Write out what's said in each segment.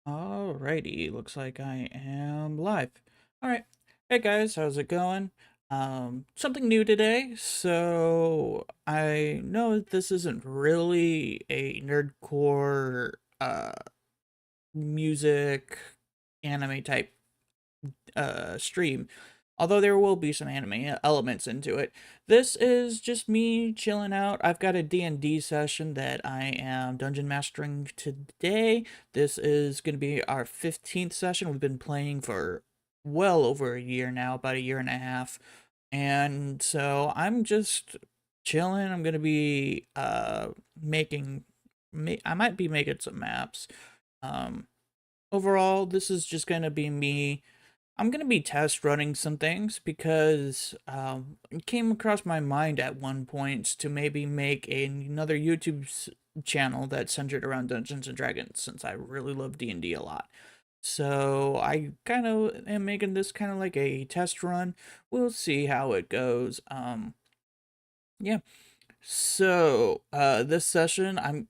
Alrighty, looks like I am live. Alright. Hey guys, how's it going? Something new today. So I know this isn't really a nerdcore music anime type stream. Although there will be some anime elements into it. This is just me chilling out. I've got a D&D session that I am dungeon mastering today. This is going to be our 15th session. We've been playing for well over a year now, about a year and a half. And so I'm just chilling. I'm going to be making I might be making some maps. Um Overall, this is just going to be me. I'm going to be test running some things because it came across my mind at one point to maybe make another YouTube channel that's centered around Dungeons and Dragons since I really love D&D a lot. So I kind of am making this kind of like a test run. We'll see how it goes. Yeah. So, this session,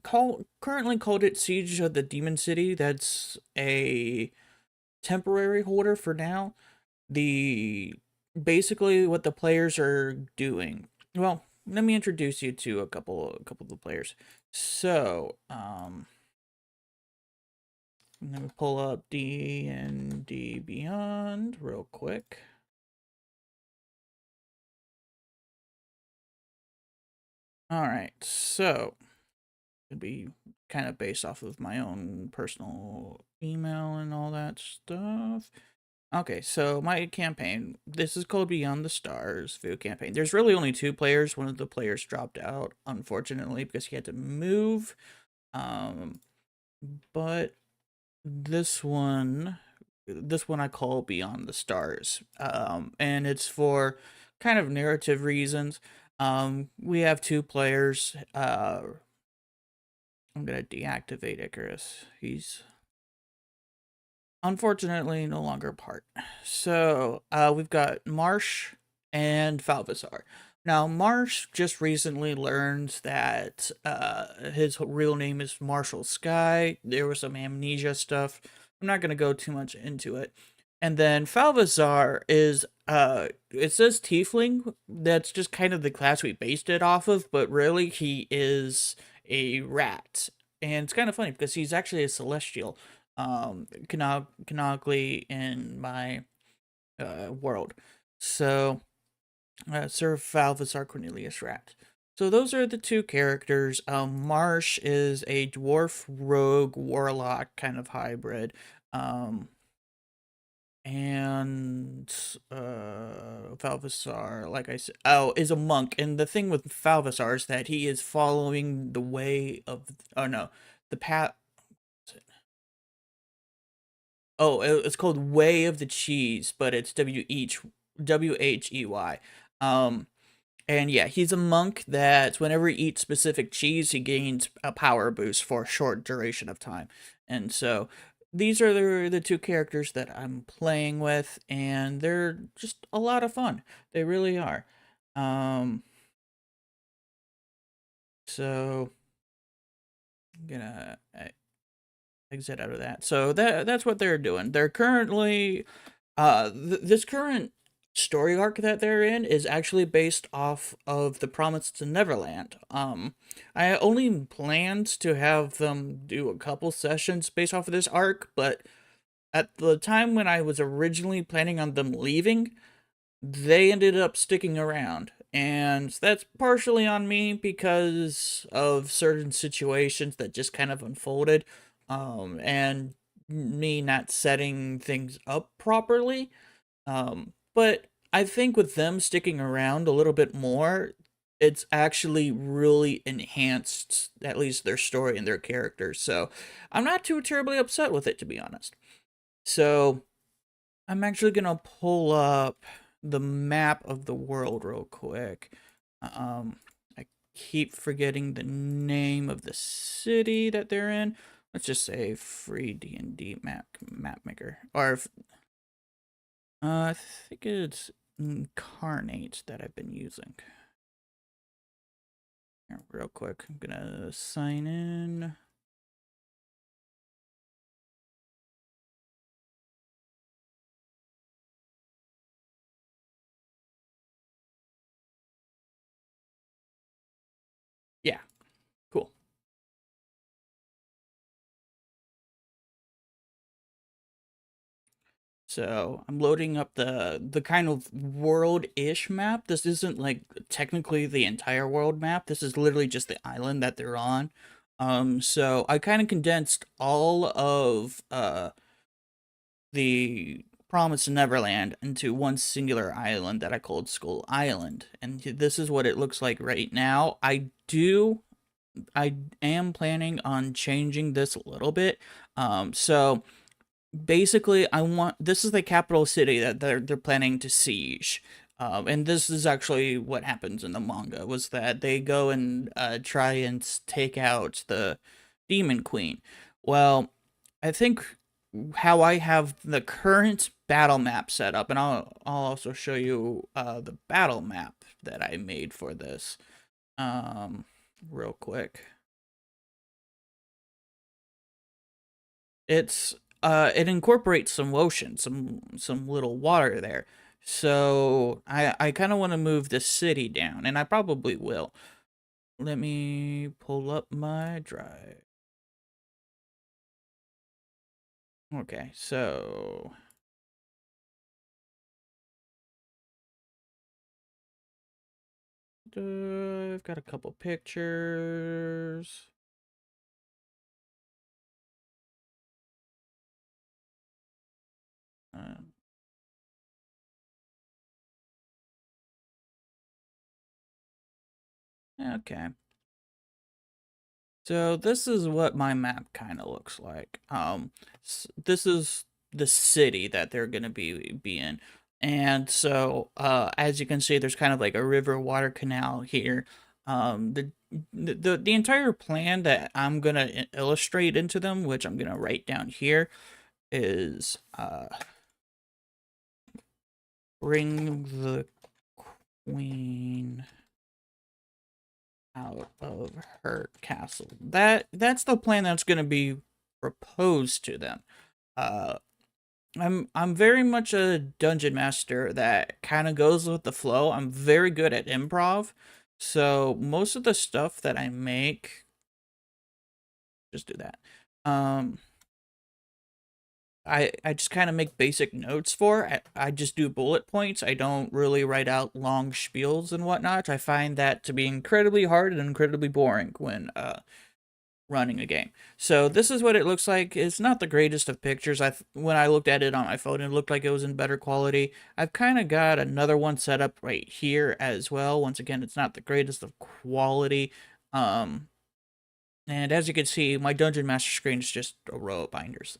currently called it Siege of the Demon City. That's a temporary holder for now. The Basically what the players are doing. Well, let me introduce you to a couple of the players. So, let me pull up D&D Beyond real quick. All right, so it'd be kind of based off of my own personal email and all that stuff. Okay, so my campaign, this is called Beyond the Stars video campaign. There's really only two players. One of the players dropped out, unfortunately, because he had to move. Um, but this one I call Beyond the Stars. And it's for kind of narrative reasons. We have two players. I'm gonna deactivate Icarus. He's unfortunately no longer part. So we've got Marsh and Falvazar. Now, Marsh just recently learned that his real name is Marshall Sky. There was some amnesia stuff. I'm not going to go too much into it. And then Falvazar is, it says Tiefling. That's just kind of the class we based it off of, but really he is a rat. And it's kind of funny because he's actually a celestial, canonically in my world. So, Sir Falvazar Cornelius Rat. So those are the two characters. Marsh is a dwarf rogue warlock kind of hybrid. Um, and Falvazar, like I said, is a monk. And the thing with Falvazar is that he is following the way of, oh no, the path. Oh, it's called Way of the Cheese, but it's Whey. And yeah, he's a monk that whenever he eats specific cheese, he gains a power boost for a short duration of time. And so these are the two characters that I'm playing with, and they're just a lot of fun. They really are. Um, so I'm gonna exit out of that. So that's what they're doing. They're currently this current story arc that they're in is actually based off of The Promise to Neverland. I only planned to have them do a couple sessions based off of this arc, but at the time when I was originally planning on them leaving, they ended up sticking around. And that's partially on me because of certain situations that just kind of unfolded, and me not setting things up properly. But I think with them sticking around a little bit more, it's actually really enhanced at least their story and their characters. So I'm not too terribly upset with it, to be honest. So I'm actually gonna pull up the map of the world real quick. I keep forgetting the name of the city that they're in. Let's just say free D&D map maker, or I think it's Incarnate that I've been using. Here, real quick, I'm gonna sign in. So I'm loading up the kind of world-ish map. This isn't like technically the entire world map. This is literally just the island that they're on. So I kind of condensed all of the Promised Neverland into one singular island that I called Skull Island. And this is what it looks like right now. I am planning on changing this a little bit. So basically this is the capital city that they're planning to siege. And this is actually what happens in the manga, was that they go and try and take out the Demon Queen. Well, I think how I have the current battle map set up, and I'll also show you the battle map that I made for this real quick. It incorporates some ocean, some little water there. So I kind of want to move the city down, and I probably will. Let me pull up my drive. Okay, so I've got a couple pictures. Um, okay. So this is what my map kind of looks like. This is the city that they're gonna be in, and so as you can see, there's kind of like a river water canal here. The entire plan that I'm gonna illustrate into them, which I'm gonna write down here, is bring the queen out of her castle. That's the plan that's going to be proposed to them. Uh, I'm very much a dungeon master that kind of goes with the flow. I'm very good at improv, so most of the stuff that I make, just do that. I just kind of make basic notes for. I just do bullet points. I don't really write out long spiels and whatnot. I find that to be incredibly hard and incredibly boring when running a game. So this is what it looks like. It's not the greatest of pictures. When I looked at it on my phone, it looked like it was in better quality. I've kind of got another one set up right here as well. Once again, it's not the greatest of quality. And as you can see, my Dungeon Master screen is just a row of binders.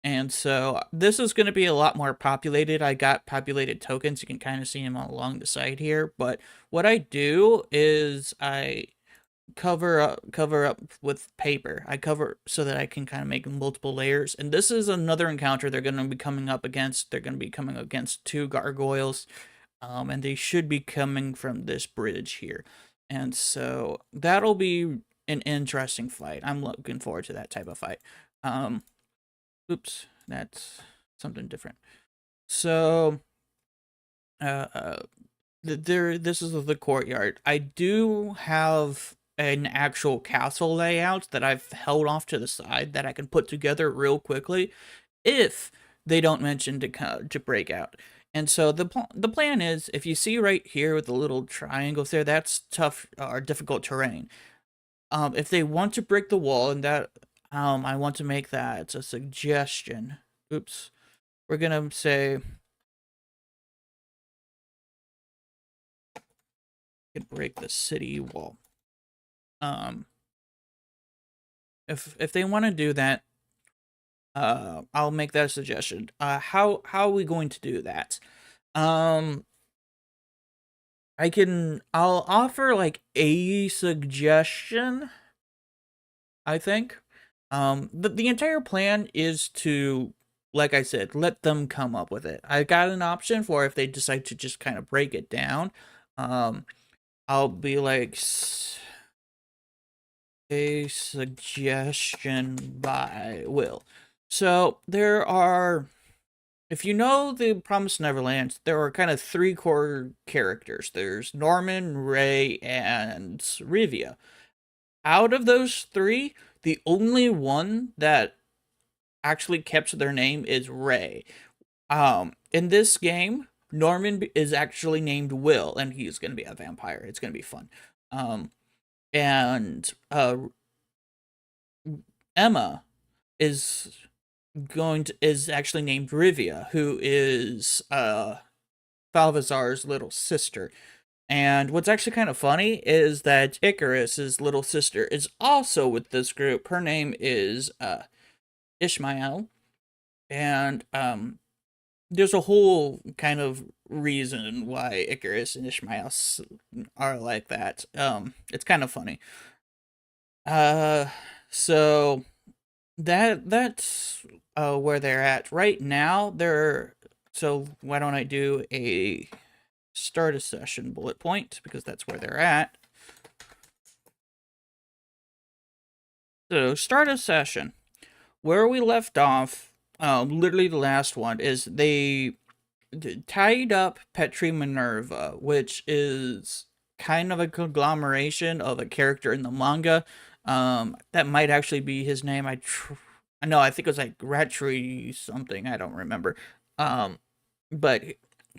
And so this is going to be a lot more populated. I got populated tokens. You can kind of see them all along the side here. But what I do is I cover up with paper. I cover so that I can kind of make multiple layers. And this is another encounter they're going to be coming up against. They're going to be coming against two gargoyles. And they should be coming from this bridge here. And so that'll be an interesting fight. I'm looking forward to that type of fight. Oops, that's something different. So, this is the courtyard. I do have an actual castle layout that I've held off to the side that I can put together real quickly if they don't mention to break out. And so the plan is, if you see right here with the little triangles there, that's tough or difficult terrain. If they want to break the wall, and that I want to make that a suggestion. Oops. We're gonna say could break the city wall. If they want to do that, I'll make that a suggestion. How are we going to do that? I'll offer like a suggestion, I think. The entire plan is to, like I said, let them come up with it. I got an option for if they decide to just kind of break it down. I'll be like, a suggestion by Will. So there are, if you know the Promised Neverland, there are kind of three core characters. There's Norman, Ray, and Rivia. Out of those three, the only one that actually kept their name is Ray. In this game, Norman is actually named Will, and he's going to be a vampire. It's going to be fun. And Emma is is actually named Rivia, who is Falvazar's little sister. And what's actually kind of funny is that Icarus's little sister is also with this group. Her name is Ishmael, and there's a whole kind of reason why Icarus and Ishmael are like that. It's kind of funny. So that's where they're at right now. So why don't I do a start a session bullet point, because that's where they're at. So start a session. Where we left off, literally the last one, is they tied up Petri Minerva, which is kind of a conglomeration of a character in the manga. That might actually be his name. I know, I think it was like Ratri something, I don't remember. But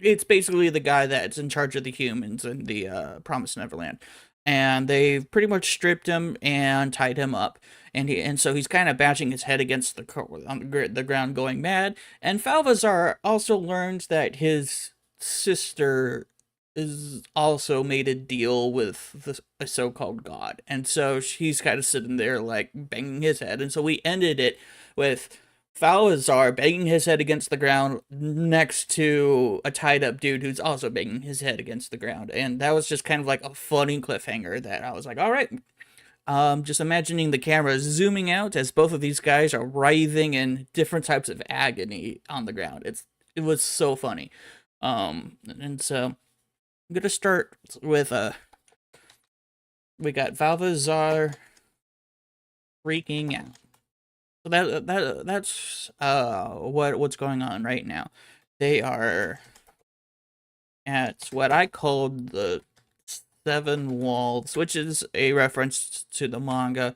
it's basically the guy that's in charge of the humans in the Promised Neverland. And they've pretty much stripped him and tied him up. And so he's kind of bashing his head against the ground, going mad. And Falvazar also learns that his sister is also made a deal with a so-called god, and so he's kind of sitting there like banging his head. And so we ended it with Falazar banging his head against the ground next to a tied up dude who's also banging his head against the ground. And that was just kind of like a funny cliffhanger that I was like, all right. Just imagining the camera zooming out as both of these guys are writhing in different types of agony on the ground. It was so funny. And so I'm gonna start with we got Falvazar freaking out. So that's what's going on right now. They are at what I called the Seven Walls, which is a reference to the manga.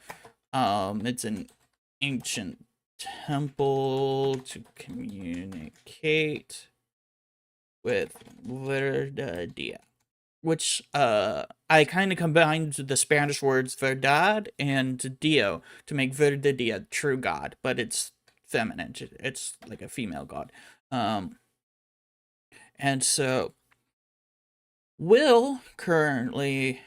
It's an ancient temple to communicate with Verdadia, which I kind of combined the Spanish words verdad and dio to make Verdadia, true god, but it's feminine. It's like a female god. And so Will currently,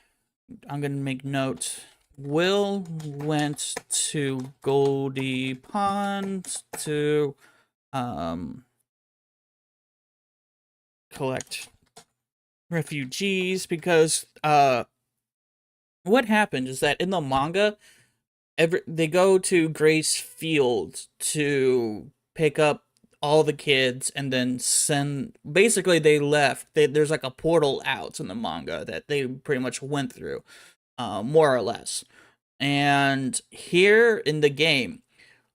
I'm going to make note, Will went to Goldie Pond to collect refugees, because what happened is that in the manga, they go to Grace Field to pick up all the kids and then send, basically they left. There's like a portal out in the manga that they pretty much went through, more or less. And here in the game,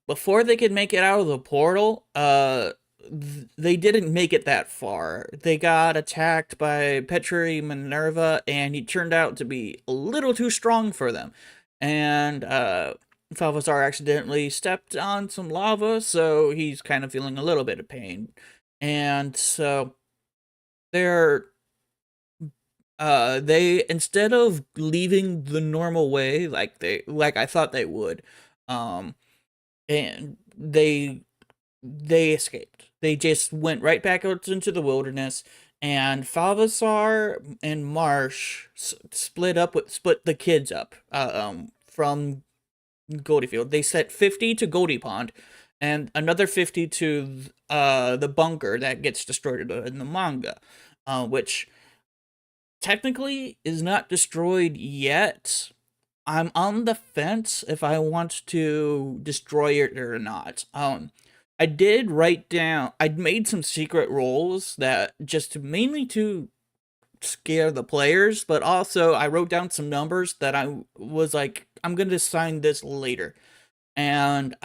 before they could make it out of the portal, they didn't make it that far. They got attacked by Petri Minerva, and he turned out to be a little too strong for them. And Falvazar accidentally stepped on some lava, so he's kind of feeling a little bit of pain. And so they, instead of leaving the normal way like I thought they would, and they escaped. They just went right back out into the wilderness, and Falvazar and Marsh split the kids up from Goldiefield. They sent 50 to Goldie Pond, and another 50 to the bunker that gets destroyed in the manga, which technically is not destroyed yet. I'm on the fence if I want to destroy it or not. I did write down, I'd made some secret rolls that just mainly to scare the players, but also I wrote down some numbers that I was like, I'm going to sign this later. And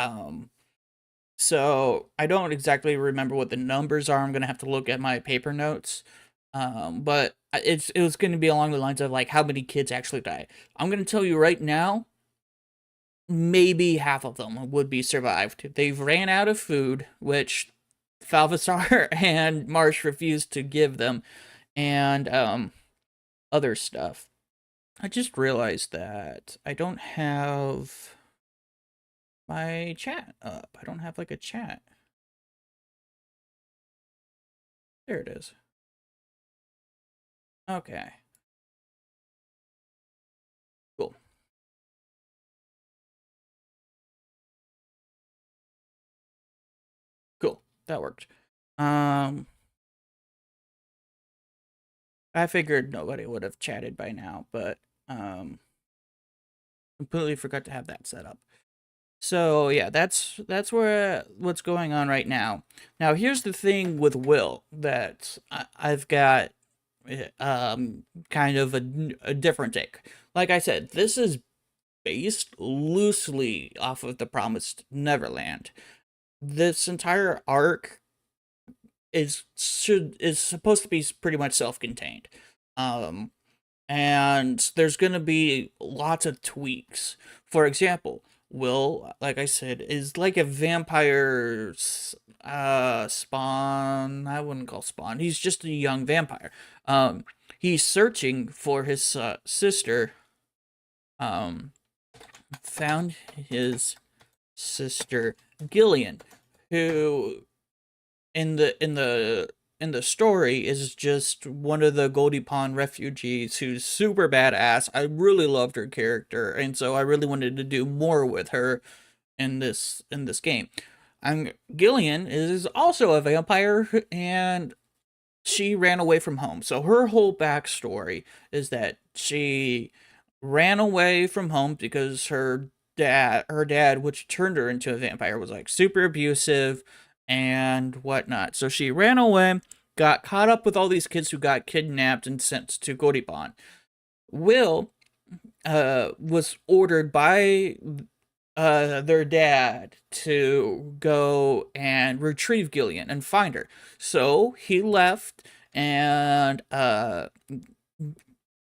so I don't exactly remember what the numbers are. I'm going to have to look at my paper notes. But it was going to be along the lines of like how many kids actually die. I'm going to tell you right now, maybe half of them would be survived. They've ran out of food, which Falvasar and Marsh refused to give them, and other stuff. I just realized that I don't have my chat up. I don't have like a chat. There it is. Okay. Cool. Cool. That worked. I figured nobody would have chatted by now, but completely forgot to have that set up. So yeah, that's what's going on right now. Now here's the thing with Will that I've got kind of a different take. Like I said, this is based loosely off of the Promised Neverland. This entire arc is supposed to be pretty much self-contained. Um and there's going to be lots of tweaks. For example, Will, like I said, is like a vampire spawn. I wouldn't call spawn. He's just a young vampire. He's searching for his sister. Found his sister Gillian, who in the story is just one of the Goldie Pond refugees who's super badass. I really loved her character, and so I really wanted to do more with her in this game. Gillian is also a vampire, and she ran away from home. So her whole backstory is that she ran away from home because her dad, which turned her into a vampire, was like super abusive and whatnot. So she ran away, got caught up with all these kids who got kidnapped and sent to Goldie Pond. Will was ordered by their dad to go and retrieve Gillian and find her. So he left and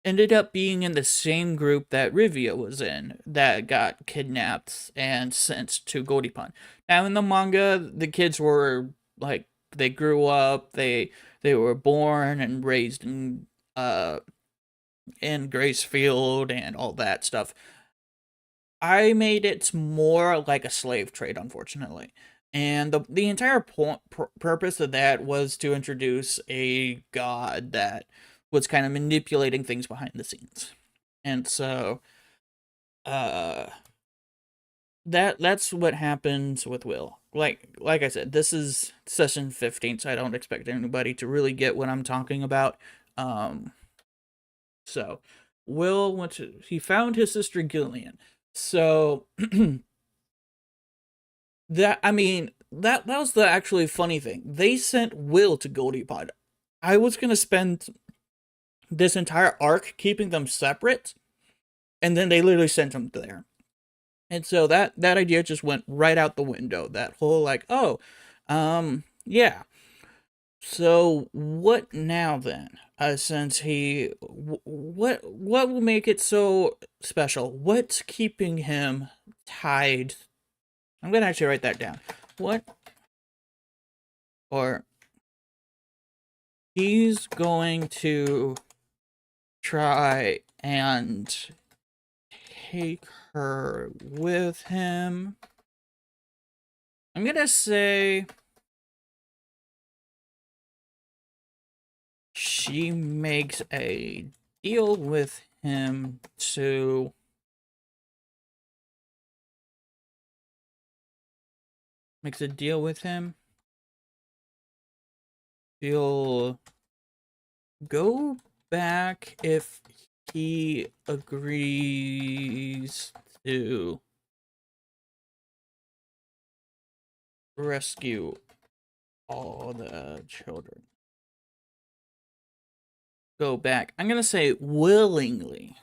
ended up being in the same group that Rivia was in that got kidnapped and sent to Goldie Pond. Now in the manga, the kids were like they grew up, they were born and raised in Gracefield and all that stuff. I made it more like a slave trade, unfortunately. And the entire purpose of that was to introduce a god that was kind of manipulating things behind the scenes. And so uh that's what happens with Will. Like I said, this is session 15, so I don't expect anybody to really get what I'm talking about. Um so Will he found his sister Gillian. So that was the actually funny thing. They sent Will to Goldie Pond. I was gonna spend this entire arc keeping them separate, and then they literally sent him there. And so that idea just went right out the window. That whole like, oh, yeah. So what now then? Since what will make it so special? What's keeping him tied? I'm gonna actually write that down. What or he's going to try and take her with him. I'm gonna say she makes a deal with him to makes a deal with him. He'll go back if he agrees to rescue all the children. Go back. I'm gonna say willingly.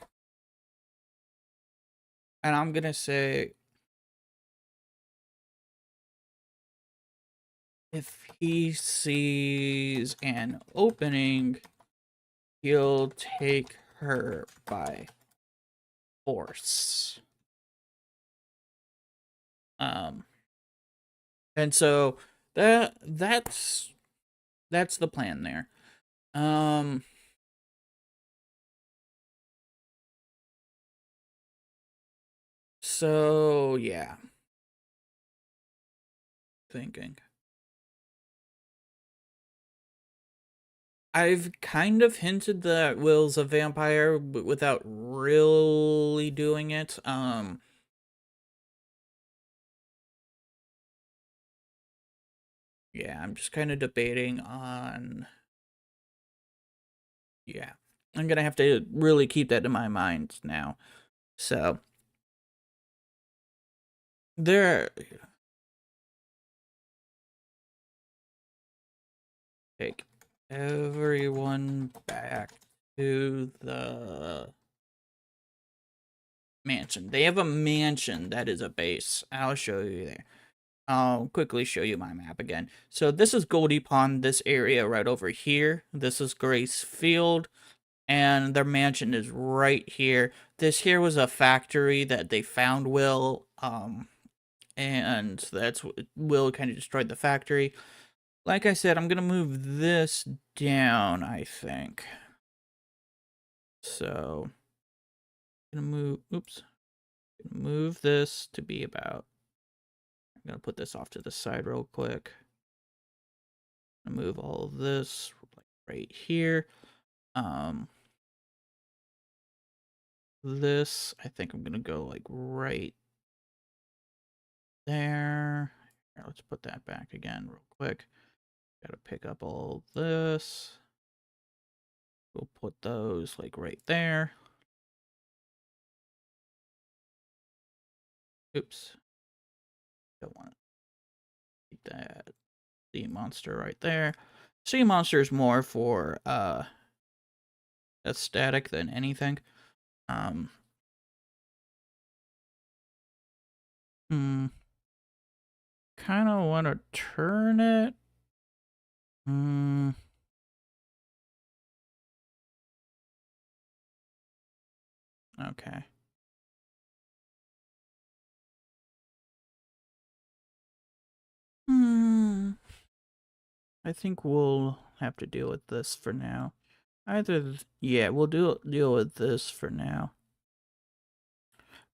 And I'm gonna say if he sees an opening, he'll take her by force. And so that's the plan there. So yeah, thinking. I've kind of hinted that Will's a vampire, but without really doing it. Yeah, I'm just kind of debating on. Yeah, I'm gonna have to really keep that in my mind now. So there, take everyone back to the mansion. They have a mansion that is a base. I'll show you there. I'll quickly show you my map again. So this is Goldie Pond, this area right over here. This is Grace Field, and their mansion is right here. This here was a factory that they found Will, and that's what Will kind of destroyed the factory. Like I said, I'm gonna move this down, I think. So, I'm gonna move, oops, move this to be about, I'm gonna put this off to the side real quick. Move all of this like right here. This, I think I'm gonna go like right there. Here, let's put that back again real quick. Gotta pick up all this. We'll put those like right there. Oops. Don't want to keep that sea monster right there. Sea monster is more for aesthetic than anything. Um hmm, kind of want to turn it. Hmm. Okay. Hmm. I think we'll have to deal with this for now. Yeah, we'll deal with this for now.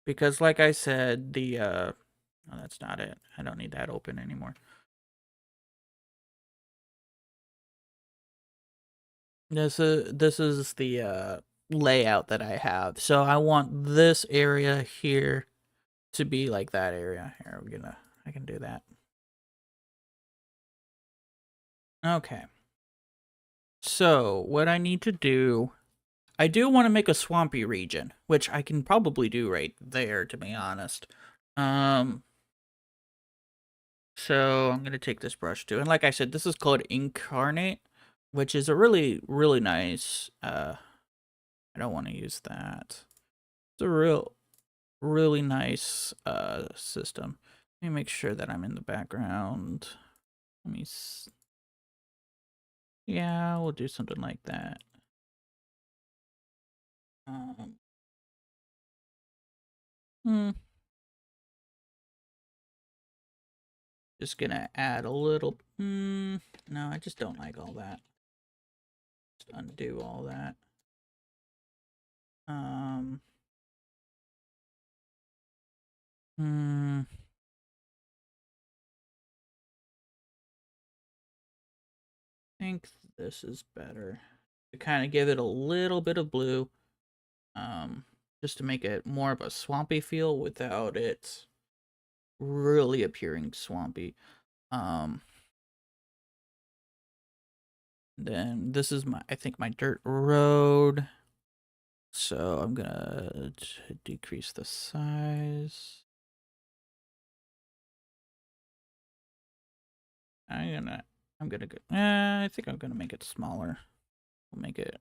Because like I said, oh, that's not it. I don't need that open anymore. This is the layout that I have. So I want this area here to be like that area. Here, I can do that. Okay. So what I need to do, I do want to make a swampy region, which I can probably do right there, to be honest. So I'm gonna take this brush too, and like I said, this is called Incarnate, which is a really nice. I don't want to use that. It's a really nice system. Let me make sure that I'm in the background. Let me. Yeah, we'll do something like that. Um. Hmm. Just gonna add a little. No, I just don't like all that. Just undo all that. Um. Hmm. I think this is better. To kind of give it a little bit of blue. Just to make it more of a swampy feel without it really appearing swampy. Um. Then this is I think my dirt road. So I'm gonna decrease the size. I'm gonna go, I think I'm gonna make it smaller. We'll make it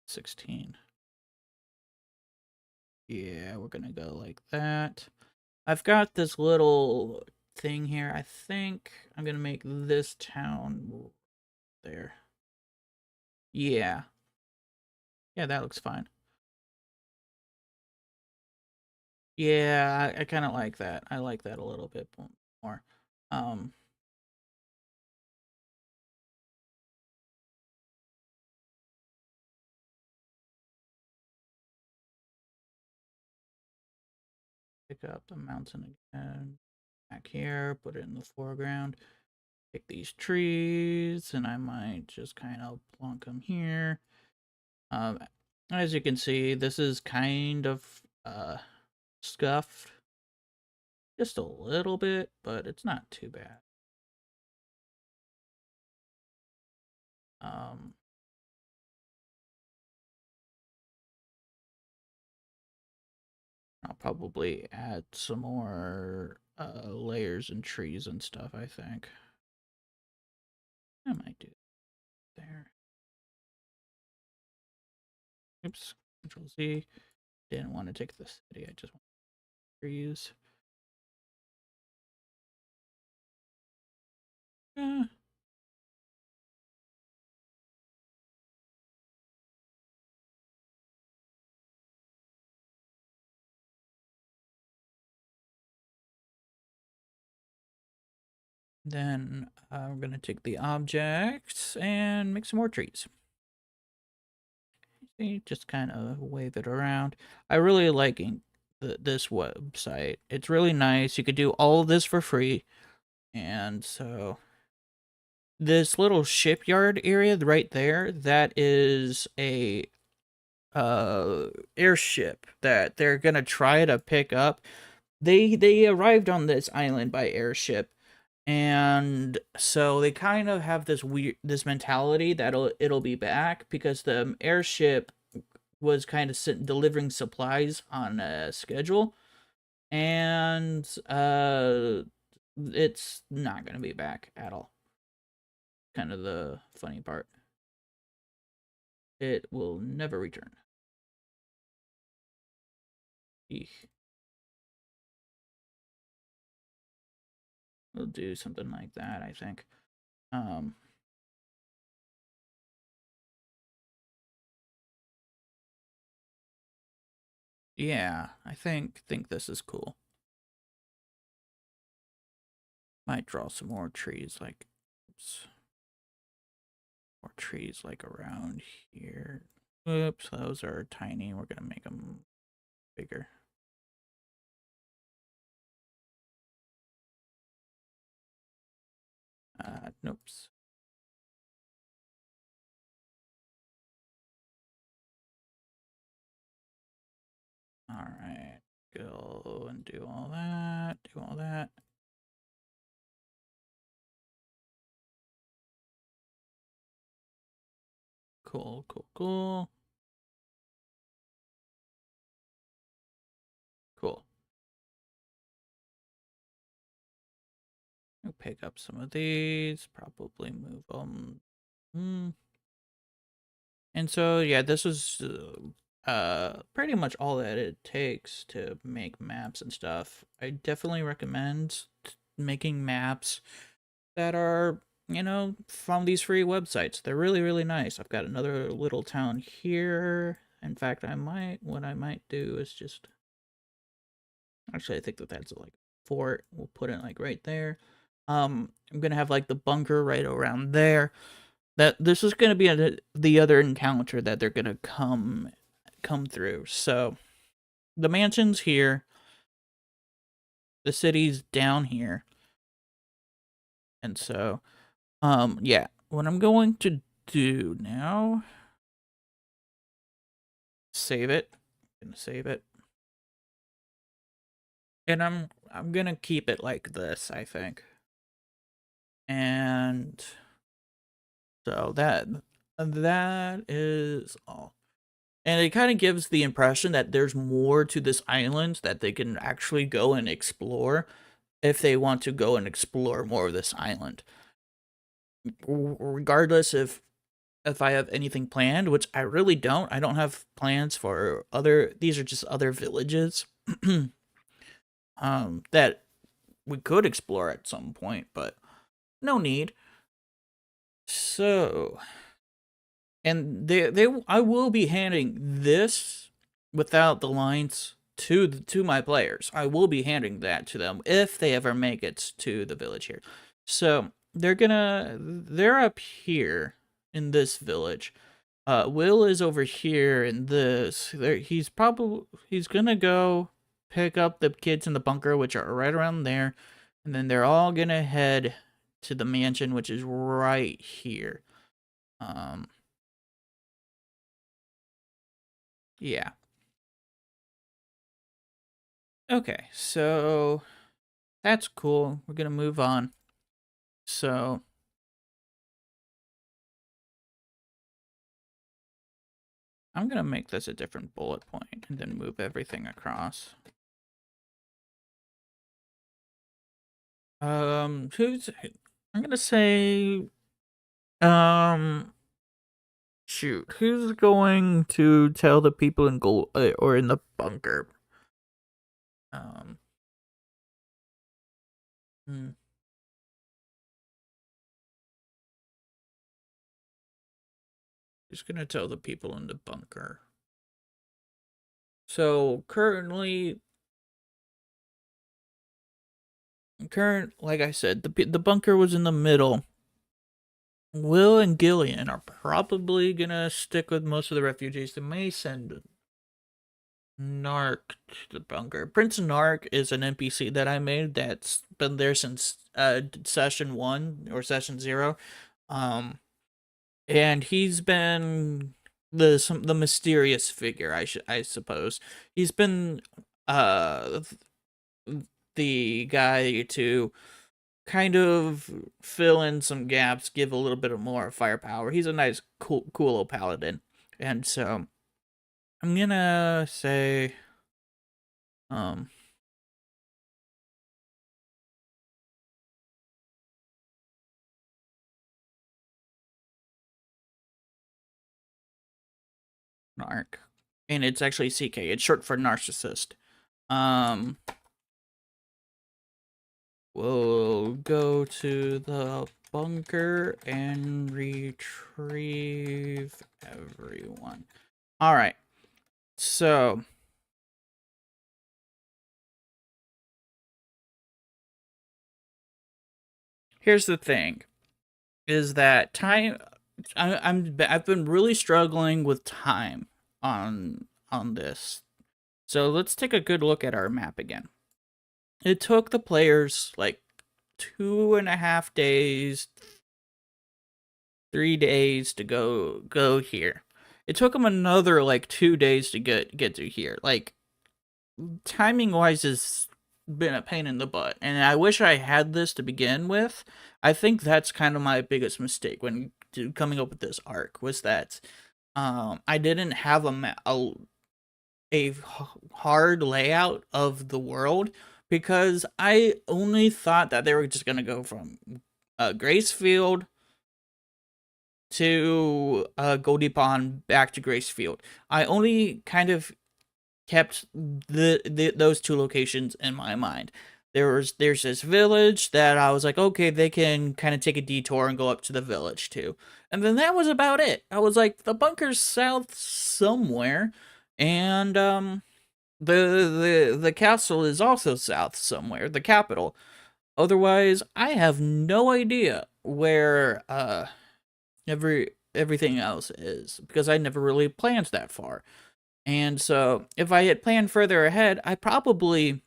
16. Yeah, we're gonna go like that. I've got this little thing here. I think I'm gonna make this town there. Yeah. Yeah, that looks fine. Yeah, I kind of like that. I like that a little bit more. Um, pick up the mountain again. Back here, put it in the foreground. Pick these trees, and I might just kind of plonk them here. As you can see, this is kind of scuffed. Just a little bit, but it's not too bad. I'll probably add some more layers and trees and stuff, I think. I might do there. Oops, Control Z. Didn't want to take the city, I just want trees. Then I'm going to take the objects and make some more trees. See, just kind of wave it around. I really like this website. It's really nice. You could do all of this for free. And so this little shipyard area right there, that is a airship that they're going to try to pick up. They arrived on this island by airship. And so they kind of have this mentality that it'll be back because the airship was kind of delivering supplies on a schedule, and it's not going to be back at all. Kind of the funny part. It will never return. Eek. We'll do something like that, I think. Yeah, I think this is cool. Might draw some more trees, like, oops. More trees, like, around here. Oops, those are tiny. We're gonna make them bigger. Nope. Alright, go and do all that, Cool, cool, cool. Cool. I'll pick up some of these, probably move them. And so, yeah, this is pretty much all that it takes to make maps and stuff. I definitely recommend making maps that are, you know, from these free websites. They're really, really nice. I've got another little town here. In fact, what I might do is just, actually, I think that's like fort. We'll put it like right there. I'm gonna have like the bunker right around there. That this is gonna be the other encounter that they're gonna come through. So the mansion's here. The city's down here. And so, yeah, what I'm going to do now, save it. I'm gonna save it. And I'm gonna keep it like this, I think. And so that is all. And it kind of gives the impression that there's more to this island that they can actually go and explore if they want to go and explore more of this island. Regardless if I have anything planned, which I really don't. I don't have plans for these are just other villages that we could explore at some point, but no need. So, and I will be handing this without the lines to my players. I will be handing that to them if they ever make it to the village here. So they're up here in this village. Will is over here in this. He's gonna go pick up the kids in the bunker, which are right around there, and then they're all gonna head to the mansion, which is right here. Yeah. Okay, so that's cool. We're gonna move on. So I'm gonna make this a different bullet point and then move everything across. Who's I'm gonna say shoot, who's going to tell the people in gold or in the bunker? Um hmm. Who's gonna tell the people in the bunker? So currently, like I said, the bunker was in the middle. Will and Gillian are probably gonna stick with most of the refugees. They may send Nark to the bunker. Prince Nark is an NPC that I made that's been there since session 1 or session 0. And he's been the mysterious figure, I suppose. He's been uh the guy to kind of fill in some gaps, give a little bit of more firepower. He's a nice, cool old paladin, and so I'm gonna say, um, Narc, and it's actually CK. It's short for narcissist. Um, we'll go to the bunker and retrieve everyone. All right, so here's the thing: is that time? I've been really struggling with time on this. So let's take a good look at our map again. It took the players like 2.5 days, 3 days to go here. It took them another like 2 days to get to here. Like timing wise has been a pain in the butt, and I wish I had this to begin with. I think that's kind of my biggest mistake when coming up with this arc was that I didn't have a hard layout of the world because I only thought that they were just gonna go from Gracefield to Goldie Pond back to Gracefield. I only kind of kept those two locations in my mind. There's this village that I was like, okay, they can kind of take a detour and go up to the village too. And then that was about it. I was like, the bunker's south somewhere, and the castle is also south somewhere, the capital. Otherwise, I have no idea where everything else is because I never really planned that far. And so, if I had planned further ahead, I probably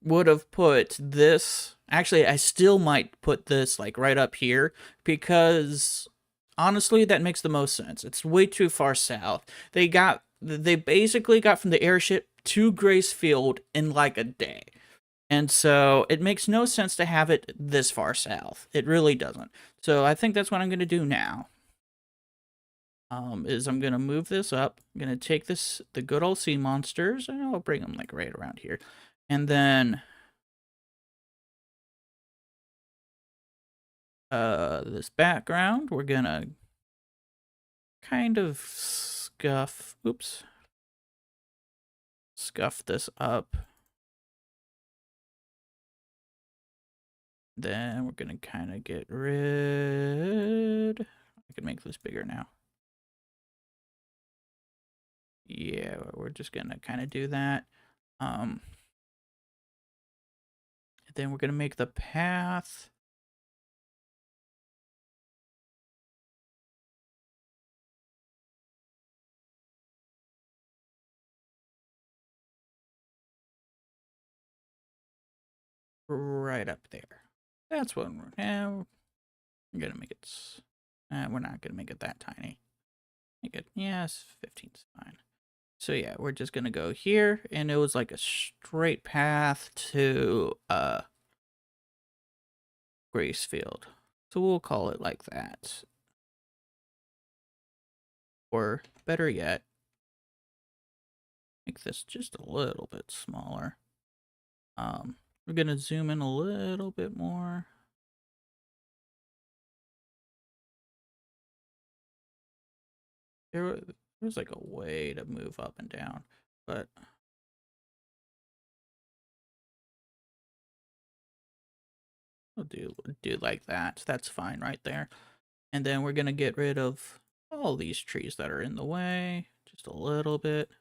would have put this. Actually, I still might put this like right up here because honestly, that makes the most sense. It's way too far south. They basically got from the airship to Gracefield in like a day. And so it makes no sense to have it this far south. It really doesn't. So I think that's what I'm going to do now. Is I'm going to move this up. I'm going to take the good old sea monsters, and I'll bring them like right around here. And then this background, we're going to kind of scuff this up. Then we're going to kind of get rid. I can make this bigger now. Yeah, we're just going to kind of do that. Then we're going to make the path. right up there. That's what we're gonna make it. We're not gonna make it that tiny. Make it, yes, 15's fine. So yeah, we're just gonna go here, and it was like a straight path to Gracefield. So we'll call it like that. Or better yet, make this just a little bit smaller. We're gonna zoom in a little bit more. There's like a way to move up and down, but we'll do like that. That's fine right there. And then we're gonna get rid of all these trees that are in the way, just a little bit.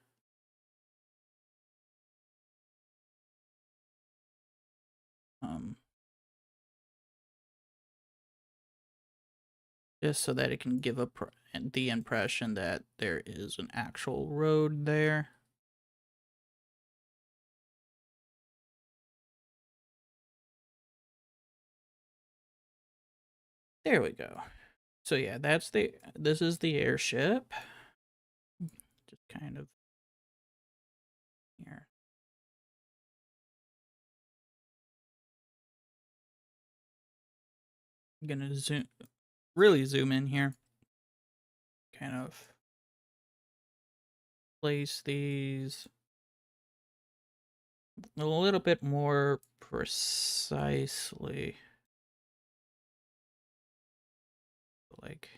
Just so that it can give the impression that there is an actual road there. There we go. So yeah, this is the airship. Just kind of here. I'm gonna really zoom in here. Kind of place these a little bit more precisely. Like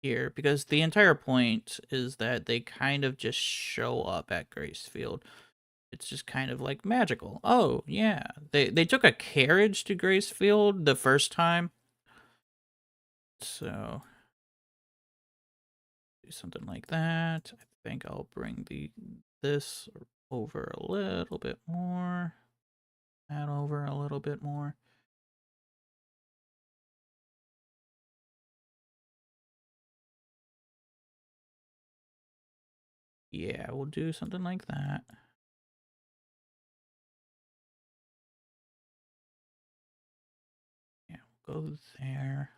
here, because the entire point is that they kind of just show up at Gracefield. It's just kind of like magical. Oh yeah, they took a carriage to Gracefield the first time, so do something like that. I think I'll bring this over a little bit more. That over a little bit more. Yeah, we'll do something like that. Yeah, we'll go there.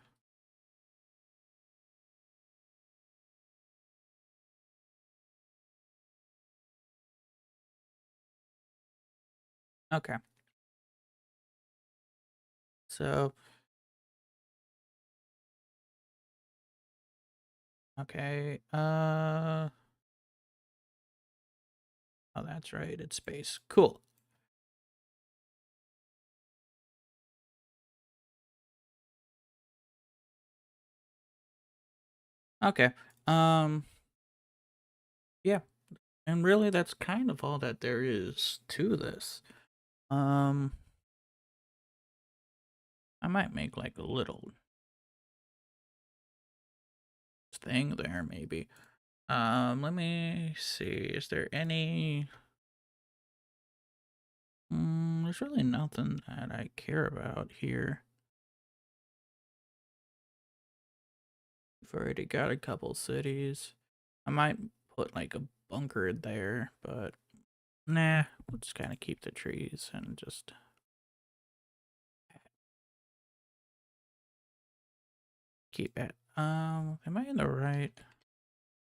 Okay. So, okay, oh, that's right, it's space. Cool. Okay. Yeah. And really that's kind of all that there is to this. I might make like a little thing there maybe. Let me see. Is there any there's really nothing that I care about here. We've already got a couple cities. I might put like a bunker there, but nah, we'll just kind of keep the trees and just keep it. Am I in the right? I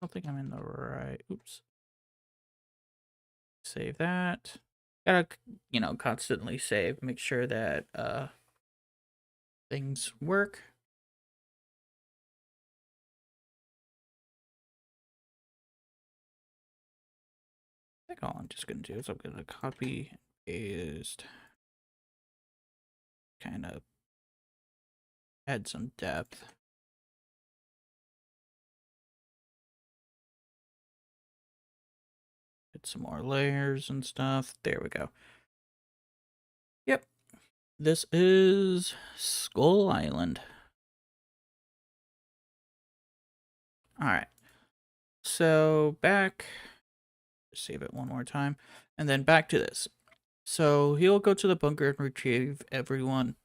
don't think I'm in the right. Oops. Save that. Gotta, constantly save. Make sure that things work. I think all I'm just gonna do is I'm gonna copy, paste, kind of add some depth. Get some more layers and stuff. There we go. Yep. This is Skull Island. Alright. So back, save it one more time, and then back to this. So he'll go to the bunker and retrieve everyone.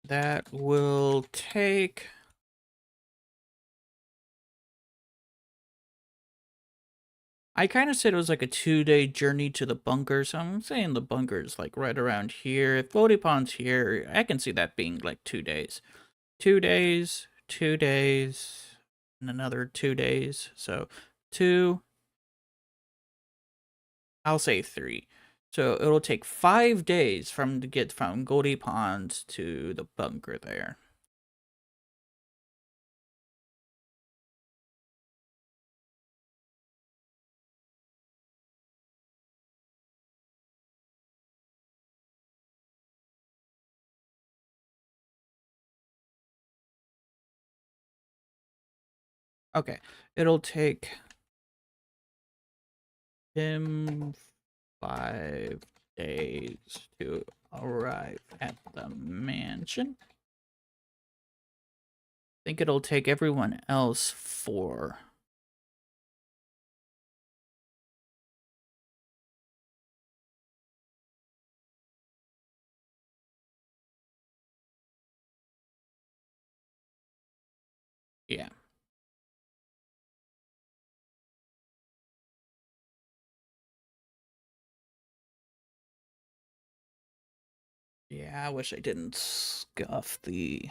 That will take I kind of said it was like a 2-day journey to the bunker, so I'm saying the bunker is like right around here. If Floaty Pond's here, I can see that being like 2 days. 2 days, 2 days, and another 2 days. So 2, I'll say 3. So it'll take 5 days from to get from Goldie Pond to the bunker there. Okay, it'll take him 5 days to arrive at the mansion. I think it'll take everyone else 4. Yeah. Yeah, I wish I didn't scuff the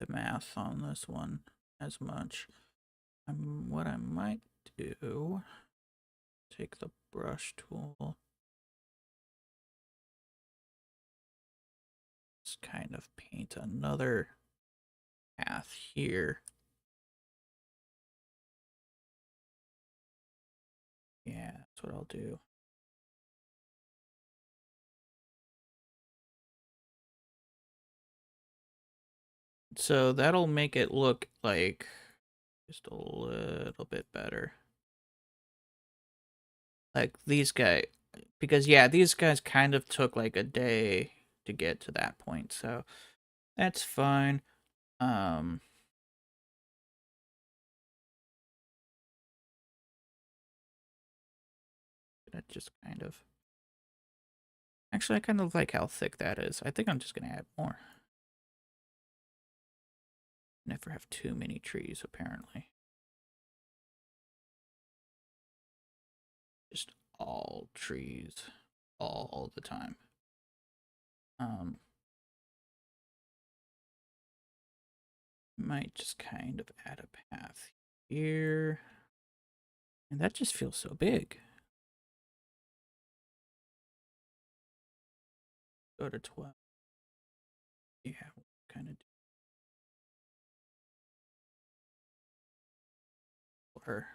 math on this one as much. What I might do, take the brush tool, just kind of paint another path here. Yeah, that's what I'll do. So that'll make it look like just a little bit better. Like these guys, because yeah, these guys kind of took like a day to get to that point, so that's fine. That just kind of, actually I kind of like how thick that is. I think I'm just gonna add more. Never have too many trees apparently. Just all trees all the time. Might just kind of add a path here. And that just feels so big. Go to 12. Yeah, kind of do her.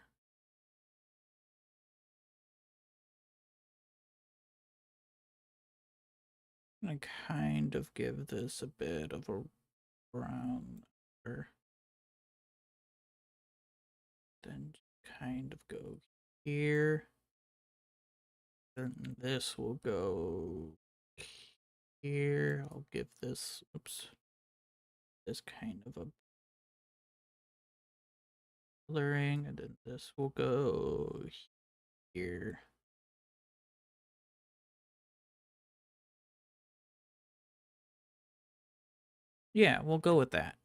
I'm gonna kind of give this a bit of a brown. Then kind of go here. Then this will go here. I'll give this, oops, this kind of a blurring, and then this will go here. Yeah, we'll go with that.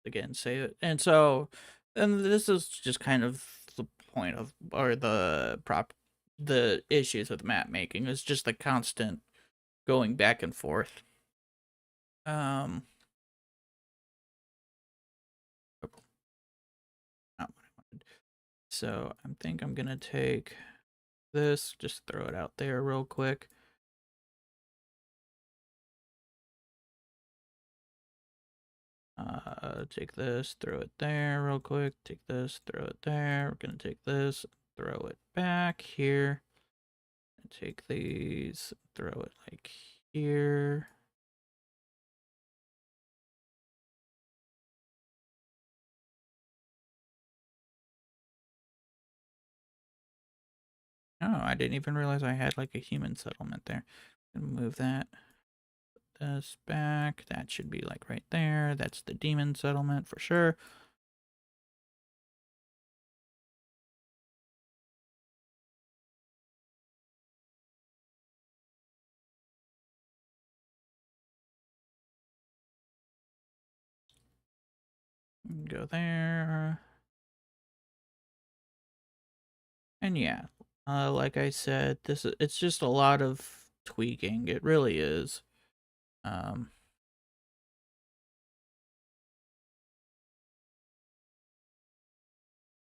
Again, say it. And so, and this is just kind of the point of, or the issues with map making is just the constant going back and forth. Um, oh, not what I wanted. So I think I'm gonna take this, just throw it out there real quick. Take this, throw it there real quick. Take this, throw it there. We're gonna take this, throw it back here. And take these, throw it like here. Oh, I didn't even realize I had like a human settlement there. Move that. This back. That should be like right there. That's the demon settlement for sure. Go there. And yeah, like I said, it's just a lot of tweaking. It really is. Um,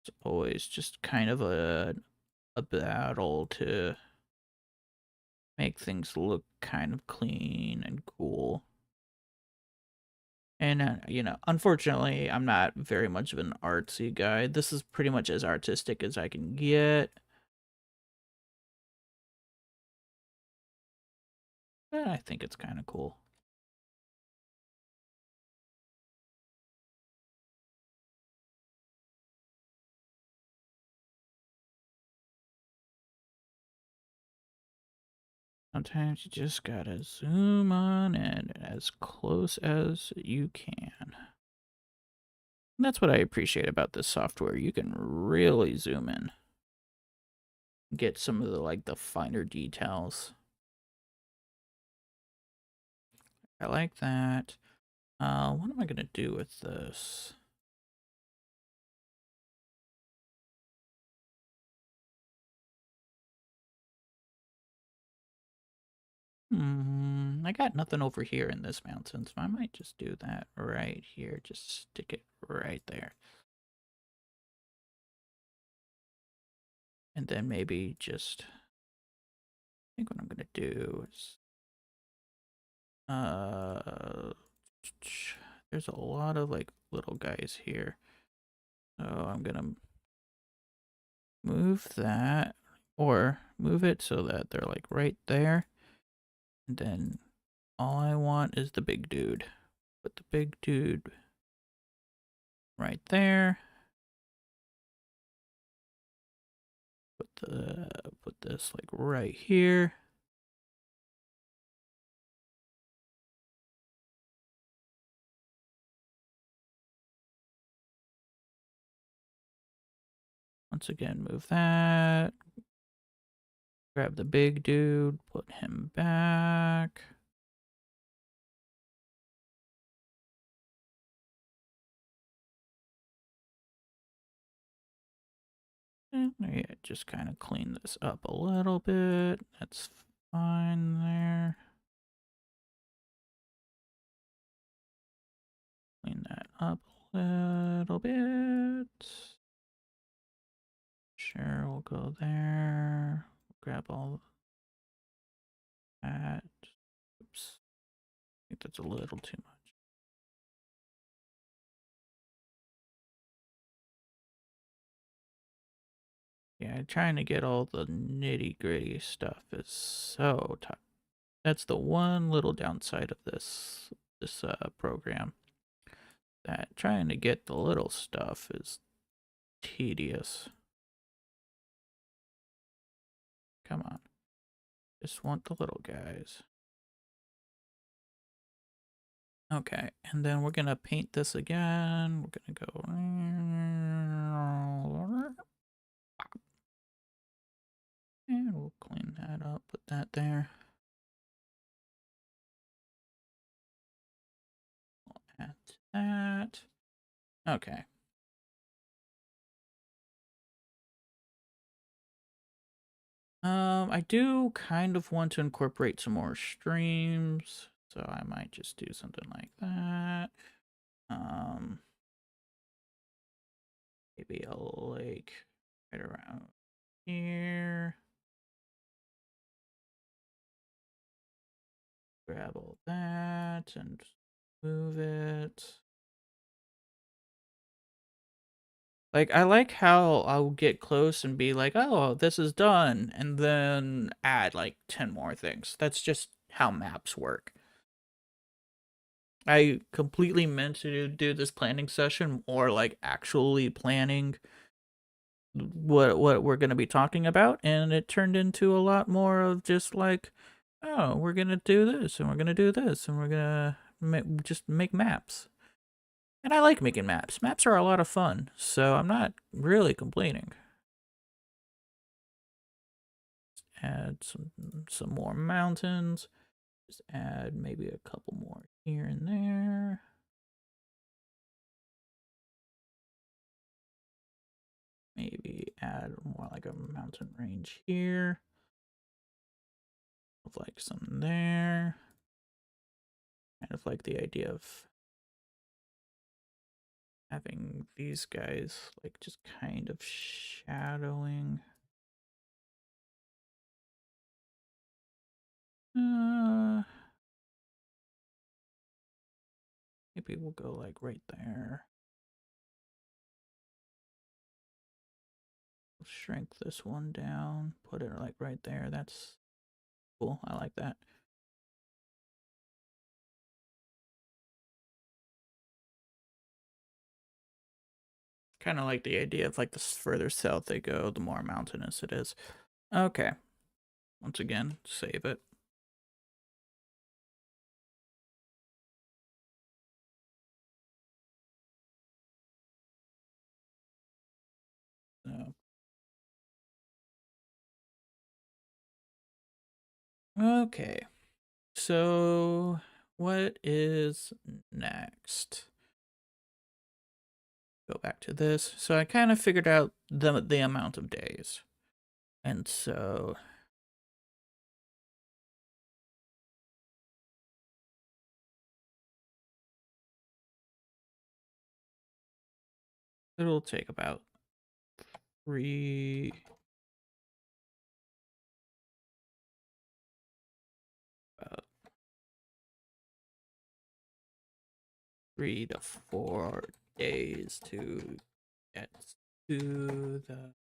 it's always just kind of a battle to make things look kind of clean and cool. And you know, unfortunately, I'm not very much of an artsy guy. This is pretty much as artistic as I can get. But I think it's kind of cool. Sometimes you just gotta zoom on in as close as you can. And that's what I appreciate about this software. You can really zoom in. Get some of the the finer details. I like that. What am I gonna do with this? I got nothing over here in this mountain, so I might just do that right here. Just stick it right there. And then maybe just, I think what I'm gonna do is, there's a lot of little guys here. So I'm gonna move that, or move it so that they're right there. And then all I want is the big dude. Put the big dude right there. Put this right here. Once again, move that. Grab the big dude, put him back. And yeah, just kind of clean this up a little bit. That's fine there. Clean that up a little bit. Sure, we'll go there. Grab all that. Oops. I think that's a little too much. Yeah, trying to get all the nitty gritty stuff is so tough. That's the one little downside of this program. That trying to get the little stuff is tedious. Come on. Just want the little guys. Okay, and then we're gonna paint this again. We're gonna go. And we'll clean that up, put that there. We'll add that. Okay. I do kind of want to incorporate some more streams, so I might just do something like that. Maybe a lake right around here. Grab all that and move it. I like how I'll get close and be like, oh, this is done, and then add 10 more things. That's just how maps work. I completely meant to do this planning session more actually planning what we're going to be talking about, and it turned into a lot more of just oh, we're going to do this and we're going to do this and we're going to just make maps. And I like making maps. Maps are a lot of fun, so I'm not really complaining. Just add some more mountains. Just add maybe a couple more here and there. maybe add more like a mountain range here. Of like some there. Kind of like the idea of having these guys like just kind of shadowing. Maybe we'll go like right there. Shrink this one down, put it like right there. That's cool. I like that. Kind of like the idea of like the further south they go, the more mountainous it is. Okay. Once again, save it. So. Okay. So what is next? Go back to this. So I kind of figured out the amount of days. And so it'll take about 3 to 4 days to get to the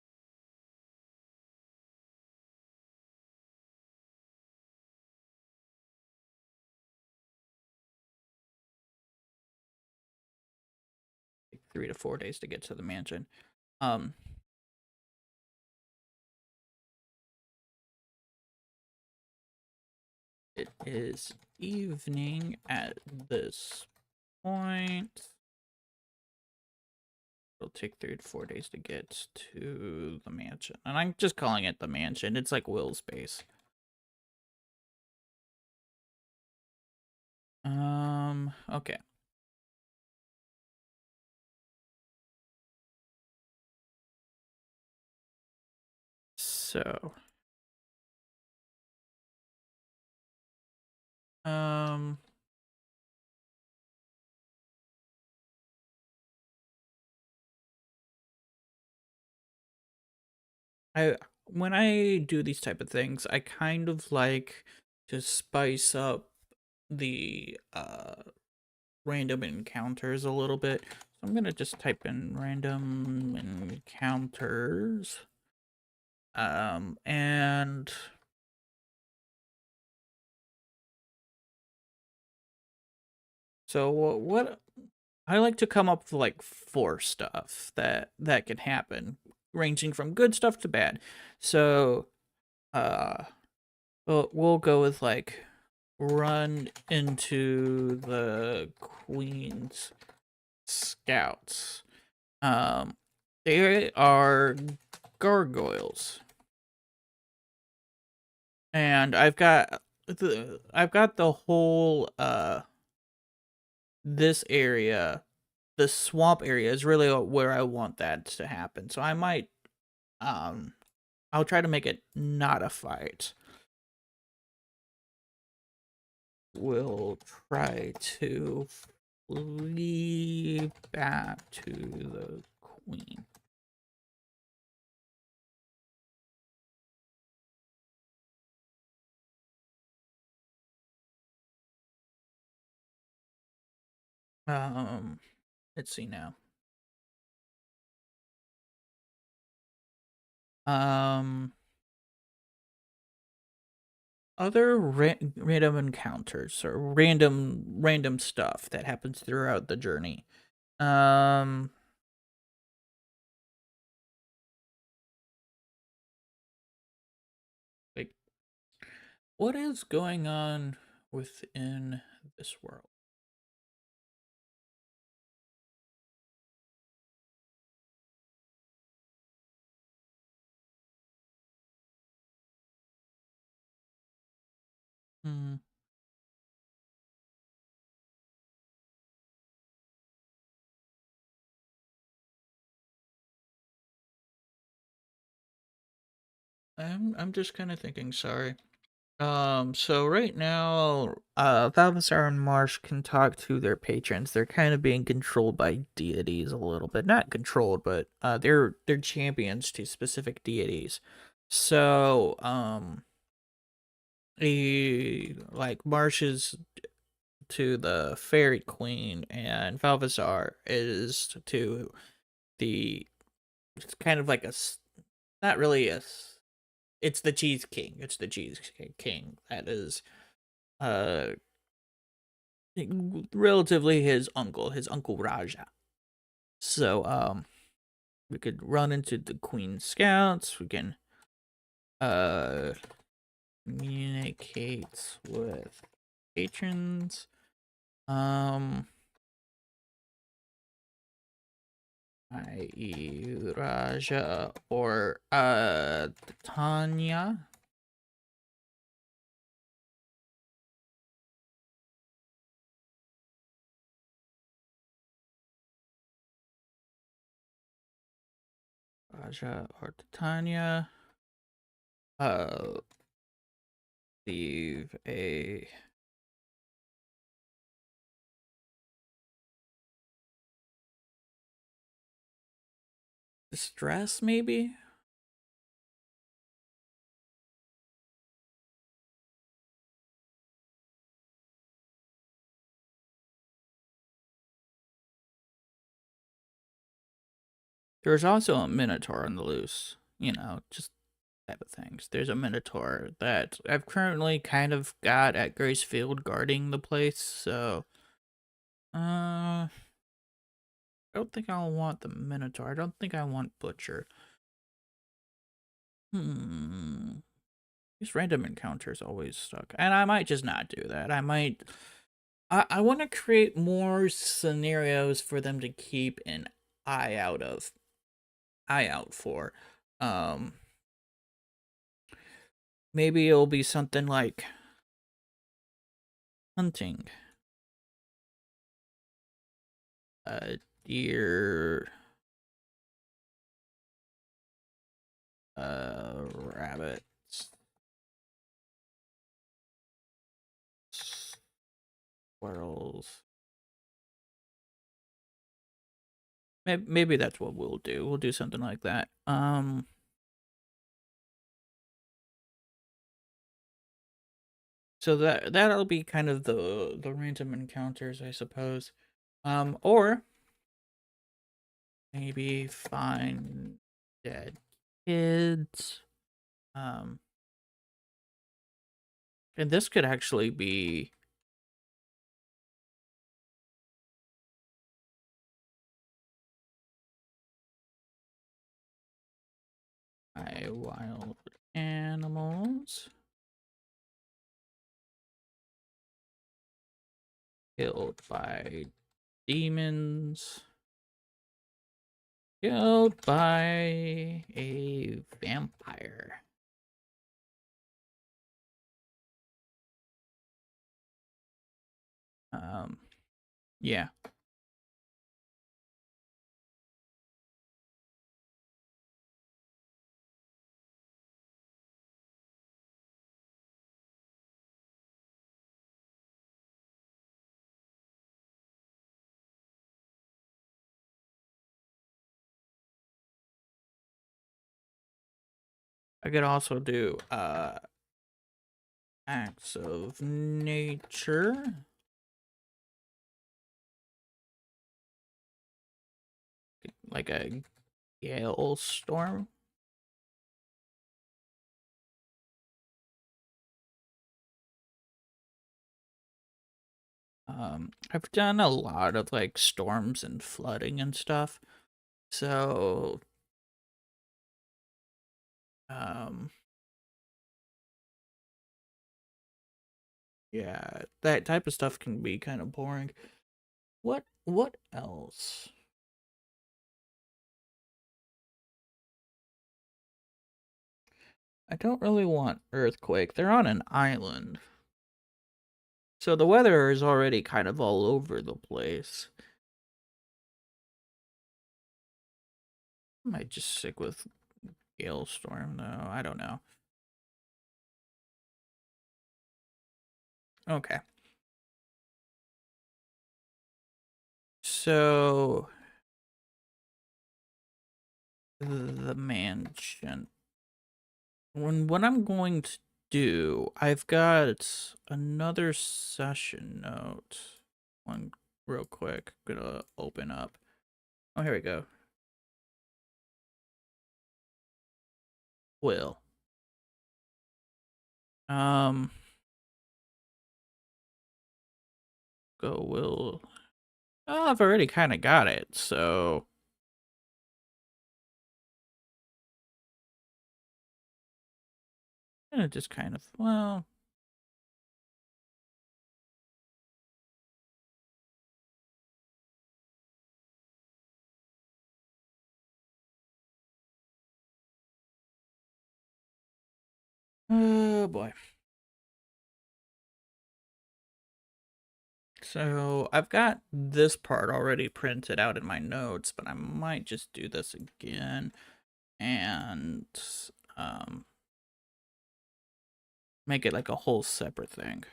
3 to 4 days to get to the mansion. It is evening at this point. It'll take 3 to 4 days to get to the mansion. And I'm just calling it the mansion. It's like Will's base. Okay. So, when I do these type of things, I kind of like to spice up the random encounters a little bit. So I'm gonna just type in random encounters. And so what I like to come up with like 4 stuff that can happen, ranging from good stuff to bad. So we'll go with like run into the Queen's scouts. They are gargoyles. And I've got the whole this area, the swamp area is really where I want that to happen. So I might I'll try to make it not a fight. We'll try to flee back to the Queen. Let's see now. Other random encounters or random stuff that happens throughout the journey. Like, what is going on within this world? Hmm. I'm just kind of thinking. Sorry. So right now, Valvasar and Marsh can talk to their patrons. They're kind of being controlled by deities a little bit. Not controlled, but they're champions to specific deities. So, like Marsh is to the Fairy Queen, and Valvasar is to the. It's kind of like not really it's the Cheese King. It's the Cheese King that is uh relatively his uncle Raja. So we could run into the Queen Scouts. We can communicate with patrons. I.e. Raja or Tanya. Raja or Tanya. Leave a distress, maybe? There's also a Minotaur on the loose, just type of things. There's a Minotaur that I've currently kind of got at Gracefield guarding the place, so I don't think I'll want the Minotaur. I don't think I want Butcher. These random encounters always suck. And I might just not do that. I want to create more scenarios for them to keep an eye out for. Maybe it'll be something like hunting. Deer. Rabbits. Squirrels. Maybe that's what we'll do. We'll do something like that. So that'll be kind of the random encounters, I suppose. Or maybe find dead kids. And this could actually be by wild animals killed by demons. Killed by a vampire. Yeah. I could also do acts of nature. Like a gale storm. I've done a lot of like storms and flooding and stuff. So yeah, that type of stuff can be kind of boring. What else? I don't really want earthquake. They're on an island. So the weather is already kind of all over the place. I might just stick with Hailstorm, though. I don't know. Okay. So the mansion. What I'm going to do, I've got another session note. One real quick. I'm gonna open up. Oh, here we go. Will. Um, go Will. Oh, I've already kind of got it, so just kind of, well, oh boy. So I've got this part already printed out in my notes, but I might just do this again and make it like a whole separate thing.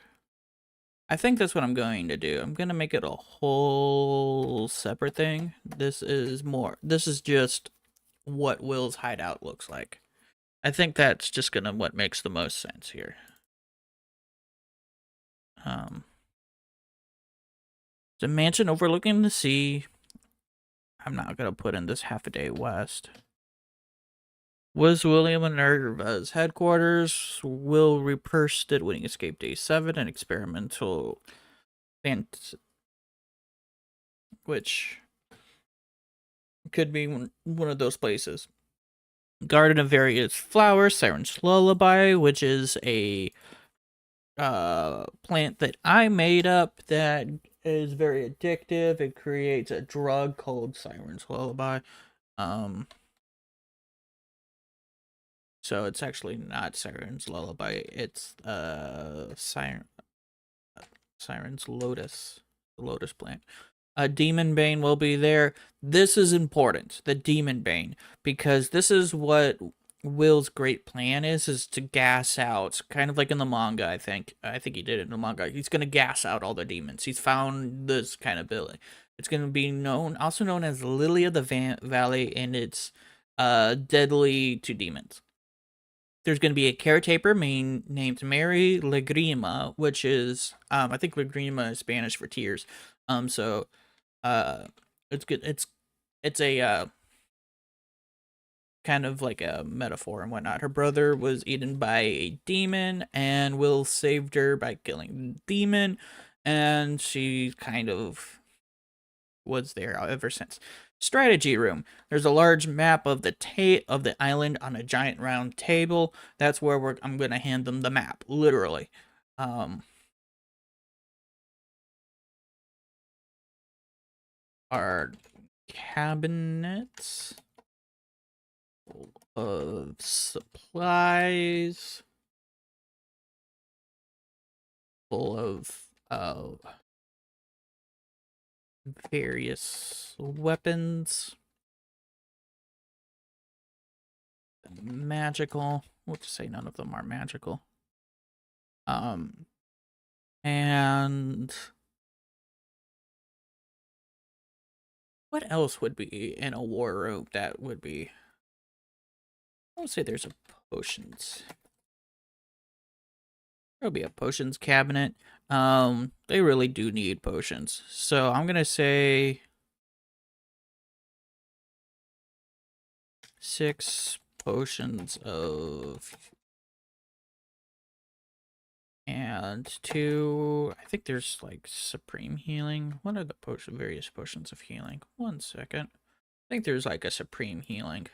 I think that's what I'm going to do. I'm going to make it a whole separate thing. This is just what Will's hideout looks like. I think that's just gonna what makes the most sense here. It's a mansion overlooking the sea. I'm not gonna put in this half a day west. Was William Minerva's headquarters. Will repursed it when he escaped day 7, an experimental which could be one of those places. Garden of Various Flowers, Siren's Lullaby, which is a plant that I made up that is very addictive. It creates a drug called Siren's Lullaby. So it's actually not Siren's Lullaby. It's Siren's Lotus, the lotus plant. A Demon Bane will be there. This is important, the Demon Bane, because this is what Will's great plan is to gas out, kind of like in the manga, I think he did it in the manga. He's going to gas out all the demons. He's found this kind of ability. It's going to be also known as Lily of the Valley, and it's deadly to demons. There's going to be a caretaker named Mary Lagrima, which is, I think Lagrima is Spanish for tears. So it's good. It's a kind of like a metaphor and whatnot. Her brother was eaten by a demon, and Will saved her by killing the demon, and she kind of was there ever since. Strategy room. There's a large map of the island on a giant round table. That's where I'm gonna hand them the map, literally. Our cabinets of supplies full of various weapons. Magical. We'll just say none of them are magical. And what else would be in a war room that would be? I would say there's a potions. There'll be a potions cabinet. They really do need potions. So I'm gonna say 6 potions of, and 2, I think there's like supreme healing. What are the various potions of healing? 1 second. I think there's like a supreme healing.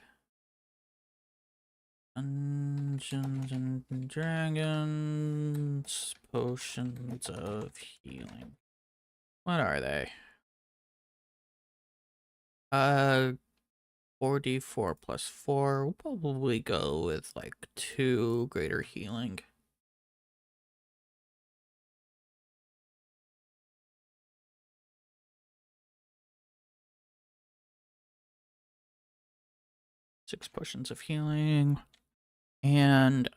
Dungeons and Dragons potions of healing. What are they? 4d4 plus 4. We'll probably go with like 2 greater healing. 6 potions of healing. And,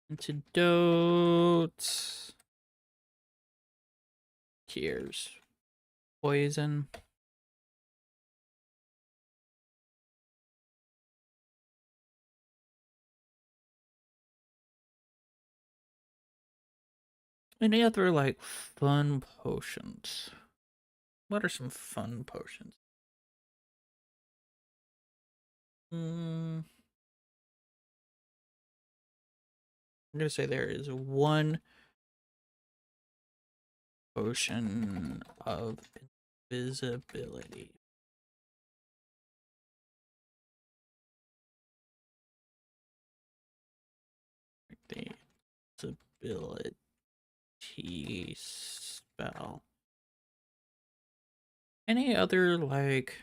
antidote. Tears. Poison. Any other, like, fun potions? What are some fun potions? I'm gonna say there is one potion of invisibility. The invisibility spell. Any other, like,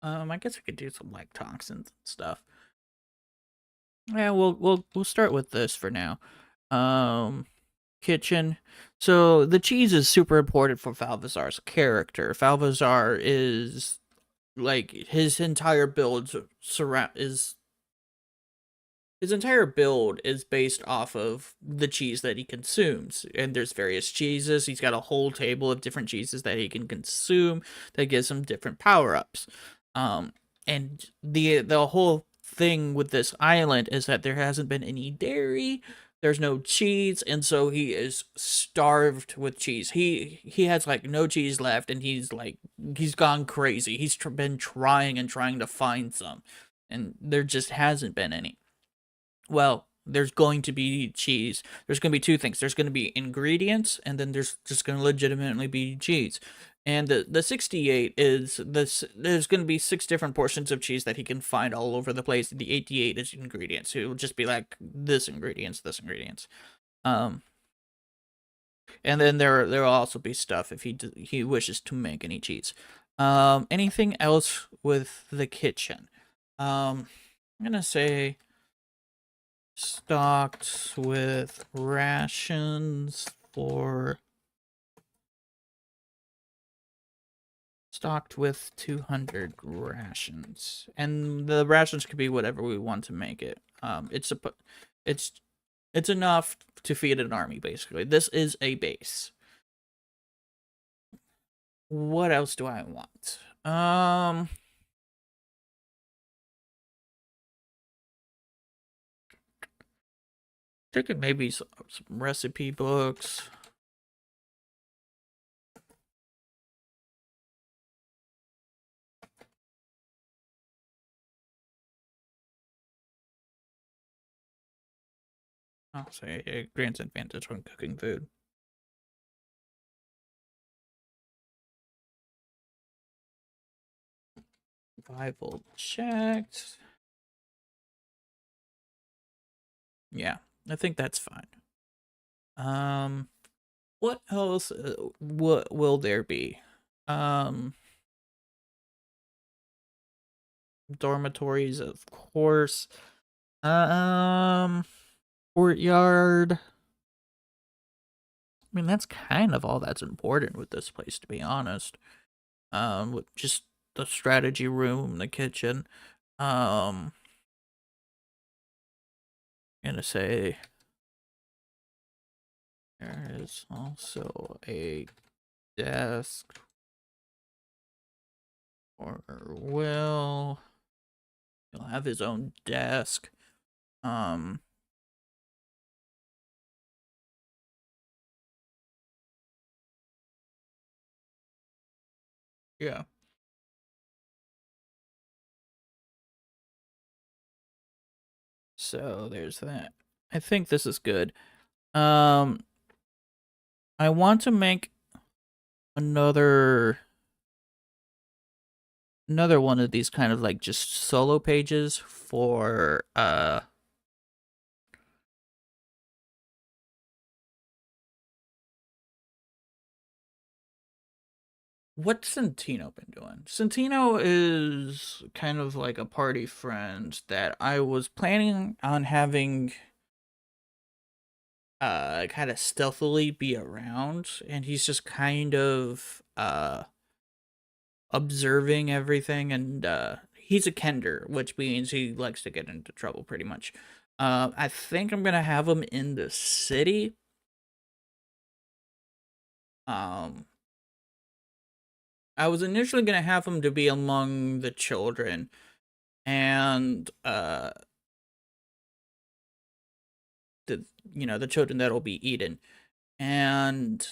I guess we could do some, like, toxins and stuff. Yeah, we'll start with this for now. Kitchen. So the cheese is super important for Falvazar's character. Falvazar is, like, his entire build is based off of the cheese that he consumes. And there's various cheeses. He's got a whole table of different cheeses that he can consume that gives him different power-ups. And the whole thing with this island is that there hasn't been any dairy, there's no cheese, and so he is starved with cheese. He has, like, no cheese left, and he's gone crazy. He's been trying and trying to find some, and there just hasn't been any. Well, there's going to be cheese. There's going to be two things. There's going to be ingredients, and then there's just going to legitimately be cheese. And the 68 is this. There's going to be 6 different portions of cheese that he can find all over the place. The 88 is ingredients. It will just be like this ingredients, this ingredients. And then there will also be stuff if he wishes to make any cheese. Anything else with the kitchen? I'm gonna say stocked with rations for stocked with 200 rations, and the rations could be whatever we want to make it. It's enough to feed an army, basically. This is a base. What else do I want? Thinking maybe some recipe books. I'll say it grants advantage when cooking food. Survival checked. Yeah, I think that's fine. What else? What will there be? Dormitories, of course. Courtyard. I mean, that's kind of all that's important with this place, to be honest. With just the strategy room, the kitchen. I'm gonna say there is also a desk for Will. He'll have his own desk. Yeah. So there's that. I think this is good. I want to make another one of these kind of like just solo pages for What's Santino been doing? Santino is kind of like a party friend that I was planning on having kind of stealthily be around, and he's just kind of observing everything, and he's a kender, which means he likes to get into trouble pretty much. I think I'm gonna have him in the city. Um I was initially gonna have him to be among the children, and the the children that'll be eaten. And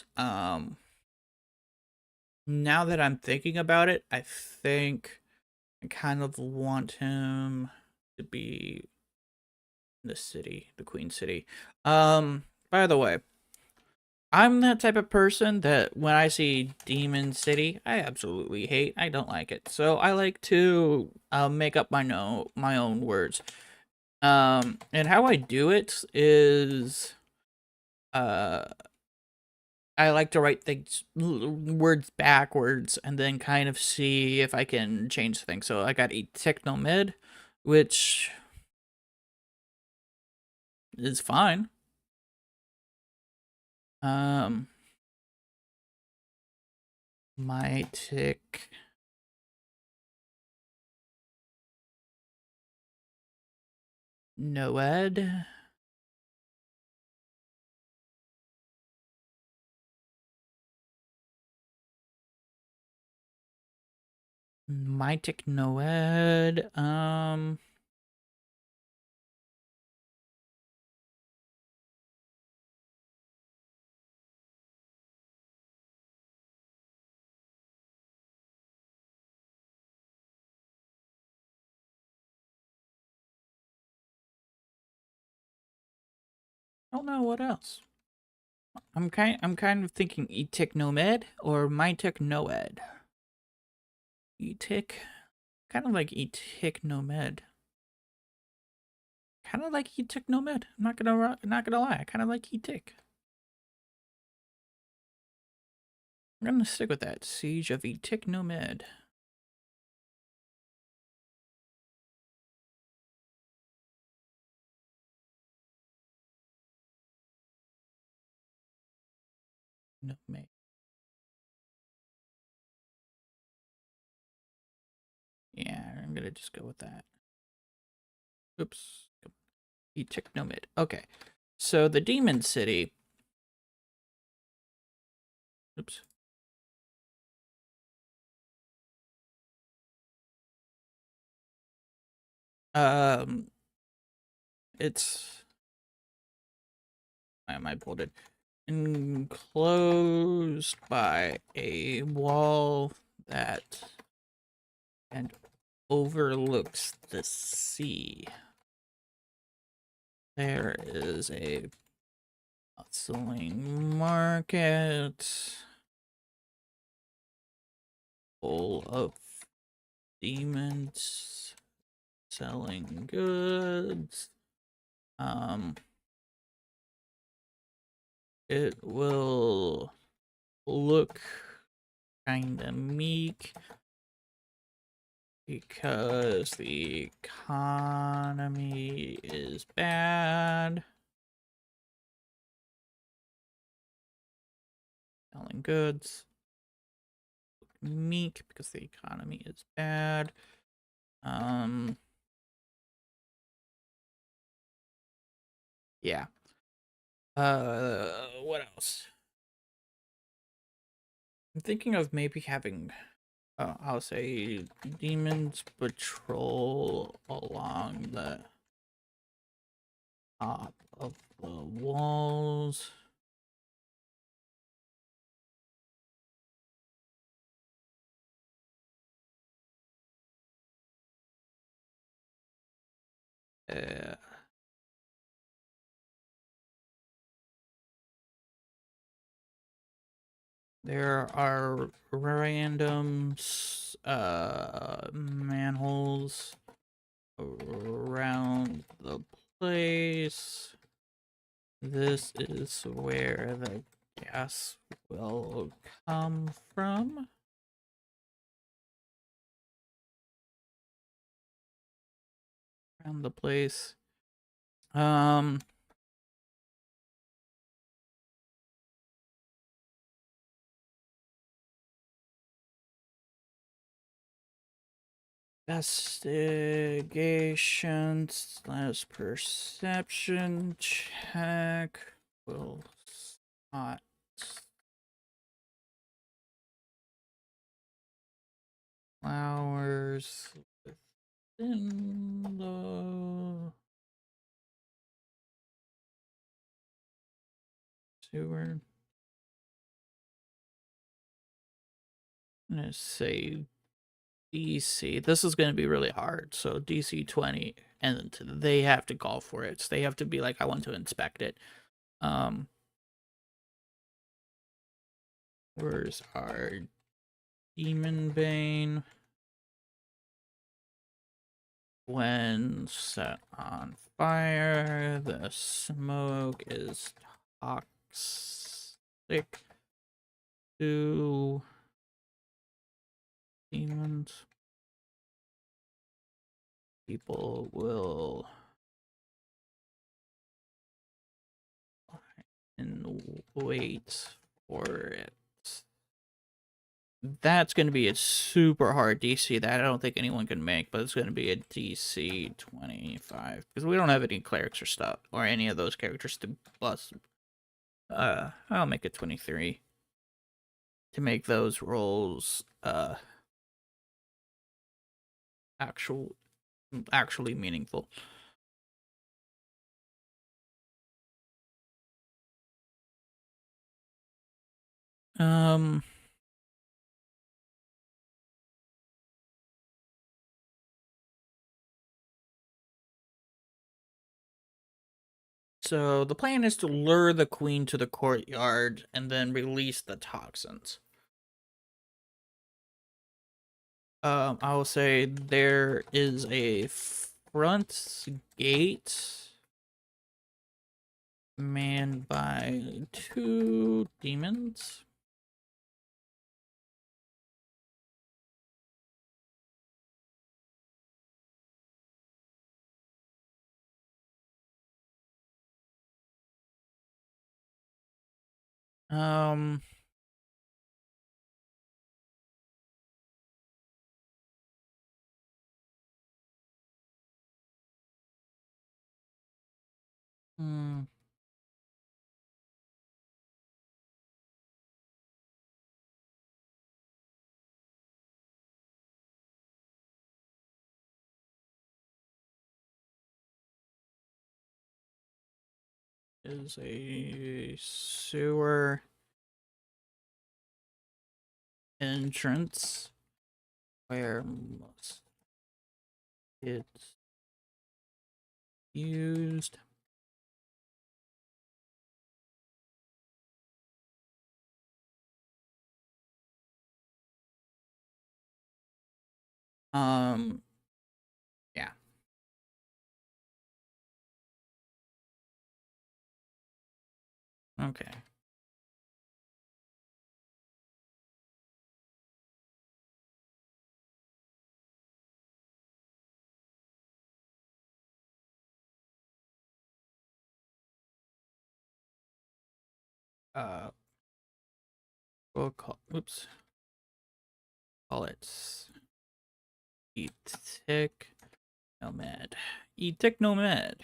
now that I'm thinking about it, I think I kind of want him to be the city, the Queen City. By the way, I'm that type of person that when I see Demon City, I absolutely hate. I don't like it. So I like to make up my own words. And how I do it is uh I like to write things words backwards and then kind of see if I can change things. So I got a technomid, which is fine. Um, my tick Noed. My tick Noed. I don't know what else. I'm kind of thinking Etic Nomad or My Tick Noed. Etic, kind of like Etic Nomad. Kind of like Etic Nomad. Not gonna lie. I kind of like Etic. I'm gonna stick with that. Siege of Etic Nomad. Nomad. Yeah, I'm gonna just go with that. Oops. Etic Nomad. Okay. So the Demon City. Oops. Um, it's why am I pulled it? Enclosed by a wall that and overlooks the sea. There is a bustling market full of demons selling goods. It will look kinda meek because the economy is bad. Selling goods. Meek because the economy is bad. Yeah. What else? I'm thinking of maybe having, I'll say, demons patrol along the top of the walls. Uh, there are random manholes around the place. This is where the gas will come from. around the place. Investigation / perception check will spot flowers within the sewer. I'm gonna say DC. This is gonna be really hard. So DC 20, and they have to call for it. So they have to be like, I want to inspect it. Where's our Demon Bane? When set on fire, the smoke is toxic to demons. People will and wait for it. That's going to be a super hard DC that I don't think anyone can make, but it's going to be a DC 25 because we don't have any clerics or stuff or any of those characters to bust. I'll make it 23 to make those rolls actually meaningful. So the plan is to lure the queen to the courtyard and then release the toxins. I will say there is a front gate manned by 2 demons. Hmm. Is a sewer entrance where most it's used. Yeah. Okay. We'll call, oops. Call it Etic Nomad. Etic Nomad.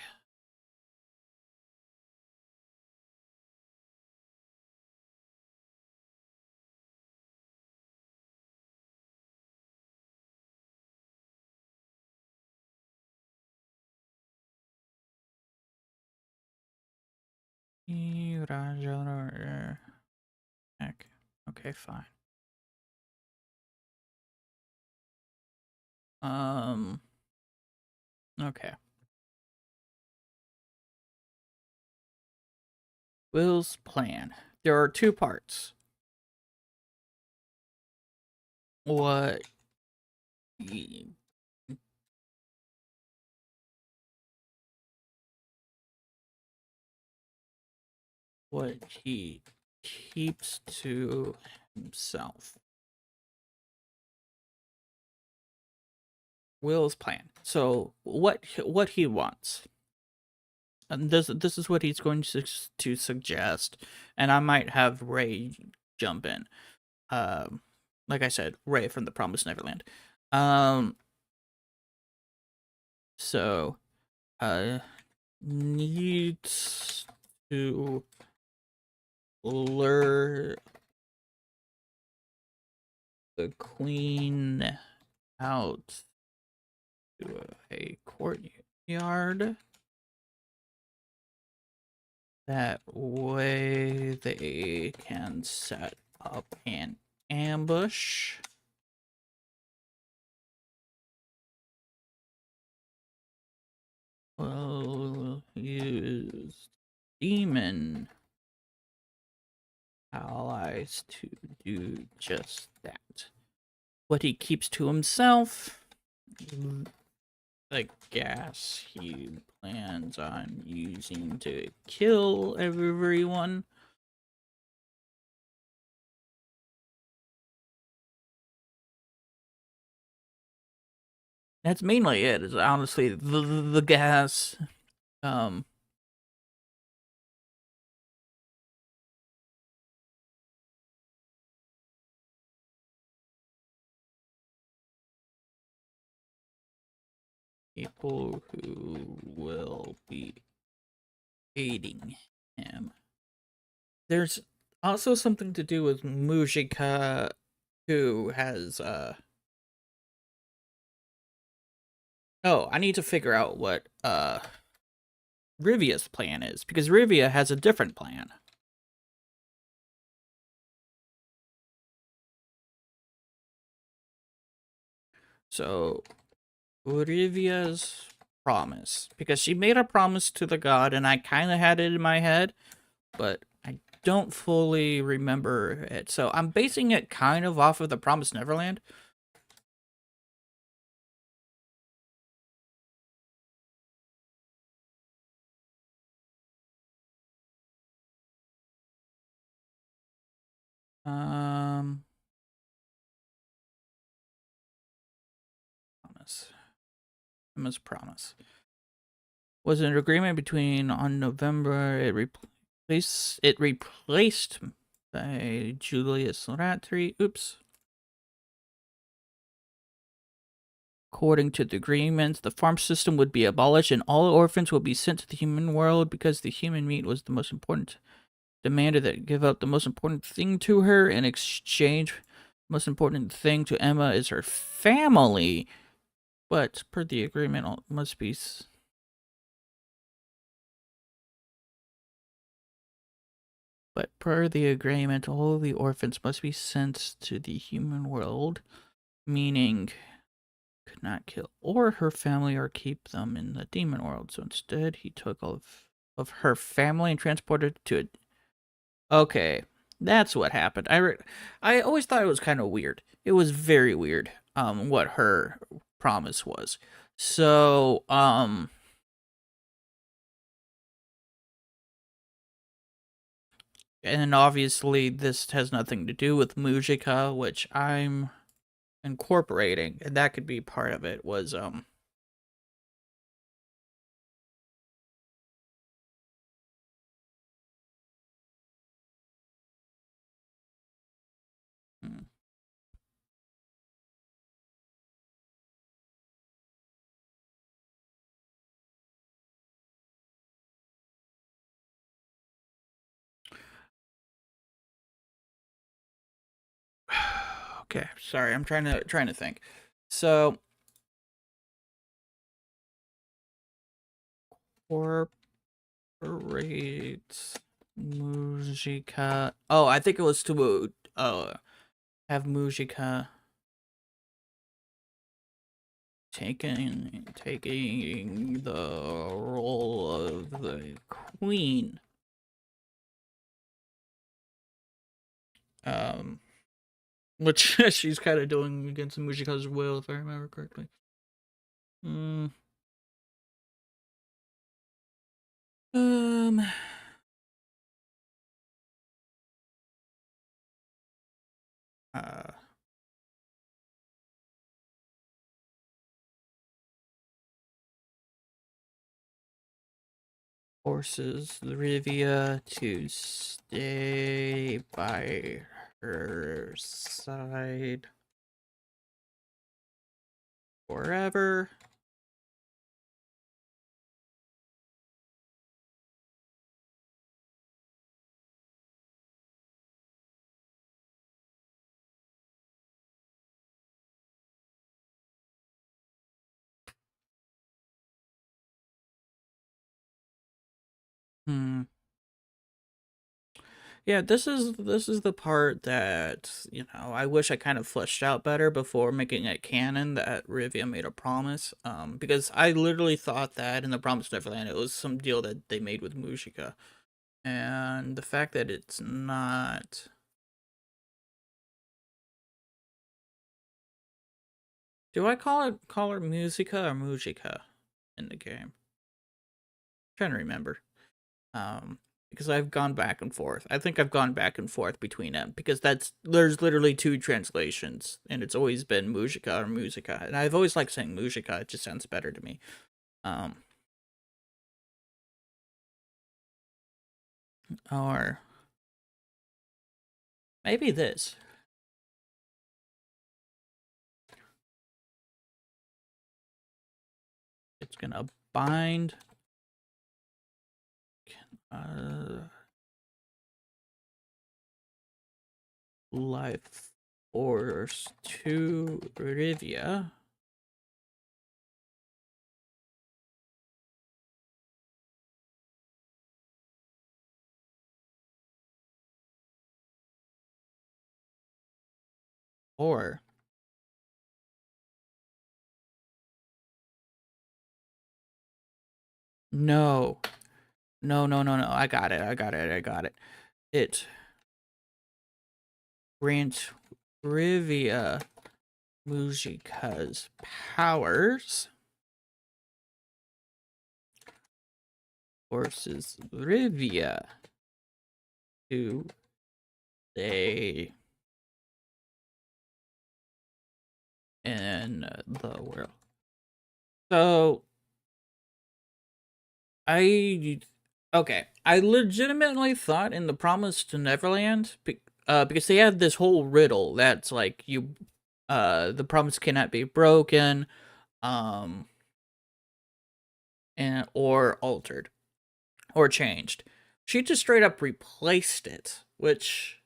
Okay, fine. Okay. Will's plan. There are 2 parts. What he keeps to himself. Will's plan. So what he wants. And this is what he's going to suggest, and I might have Ray jump in. Like I said, Ray from the Promised Neverland. So needs to lure the queen out to a courtyard. That way they can set up an ambush. We'll use demon allies to do just that. What he keeps to himself, the gas he plans on using to kill everyone. That's mainly it. Is honestly the gas. People who will be aiding him. There's also something to do with Mujika, who has Oh, I need to figure out what Rivia's plan is, because Rivia has a different plan. So, Rivia's promise, because she made a promise to the god, and I kind of had it in my head, but I don't fully remember it. So I'm basing it kind of off of the Promised Neverland. Promise. Emma's promise was an agreement between on November. It replaced by Julius Ratri. Oops. According to the agreement, the farm system would be abolished and all orphans would be sent to the human world because the human meat was the most important. Demanded that give up the most important thing to her in exchange. Most important thing to Emma is her family, but per the agreement, must be. But per the agreement, all the orphans must be sent to the human world, meaning could not kill or her family or keep them in the demon world. So instead, he took all of her family and transported to it. Okay, that's what happened. I always thought it was kind of weird. It was very weird. What her promise was. So and obviously this has nothing to do with Mujika, which I'm incorporating, and that could be part of it. Was hmm. Okay, sorry, I'm trying to think. So incorporate Mujika. Oh, I think it was to have Mujika taking the role of the queen. Which she's kind of doing against Mujika's will, if I remember correctly. Hmm. Um. Uh. Forces Rivia to stay by her side forever. Hmm. Yeah, this is the part that, I wish I kind of fleshed out better before making it canon that Rivia made a promise. Because I literally thought that in the Promised Neverland it was some deal that they made with Mujika. And the fact that it's not. Do I call her Musica or Mujika in the game? I'm trying to remember. Because I've gone back and forth. I think I've gone back and forth between them because there's literally two translations, and it's always been Mujika or Musica, and I've always liked saying Mujika. It just sounds better to me. Um, or maybe this. It's gonna bind. Life Force to Rivia. Or no. No, no, no, no. I got it. I got it. I got it. It grants Rivia Mujika's powers. Forces Rivia to stay in the world. So I legitimately thought in the Promised Neverland, because they had this whole riddle that's like the promise cannot be broken, and or altered or changed. She just straight up replaced it, which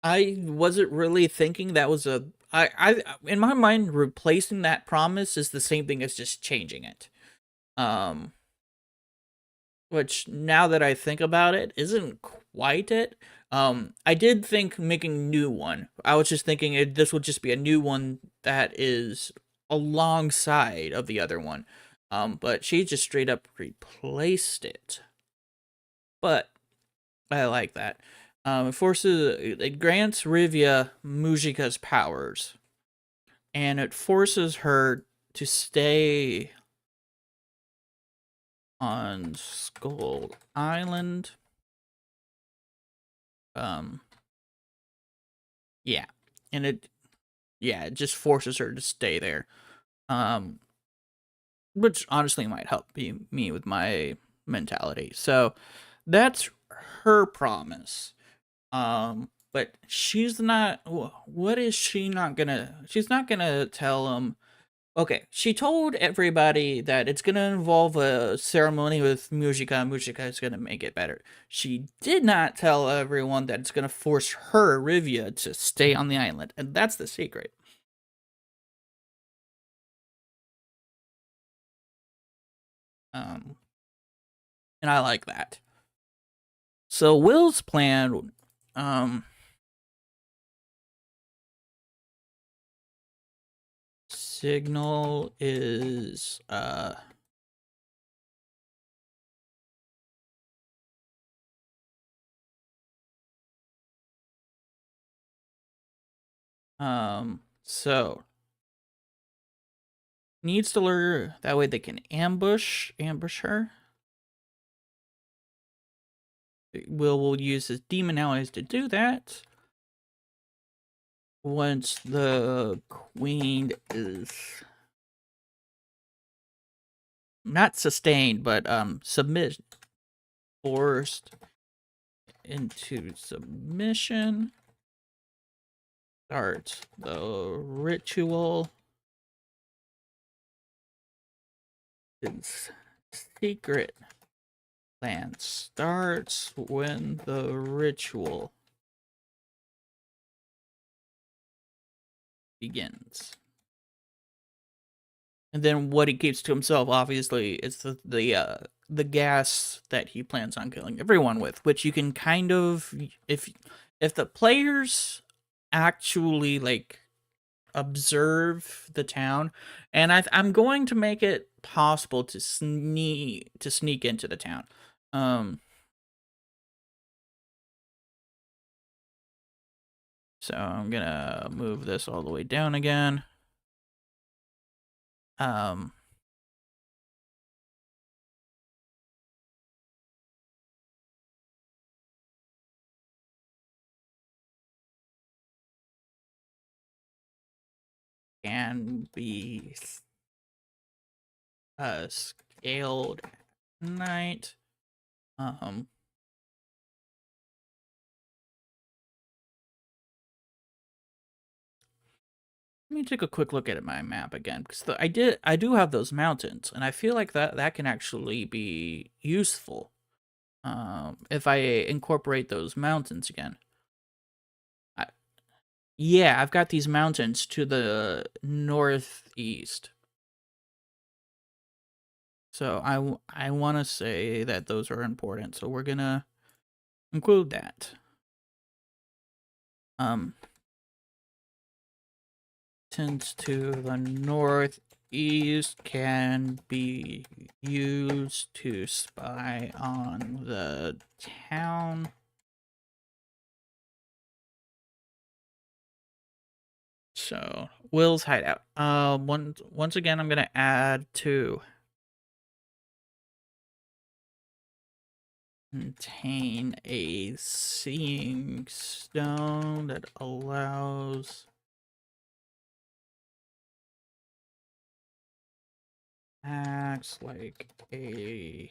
I wasn't really thinking that was I in my mind replacing that promise is the same thing as just changing it. Um which now that I think about it isn't quite it. I did think making new one. I was just thinking this would just be a new one that is alongside of the other one. But she just straight up replaced it. But I like that. It grants Rivia Mujika's powers, and it forces her to stay on Skull Island. Um, yeah, and it just forces her to stay there. Um, which honestly might help me with my mentality. So that's her promise. But she's not. What is she not gonna? She's not gonna tell him. Okay, she told everybody that it's gonna involve a ceremony with Mujika. Mujika is gonna make it better. She did not tell everyone that it's gonna force her, Rivia, to stay on the island, and that's the secret. Um, and I like that. So Will's plan, um, signal is so needs to lure that way they can ambush her. Will use his demon allies to do that. Once the queen is not sustained, but submit, forced into submission. Start the ritual. It's secret plan starts when the ritual begins. And then what he keeps to himself, obviously, is the gas that he plans on killing everyone with, which you can kind of, if the players actually like observe the town, and I'm going to make it possible to sneak into the town. So I'm gonna move this all the way down again. Can be scaled at night. Let me take a quick look at my map again, because I do have those mountains, and I feel like that can actually be useful if I incorporate those mountains again. Yeah, I've got these mountains to the northeast. So I want to say that those are important, so we're gonna include that. Mountains to the northeast can be used to spy on the town. So Will's hideout. Once again, I'm gonna add 2. Contain a seeing stone that allows acts like a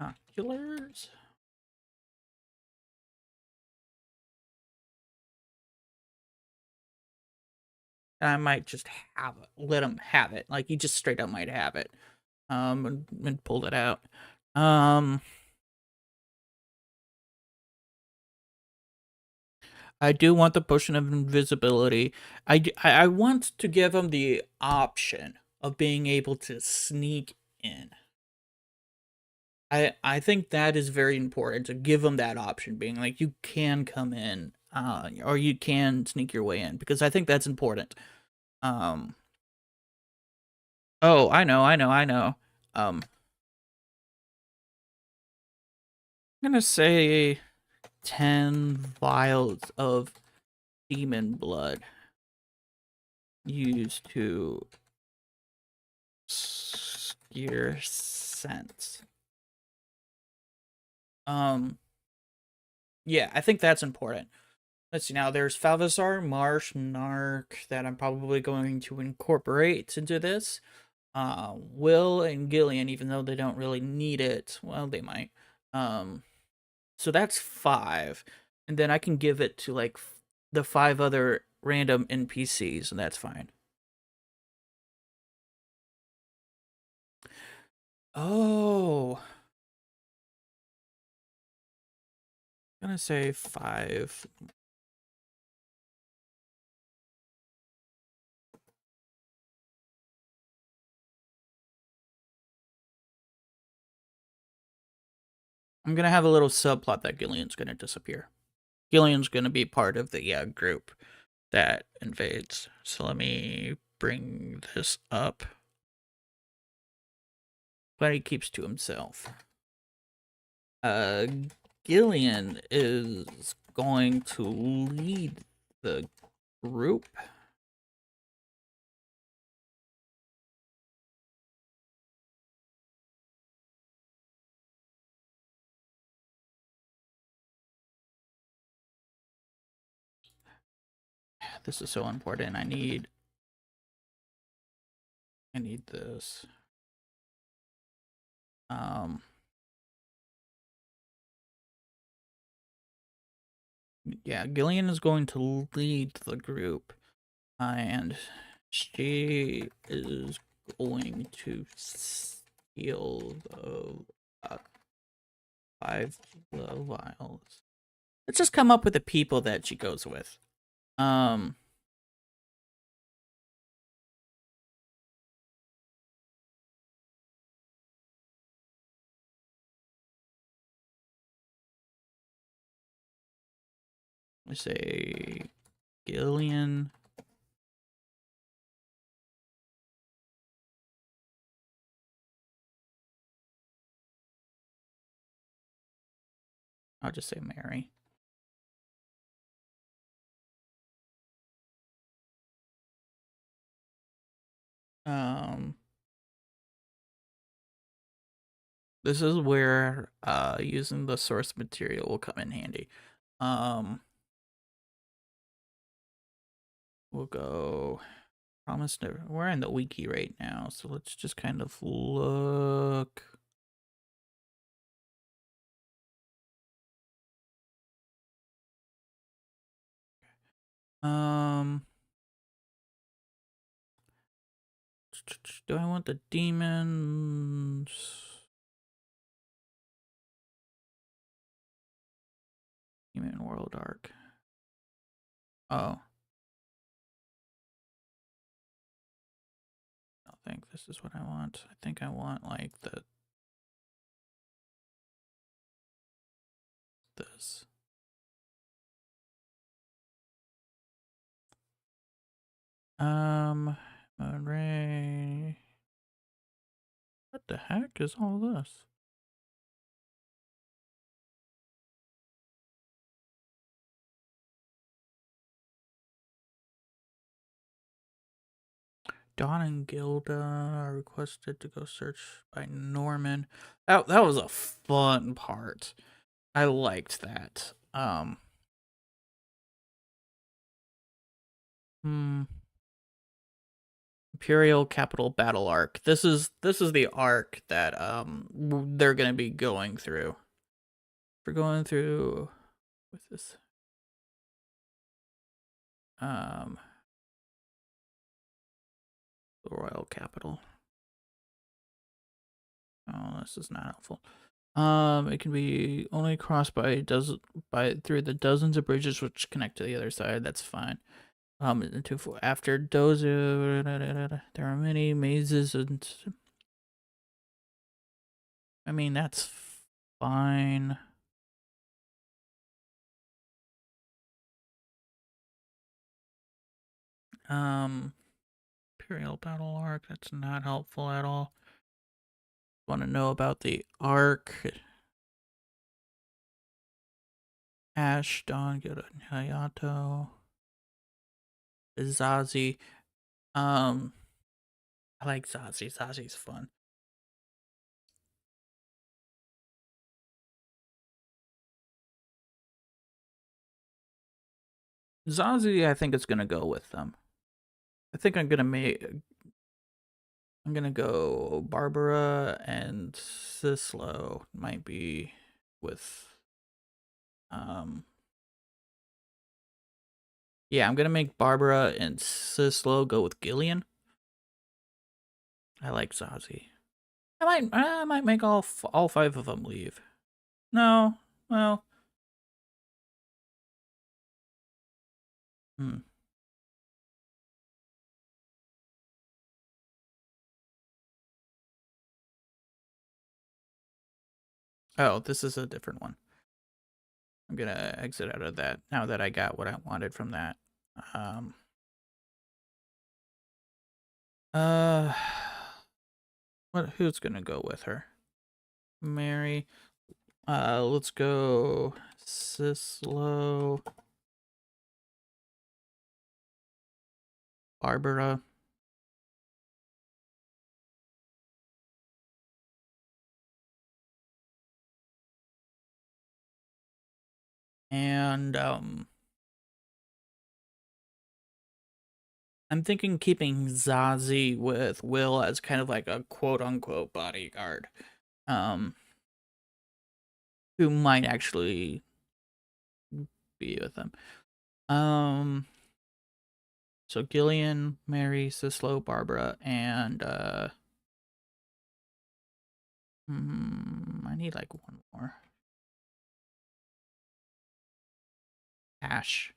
binoculars. I might just have it. Let him have it. Like, he just straight up might have it. And pulled it out. I do want the potion of invisibility. I want to give him the option of being able to sneak in. I think that is very important, to give him that option, being like, you can come in, or you can sneak your way in, because I think that's important. Oh, I know. I'm gonna say 10 vials of demon blood used to scare sense. Yeah, I think that's important. Let's see, now there's Falvazar, Marsh, Narc that I'm probably going to incorporate into this. Will and Gillian, even though they don't really need it, well, they might. So that's 5, and then I can give it to like the 5 other random NPCs, and that's fine. Oh, I'm gonna say 5. I'm gonna have a little subplot that Gillian's gonna disappear. Gillian's gonna be part of the group that invades. So let me bring this up. But he keeps to himself. Gillian is going to lead the group. This is so important. I need I need this. Yeah, Gillian is going to lead the group, and she is going to steal the 5 vials. Let's just come up with the people that she goes with. Let's say Gillian. I'll just say Mary. This is where using the source material will come in handy. We'll go promise never. We're in the wiki right now, so let's just kind of look. Do I want the demons? Demon World Arc. Oh. I don't think this is what I want. I think I want like this. Array. What the heck is all this? Dawn and Gilda are requested to go search by Norman. That was a fun part. I liked that. Imperial Capital Battle Arc. This is the arc that they're gonna be going through. We're going through with this. The Royal Capital. Oh, this is not helpful. It can be only crossed through the dozens of bridges which connect to the other side. That's fine. After Dozu, there are many mazes and. I mean, that's fine. Imperial Battle Arc. That's not helpful at all. Want to know about the arc? Ash, Dawn, Gilda, Hayato, Zazie. I like Zazie. Zazie's fun. Zazie, I think it's gonna go with them. I think I'm gonna go Barbara and Sislo might be with yeah, I'm gonna make Barbara and Sislo go with Gillian. I like Zazie. I might make all 5 of them leave. No, well. Oh, this is a different one. I'm gonna exit out of that now that I got what I wanted from that. Who's gonna go with her? Mary. Let's go Sislo. Barbara. And I'm thinking keeping Zazie with Will as kind of like a quote unquote bodyguard. Um, who might actually be with them. So Gillian, Mary, Sislo, Barbara, and I need like one more. Ash.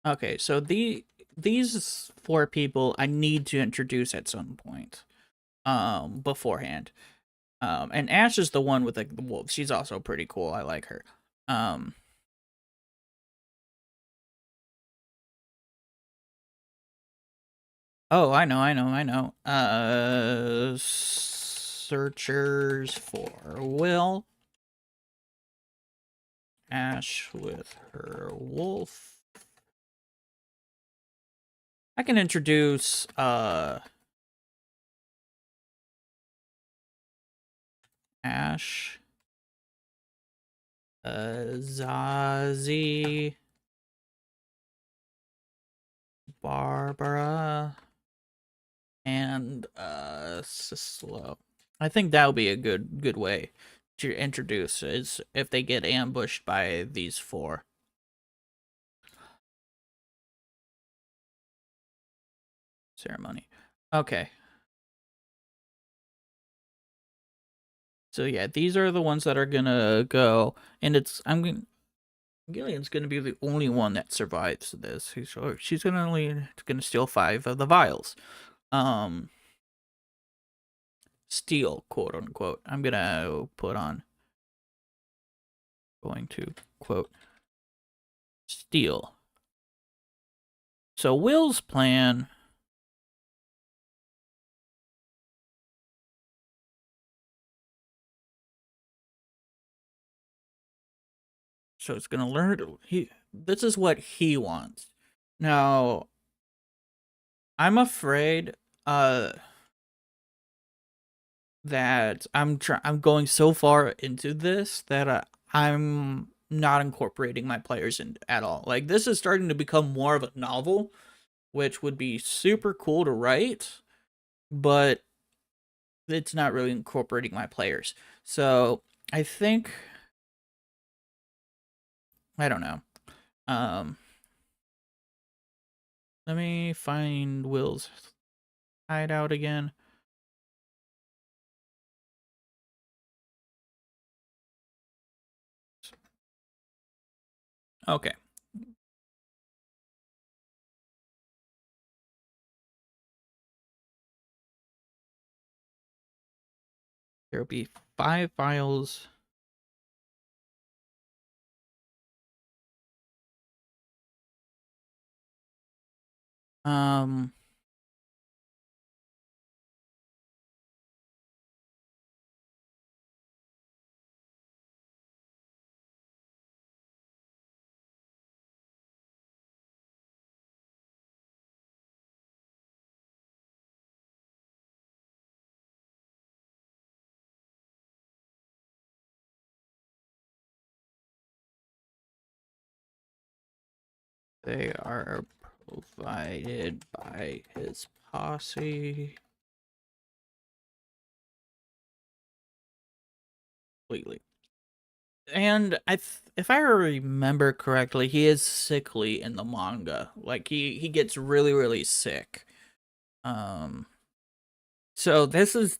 Okay, so these four people I need to introduce at some point. Beforehand. And Ash is the one with like the wolves. She's also pretty cool. I like her. Um Oh, I know. Searchers for Will. Ash with her wolf. I can introduce Ash, Zazie, Barbara, and Sislo. I think that would be a good way to introduce is if they get ambushed by these four. Ceremony. Okay. So yeah, these are the ones that are gonna go, and Gillian's gonna be the only one that survives this. She's gonna steal 5 of the vials. Um, steal, quote unquote. I'm gonna put on going to quote steal. So Will's plan. So it's gonna learn. This is what he wants. Now, I'm afraid. That I'm going so far into this that I'm not incorporating my players in at all. Like this is starting to become more of a novel, which would be super cool to write, but it's not really incorporating my players. So I think I don't know. Um, let me find Will's hideout again. Okay. There'll be 5 files. Um, they are provided by his posse. Completely. And if I remember correctly, he is sickly in the manga. Like he gets really sick. Um, so this is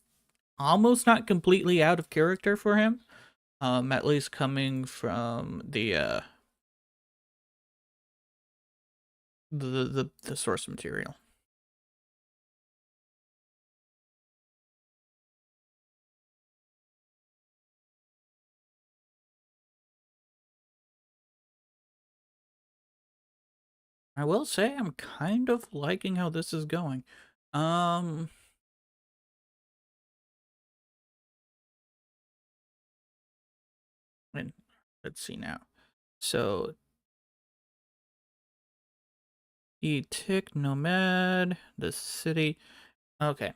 almost not completely out of character for him. At least coming from the source material. I will say I'm kind of liking how this is going. Um, and let's see now. So tick nomad, the city. Okay.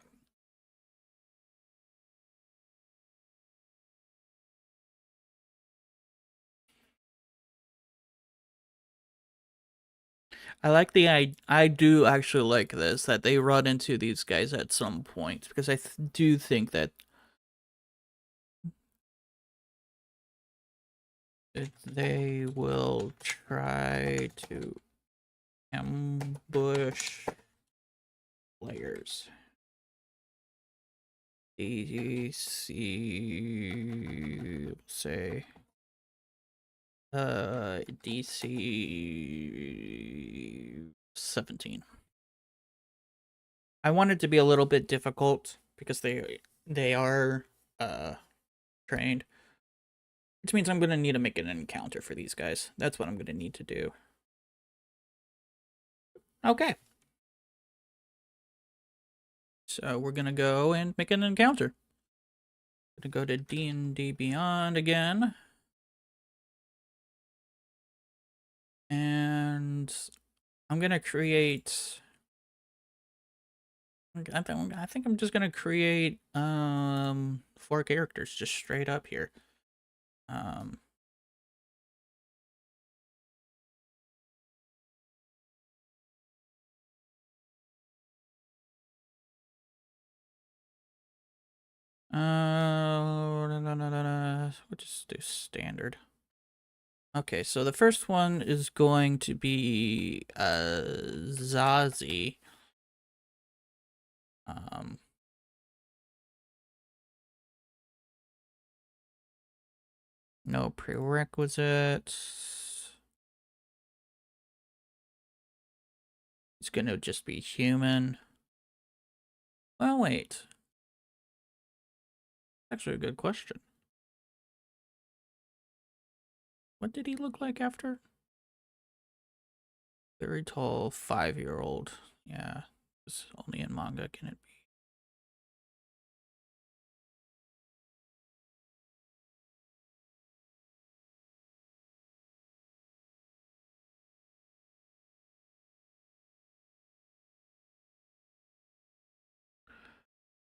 I like the I do actually like this, that they run into these guys at some point, because I do think that they will try to ambush players. DC, say, DC 17. I want it to be a little bit difficult because they are trained, which means I'm gonna need to make an encounter for these guys. That's what I'm gonna need to do. Okay. So we're gonna go and make an encounter. Gonna go to D&D Beyond again. And I'm gonna create, I think I'm just gonna create 4 characters just straight up here. We'll just do standard. Okay, so the first one is going to be Zazie. No prerequisites. It's gonna just be human. Well, wait. Actually, a good question. What did he look like after? Very tall, 5-year-old. Yeah, it's only in manga can it be.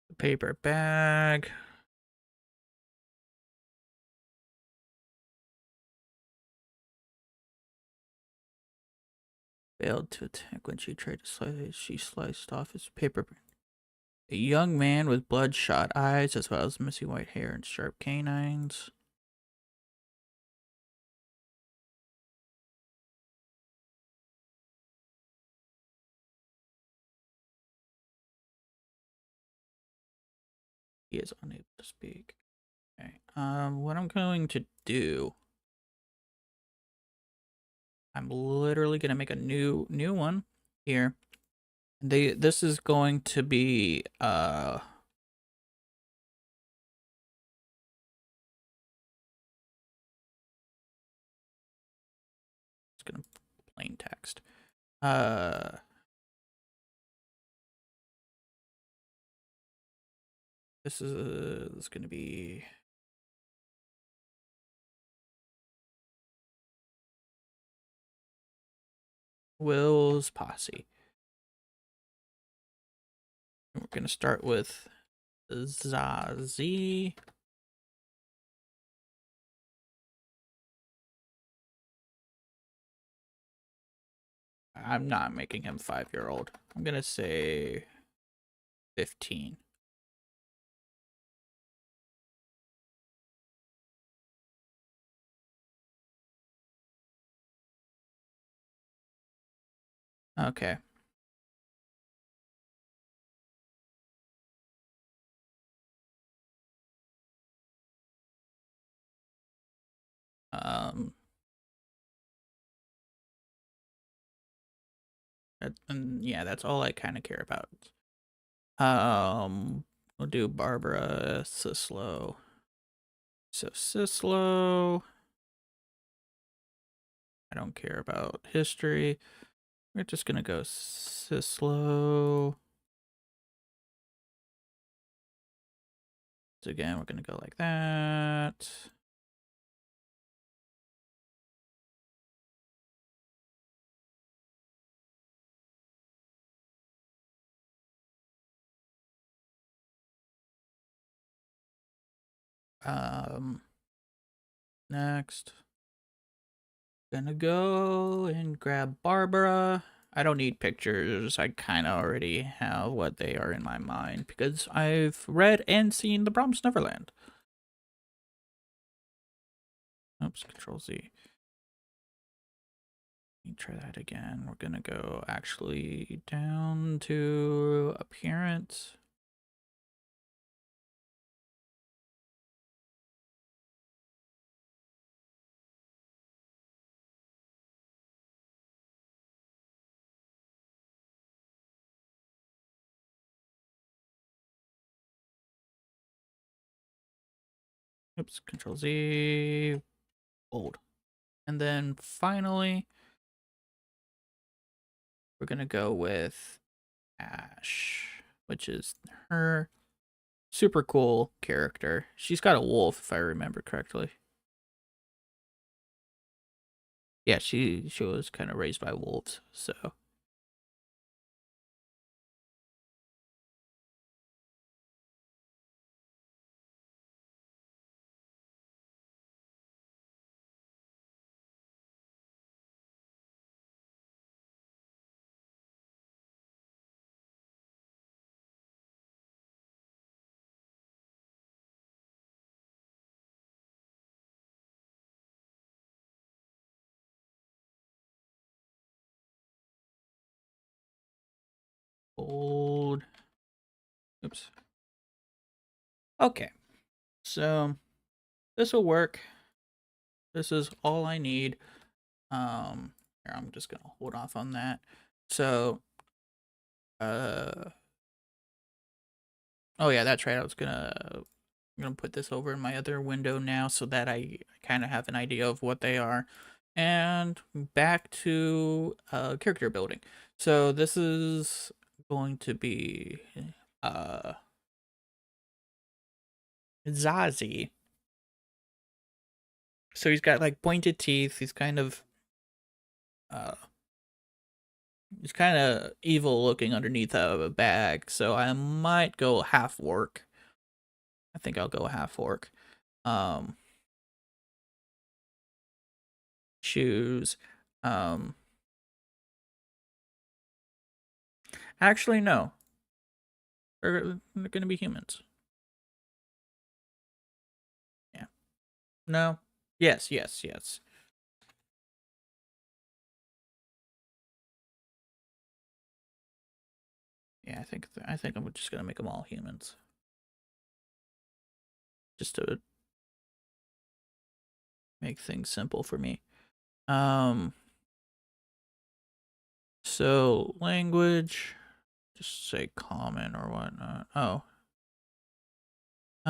The paper bag. Failed to attack when she tried to slice. She sliced off his paper. A young man with bloodshot eyes, as well as messy white hair and sharp canines. He is unable to speak. Okay. What I'm going to do, I'm literally gonna make a new one here. This is going to be it's gonna plain text. This is gonna be Will's posse. And we're gonna start with Zazie. I'm not making him 5-year-old. I'm gonna say 15. Okay. And yeah, that's all I kind of care about. We'll do Barbara Sislo. So Sislo, I don't care about history. We're just gonna go Sislo. So again, we're gonna go like that. Next, gonna go and grab Barbara. I don't need pictures. I kind of already have what they are in my mind because I've read and seen The Promised Neverland. Oops, Control Z. Let me try that again. We're gonna go actually down to appearance. Oops, Control Z. Bold. And then finally, we're gonna go with Ash, which is her super cool character. She's got a wolf, if I remember correctly. Yeah, she was kind of raised by wolves, so. Bold. Oops. Okay, so this will work. This is all I need. Here, I'm just gonna hold off on that. So, oh yeah, that's right. I'm gonna put this over in my other window now so that I kind of have an idea of what they are. And back to character building. So this is going to be uh Zazie. So he's got like pointed teeth. Uh he's kind of evil looking underneath a bag. So I might go half orc. I think I'll go half orc. Um Shoes. Um Actually no. They're going to be humans. Yeah. No. Yes, yes, yes. Yeah, I think I'm just gonna make them all humans, just to make things simple for me. Um. So language, just say common or whatnot. Oh.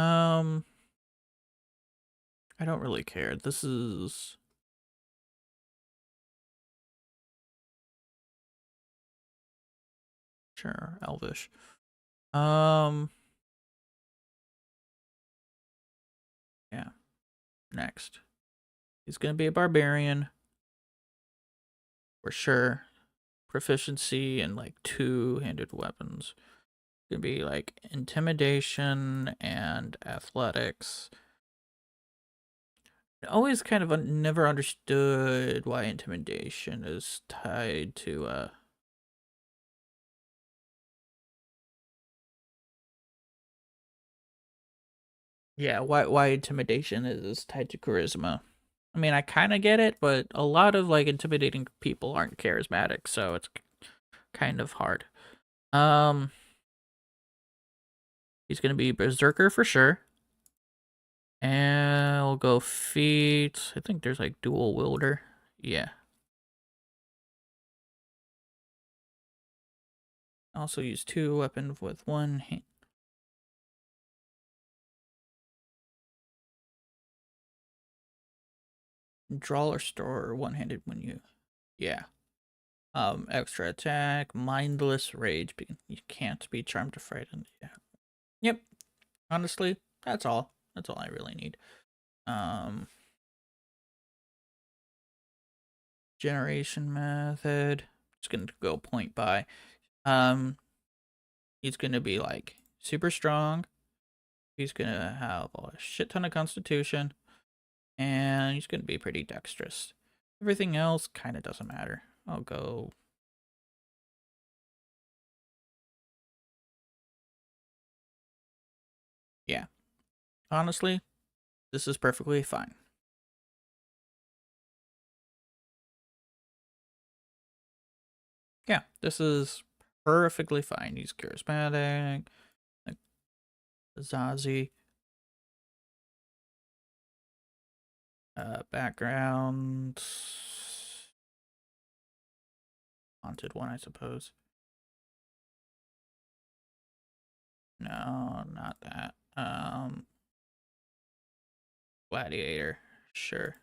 Um. I don't really care. This is sure Elvish. Um. Yeah. Next, he's gonna be a barbarian for sure. Proficiency in like two-handed weapons. Gonna be like intimidation and athletics. I always kind of never understood why intimidation is tied to yeah, why intimidation is tied to charisma. I mean, I kind of get it, but a lot of like intimidating people aren't charismatic, so it's kind of hard. Um he's going to be berserker for sure. And I'll go feet. I think there's like dual wielder. Yeah. Also use two weapons with one hand. Draw or store one-handed when you yeah. Extra attack, mindless rage. You can't be charmed or frightened. Yeah. Yep. Honestly, that's all. That's all I really need. Um, Generation method. Just gonna go point by. Um, he's gonna be like super strong. He's gonna have a shit ton of constitution, and he's gonna be pretty dexterous. Everything else kind of doesn't matter. I'll go honestly, this is perfectly fine. Yeah, this is perfectly fine. He's charismatic, like Zazie. Background. Haunted one, I suppose. No, not that. Gladiator. Sure.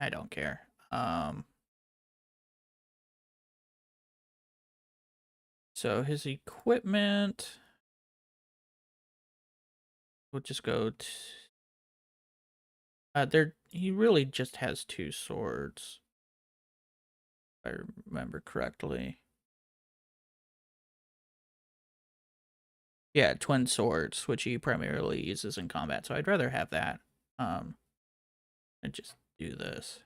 I don't care. So his equipment. We'll just go to. There. He really just has 2 swords, if I remember correctly. Yeah, twin swords, which he primarily uses in combat. So I'd rather have that. And just do this.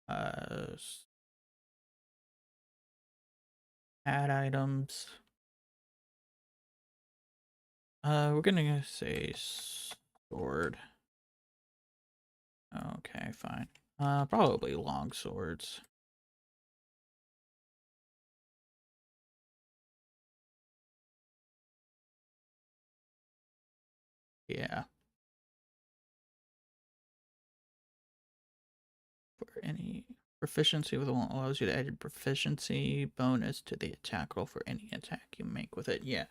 Add items. We're gonna say sword. Okay, fine. Probably long swords. Yeah. For any proficiency with one allows you to add a proficiency bonus to the attack roll for any attack you make with it. Yeah.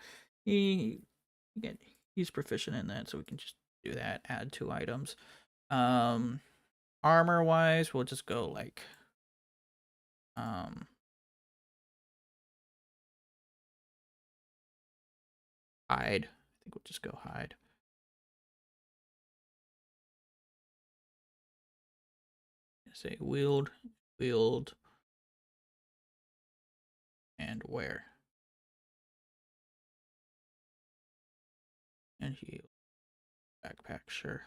Again, he's proficient in that, so we can just do that. Add 2 items. Armor wise, we'll just go like hide. I think we'll just go hide. Say wield, and wear. And heal. Backpack, sure.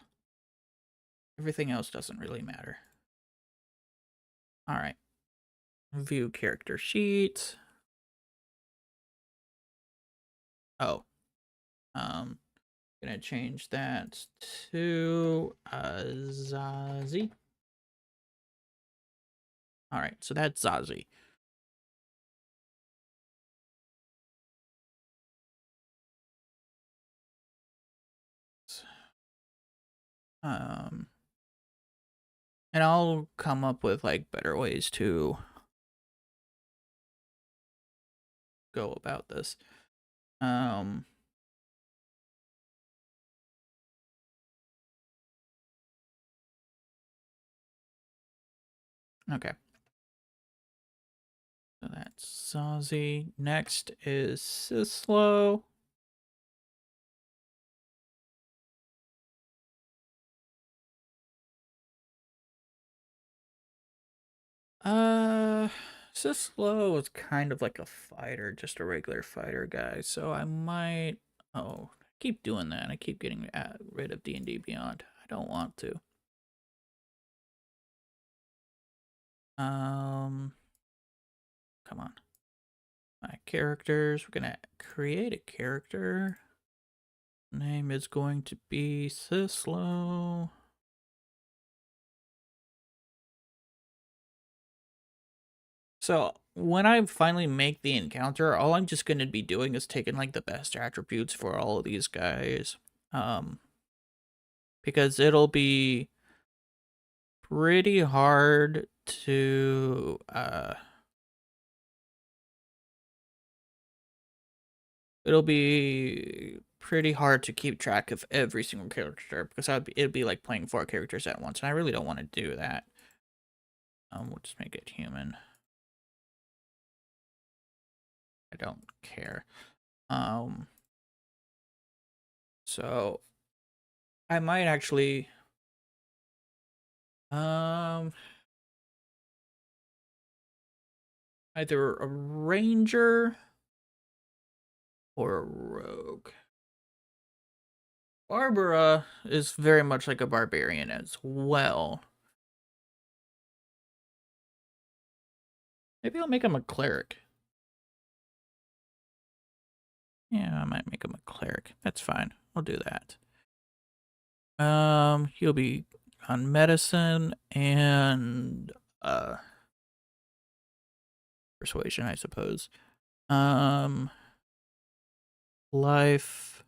Everything else doesn't really matter. All right. View character sheet. Oh. Gonna change that to Zazie. All right, so that's Zazie. And I'll come up with like better ways to go about this. Okay. So that's Zazie. Next is Sislo. Sislo is kind of like a fighter, just a regular fighter guy. So I might. Oh, I keep doing that. I keep getting rid of D&D Beyond. I don't want to. Come on. My characters. We're gonna create a character. Name is going to be Sislo. So when I finally make the encounter, all I'm just gonna be doing is taking like the best attributes for all of these guys. Because it'll be pretty hard to it'll be pretty hard to keep track of every single character because it'd be like playing 4 characters at once, and I really don't want to do that. We'll just make it human. I don't care. So I might actually either a ranger or a rogue. Barbara is very much like a barbarian as well. Maybe I'll make him a cleric. Yeah, I might make him a cleric. That's fine. I'll do that. He'll be on medicine and persuasion, I suppose. Life.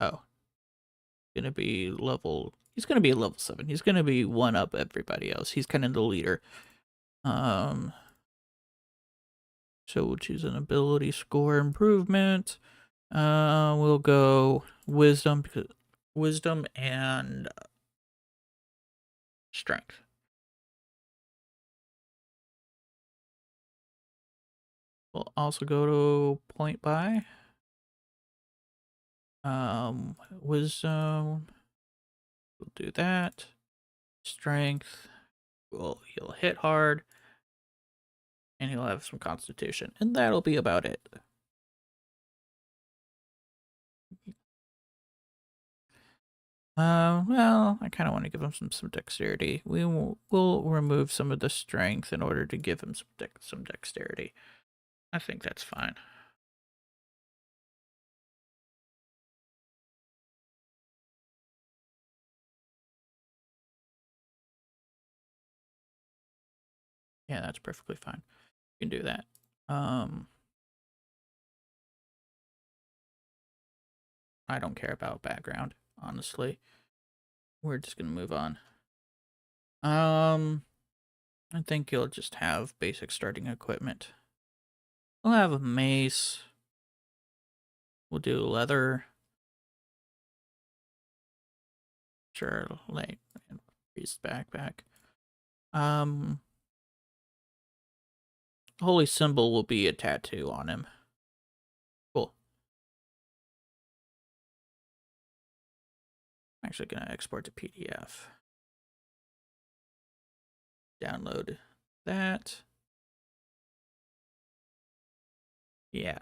Oh, gonna be level. He's gonna be level 7. He's gonna be one up everybody else. He's kind of the leader. So we'll choose an ability score improvement. We'll go wisdom because wisdom and strength. We'll also go to point by. Wisdom. We'll do that. Strength. He'll hit hard. And he'll have some constitution. And that'll be about it. Well, I kind of want to give him some dexterity. We'll remove some of the strength in order to give him some dexterity. I think that's fine. Yeah, that's perfectly fine. You can do that. I don't care about background, honestly. We're just gonna move on. I think you'll just have basic starting equipment. We'll have a mace. We'll do leather. Sure, light and priest backpack. Holy symbol will be a tattoo on him. Cool. I'm actually gonna export to PDF. Download that. Yeah.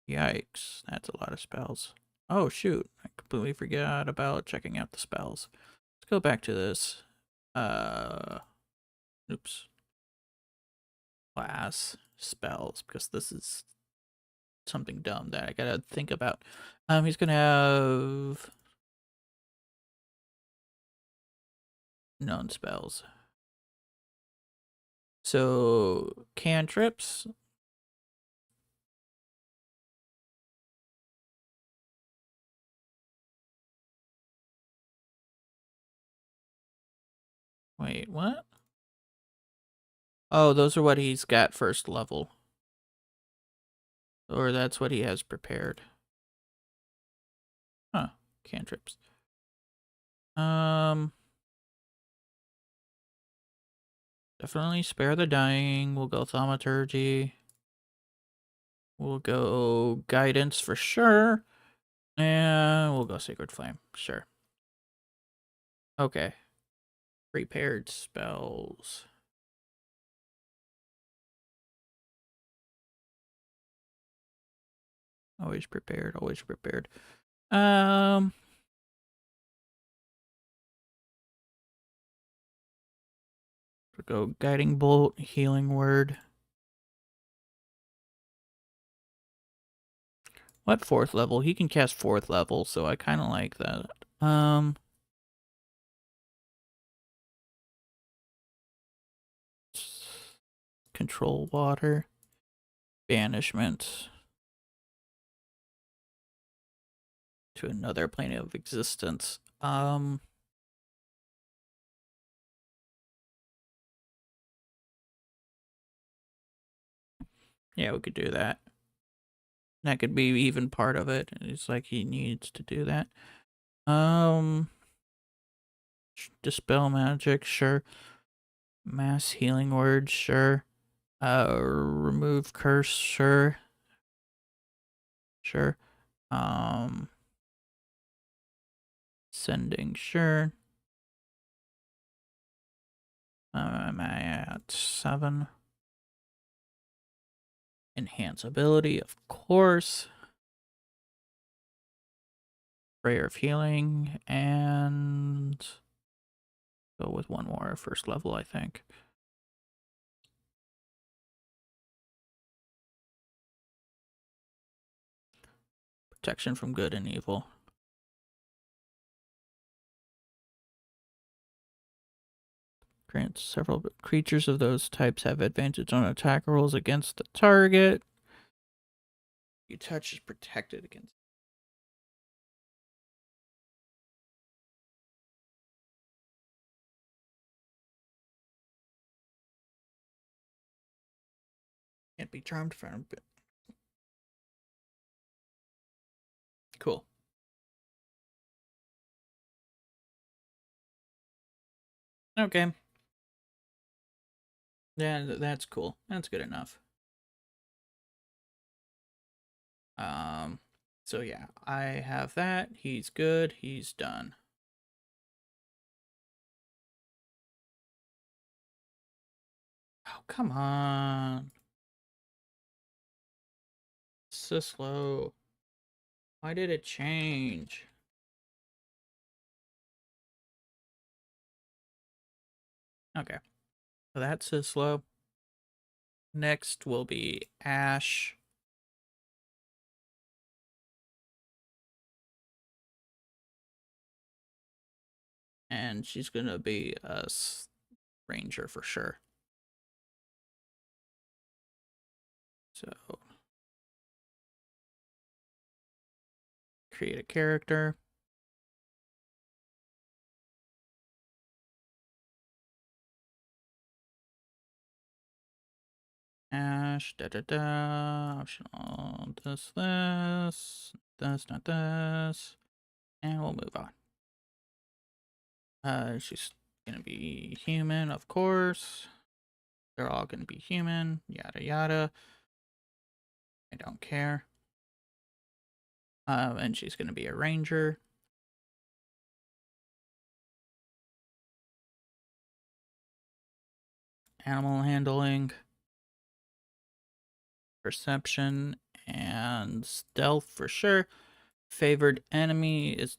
Yikes, that's a lot of spells. Oh shoot, I completely forgot about checking out the spells. Let's go back to this. Oops. Class spells, because this is something dumb that I gotta think about. He's gonna have known spells. So cantrips. Wait, what? Oh, those are what he's got first level. Or that's what he has prepared. Huh. Cantrips. Definitely spare the dying. We'll go thaumaturgy. We'll go guidance for sure. And we'll go sacred flame. Sure. Okay. Prepared spells. Always prepared, always prepared. We'll go guiding bolt, healing word. What 4th level? He can cast 4th level, so I kind of like that. Control water. Banishment. To another plane of existence. Yeah, we could do that. That could be even part of it. It's like he needs to do that. Dispel magic, sure. Mass healing word, sure. Remove curse, sure. Sure. Sending, sure. Am I at 7? Enhance ability, of course. Prayer of healing, and Go with one more first level, I think. Protection from good and evil. Grants several creatures of those types have advantage on attack rolls against the target. You touch is protected against. Can't be charmed from it. Cool. Okay. Yeah, that's cool. That's good enough. So yeah, I have that. He's good. He's done. Oh, come on. So slow. Why did it change? Okay. So that's so slow. Next will be Ash. And she's gonna be a ranger for sure. So create a character. Ash, optional, this, not this, and we'll move on. She's gonna be human, of course. They're all gonna be human, yada yada. I don't care. And she's gonna be a ranger. Animal handling, perception, and stealth for sure. Favored enemy is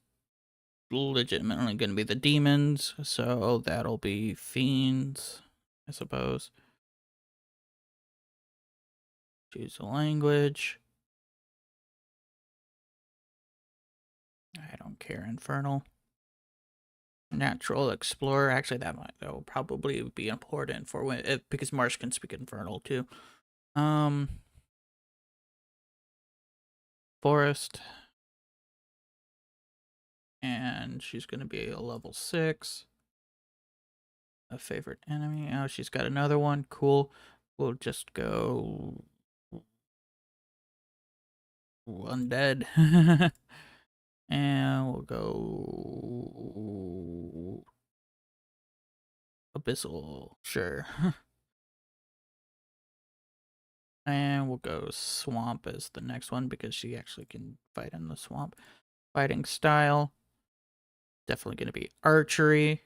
legitimately going to be the demons, so that'll be fiends, I suppose. Choose a language. I don't care. Infernal. Natural explorer. Actually, that will probably be important for when because Marsh can speak Infernal too. Forest. And she's going to be a level 6. A favorite enemy. Oh, she's got another one. Cool. We'll just go undead. And we'll go abyssal. Sure. And we'll go swamp as the next one because she actually can fight in the swamp. Fighting style. Definitely going to be archery.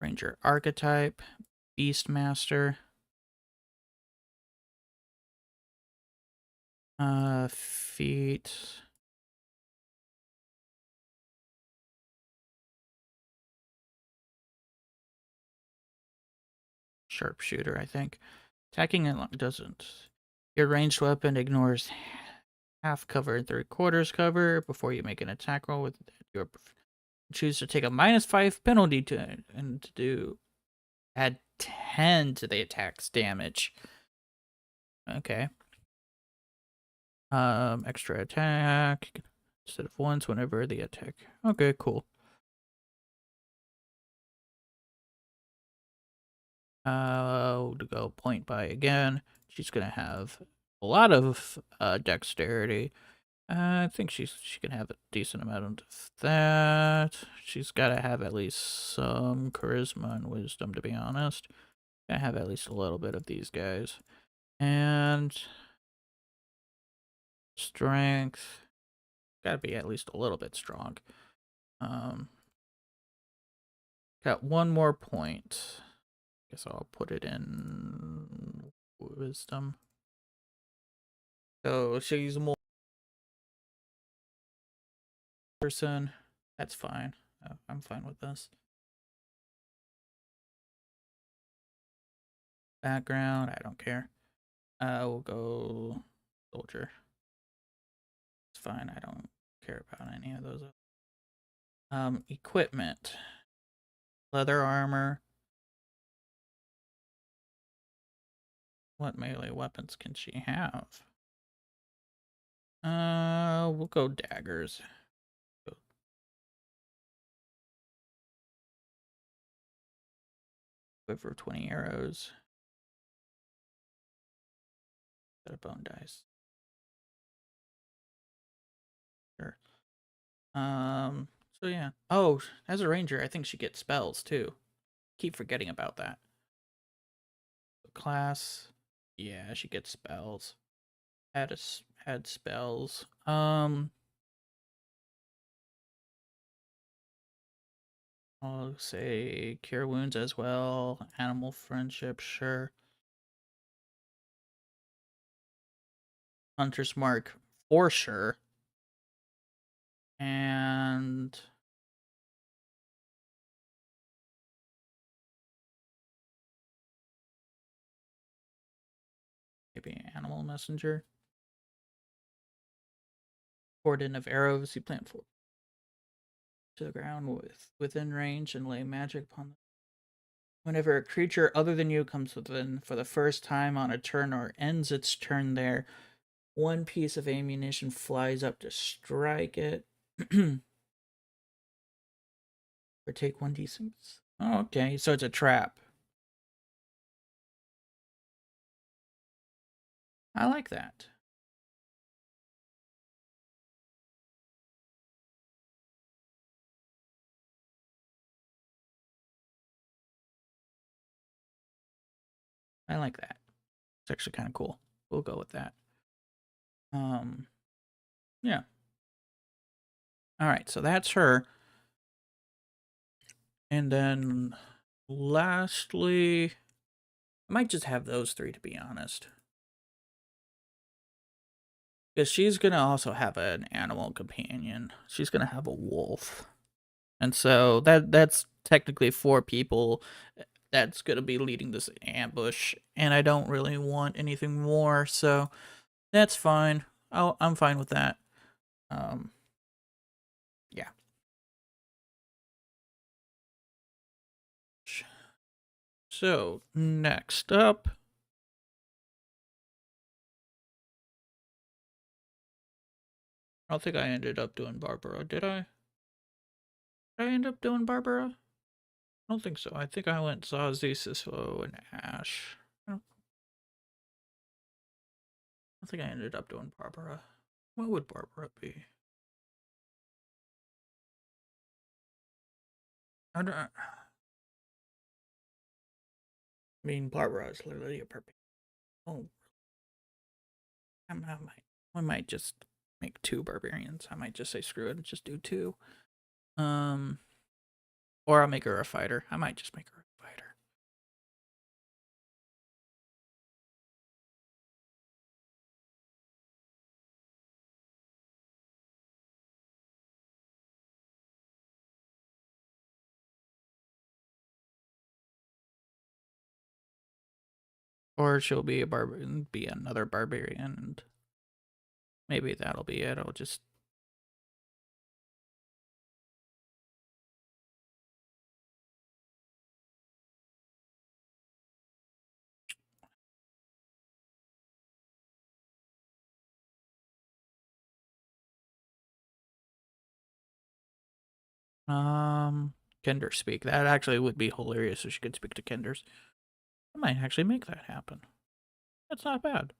Ranger archetype. Beastmaster. Feet. Sharpshooter, I think. Attacking it doesn't. Your ranged weapon ignores half cover and 3/4 cover before you make an attack roll with your. Choose to take a -5 penalty to and to do add 10 to the attack's damage. Okay. Extra attack instead of once whenever the attack. Okay, cool. To go point by again. She's gonna have a lot of dexterity. I think she can have a decent amount of that. She's got to have at least some charisma and wisdom, to be honest. Gotta have at least a little bit of these guys. And strength. Gotta be at least a little bit strong. Got one more point. Guess I'll put it in wisdom. So she's more person. That's fine. I'm fine with this. Background, I don't care. We'll go soldier. It's fine. I don't care about any of those. Equipment. Leather armor. What melee weapons can she have? We'll go daggers. Quiver 20 arrows. Set a bone dice. Sure. So yeah. Oh, as a ranger, I think she gets spells too. Keep forgetting about that. Class. Yeah, she gets spells. Had spells. I'll say cure wounds as well. Animal friendship, sure. Hunter's mark for sure. And maybe animal messenger. Cordon of arrows. You plant for to the ground within range and lay magic upon them. Whenever a creature other than you comes within for the first time on a turn or ends its turn there, one piece of ammunition flies up to strike it. Or take 1d6. Oh, okay, so it's a trap. I like that. I like that. It's actually kind of cool. We'll go with that. Yeah. All right, so that's her. And then lastly, I might just have those three, to be honest. Because she's going to also have an animal companion. She's going to have a wolf. And so that's technically 4 people that's going to be leading this ambush. And I don't really want anything more, so that's fine. I'm fine with that. Yeah. So, next up. I don't think I ended up doing Barbara, did I? Did I end up doing Barbara? I don't think so. I think I went Zazie, Siswo, and Ash. I don't think I ended up doing Barbara. What would Barbara be? I mean, Barbara is literally a perfect. Oh, I might just make 2 barbarians. I might just say screw it and just do 2. Or I'll make her a fighter. I might just make her a fighter. Or she'll be be another barbarian, and maybe that'll be it. I'll just Kender speak. That actually would be hilarious if she could speak to Kenders. I might actually make that happen. That's not bad.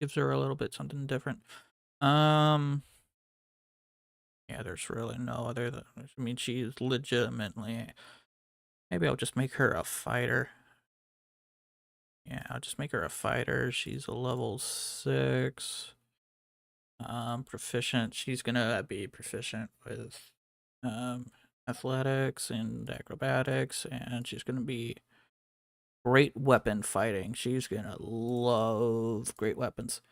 Gives her a little bit something different. Yeah, there's really no other. I mean, she's legitimately. Maybe I'll just make her a fighter. Yeah, I'll just make her a fighter. She's a level 6. Proficient. She's gonna be proficient with athletics and acrobatics, and she's gonna be great weapon fighting. She's gonna love great weapons.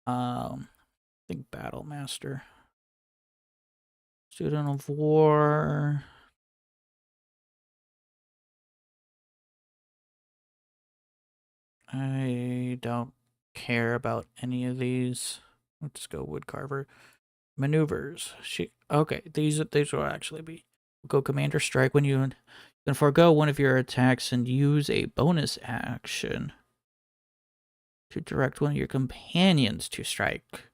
I think Battle Master. Student of War. I don't care about any of these. Let's go woodcarver. Maneuvers. Okay, these will actually be. Go commander strike when you can forego one of your attacks and use a bonus action to direct one of your companions to strike.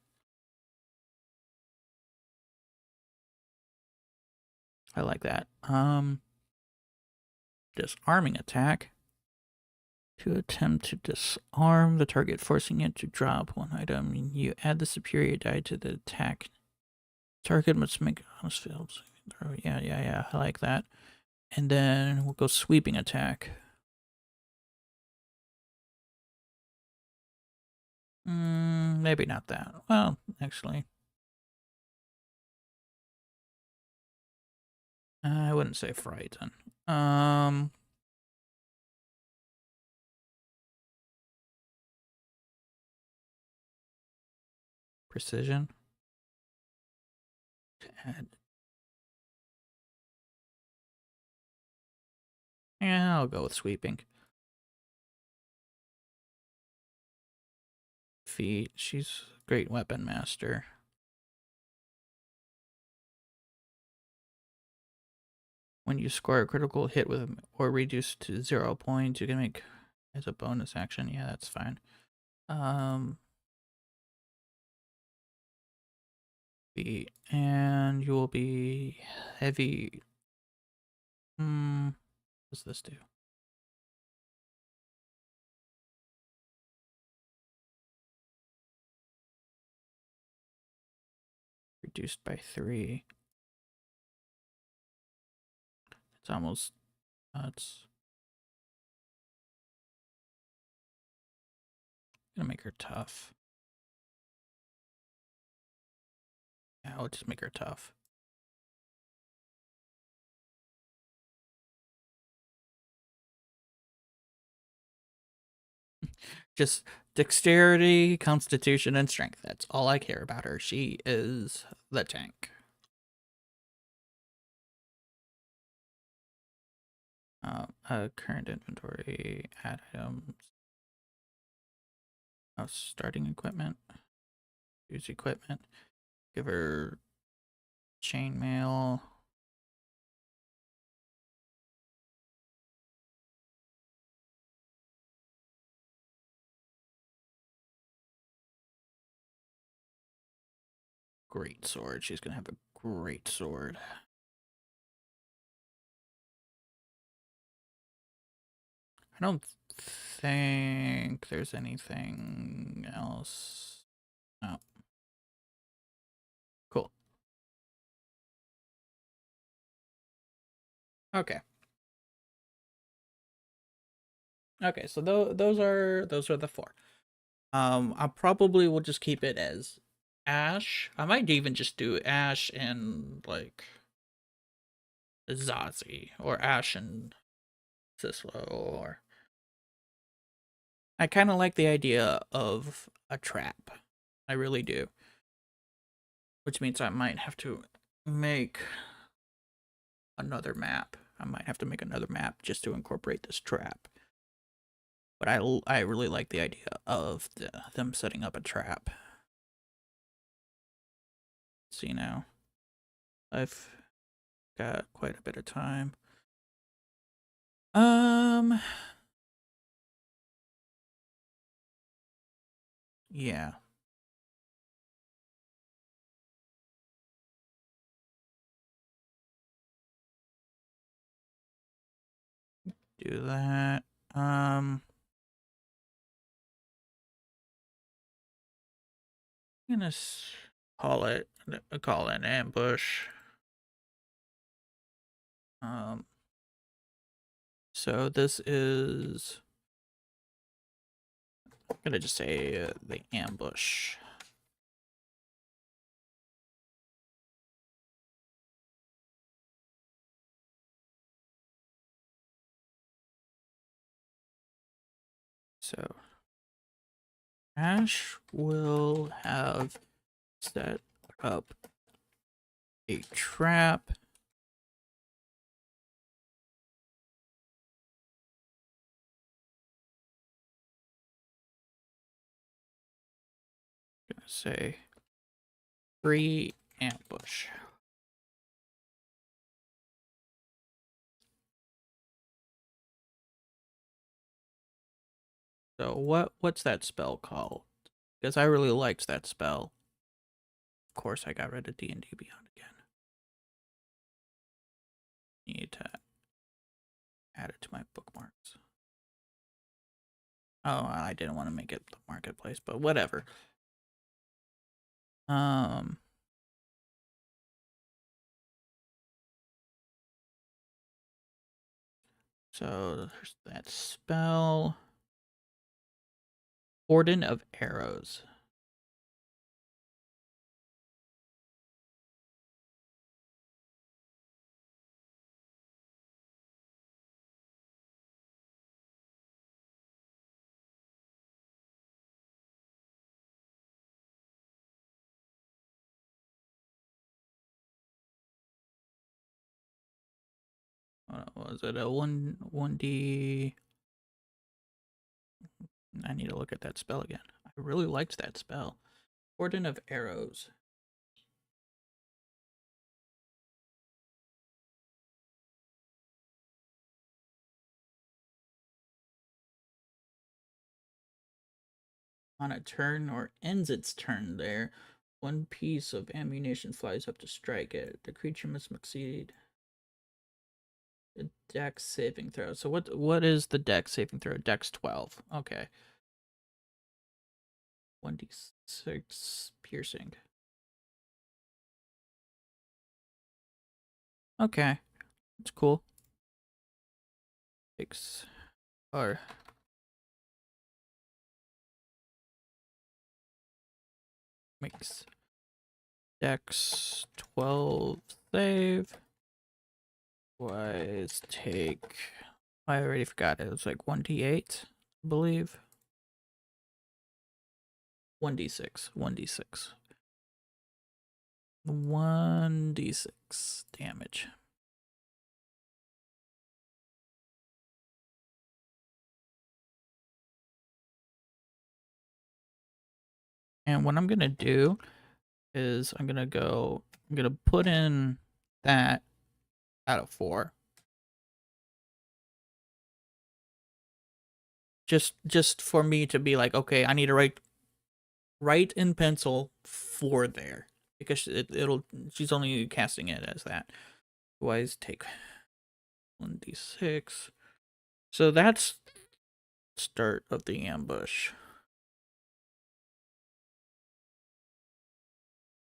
I like that. Disarming attack. To attempt to disarm the target, forcing it to drop one item. You add the superior die to the attack. Target must make honest fails. Yeah. I like that. And then we'll go sweeping attack. Maybe not that. Well, actually, I wouldn't say frighten. Precision. Add. Yeah, I'll go with sweeping. Feet. She's a great weapon master. When you score a critical hit with or reduce to 0 points, you can make as a bonus action. Yeah, that's fine. Feet. And you will be heavy. What does this do? Reduced by 3. It's almost nuts. Gonna make her tough. Yeah, I'll just make her tough. Just dexterity, constitution, and strength. That's all I care about her. She is the tank. Current inventory, add items. Starting equipment. Use equipment. Give her chainmail. Great sword. She's gonna have a great sword. I don't think there's anything else. Oh. Cool. Okay. Okay, so those are the 4. I probably will just keep it as Ash. I might even just do Ash and like Zazie or Ash and Sislo. Or I kind of like the idea of a trap. I really do. Which means I might have to make another map. I might have to make another map just to incorporate this trap. But I really like the idea of them setting up a trap. See now, I've got quite a bit of time. Yeah. Do that. I'm gonna call it an ambush. So this is, I'm gonna just say the ambush. So Ash will have set up a trap. say pre-ambush. So what's that spell called? Because I really liked that spell. Of course, I got rid of D&D Beyond again. Need to add it to my bookmarks. Oh, I didn't want to make it the marketplace, but whatever. So there's that spell. Warden of Arrows. Was it a 1D? I need to look at that spell again. I really liked that spell. Warden of Arrows. On a turn or ends its turn there, one piece of ammunition flies up to strike it. The creature must succeed a dex saving throw. So what is the dex saving throw? Dex 12. Okay. 1d6 piercing. Okay. That's cool. X or makes dex 12 save. Was take, I already forgot it was like 1d8, I believe. 1d6. 1d6 damage. And what I'm gonna do is I'm gonna put in that out of 4. Just for me to be like, okay, I need to write in pencil 4 there. Because she's only casting it as that. Otherwise take 1d6. So that's start of the ambush.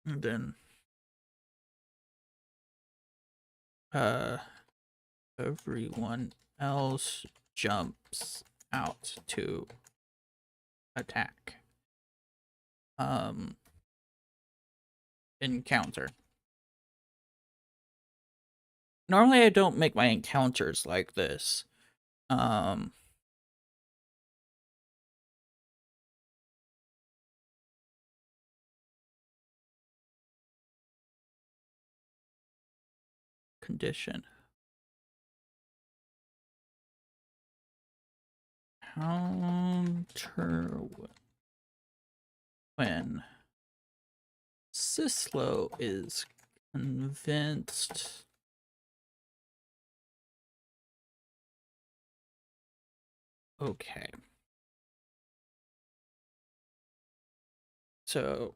And then everyone else jumps out to attack. Encounter. Normally I don't make my encounters like this. Condition. Counter when Sislo is convinced okay. So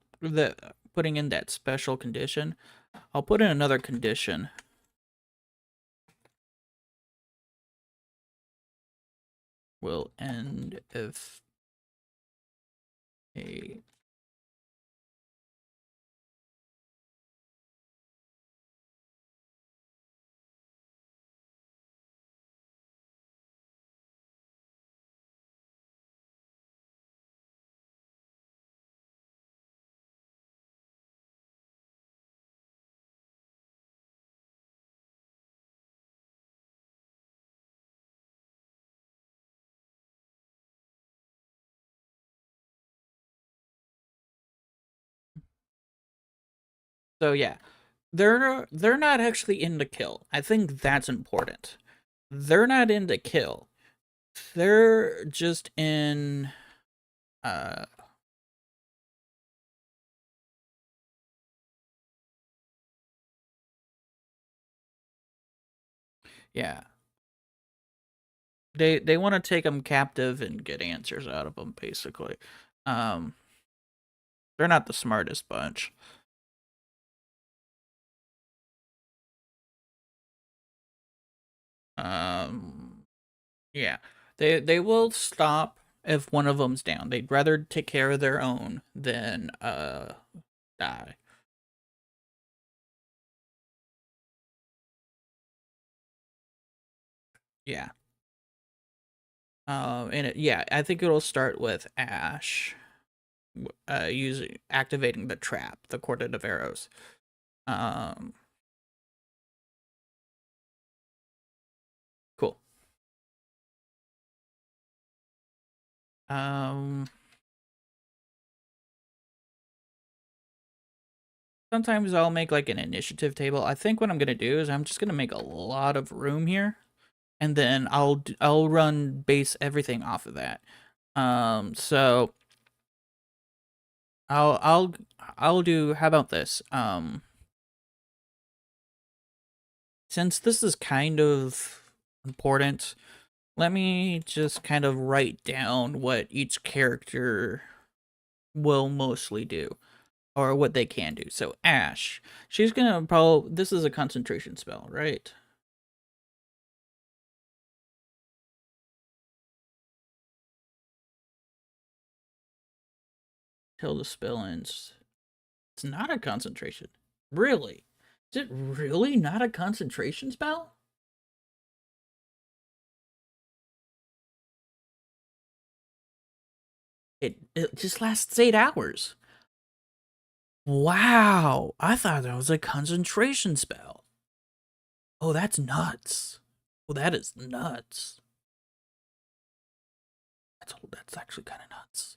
putting in that special condition, I'll put in another condition. Will end if a so yeah. They're not actually into kill. I think that's important. They're not into kill. They're just in Yeah. They want to take them captive and get answers out of them, basically. Um, they're not the smartest bunch. Yeah, they will stop if one of them's down. They'd rather take care of their own than die. Yeah. Yeah, I think it'll start with Ash, using activating the trap, the cordon of arrows. Um, cool. Um, Sometimes I'll make like an initiative table. I think what I'm gonna do is I'm just gonna make a lot of room here, and then I'll run base everything off of that. So I'll do. How about this? Since this is kind of important, let me just kind of write down what each character will mostly do, or what they can do. So Ash, she's gonna probably. This is a concentration spell, right? Till the spell ends. It's not a concentration. Really? Is it really not a concentration spell? It just lasts 8 hours. Wow, I thought that was a concentration spell. Oh, that's nuts. Oh, that is nuts. That's actually kind of nuts.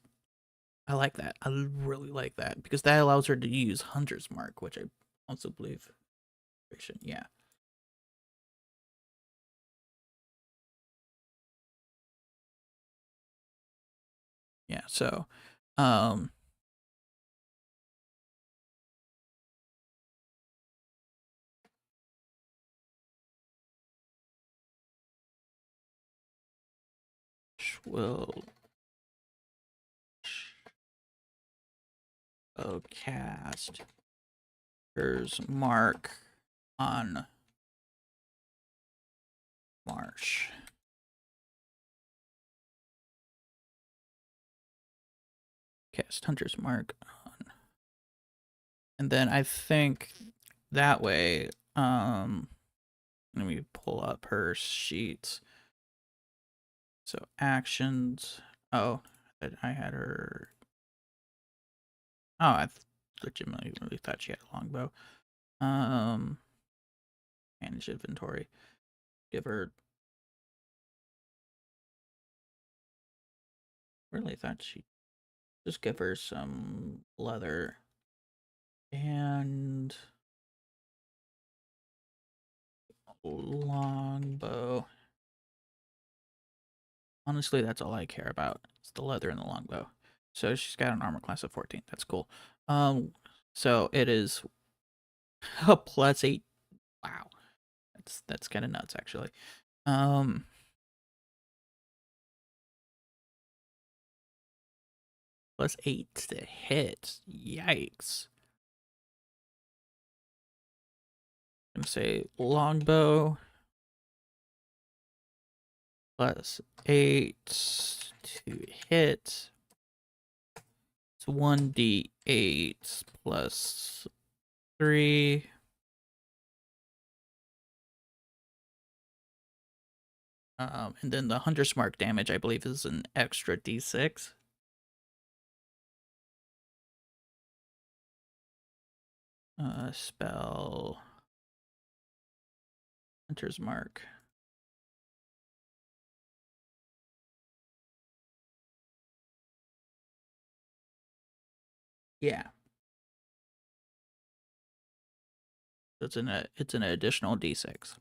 I like that. I really like that because that allows her to use Hunter's Mark, which I also believe. Yeah, yeah. So, um, will cast Hunter's Mark on Marsh. Cast Hunter's Mark on, and then I think that way, let me pull up her sheets. So actions. Oh, I had her. Oh, I legitimately really thought she had a longbow. Um, Manage inventory. Give her. Really thought she just give her some leather and longbow. Honestly, that's all I care about. It's the leather and the longbow. So she's got an armor class of 14. That's cool. So it is a +8. Wow, that's kind of nuts, actually. Um, +8 to hit. Yikes. I'm gonna say longbow +8 to hit. It's 1d8 +3. And then the Hunter's Mark damage, I believe, is an extra d6. Spell Hunter's Mark. Yeah. It's an additional d6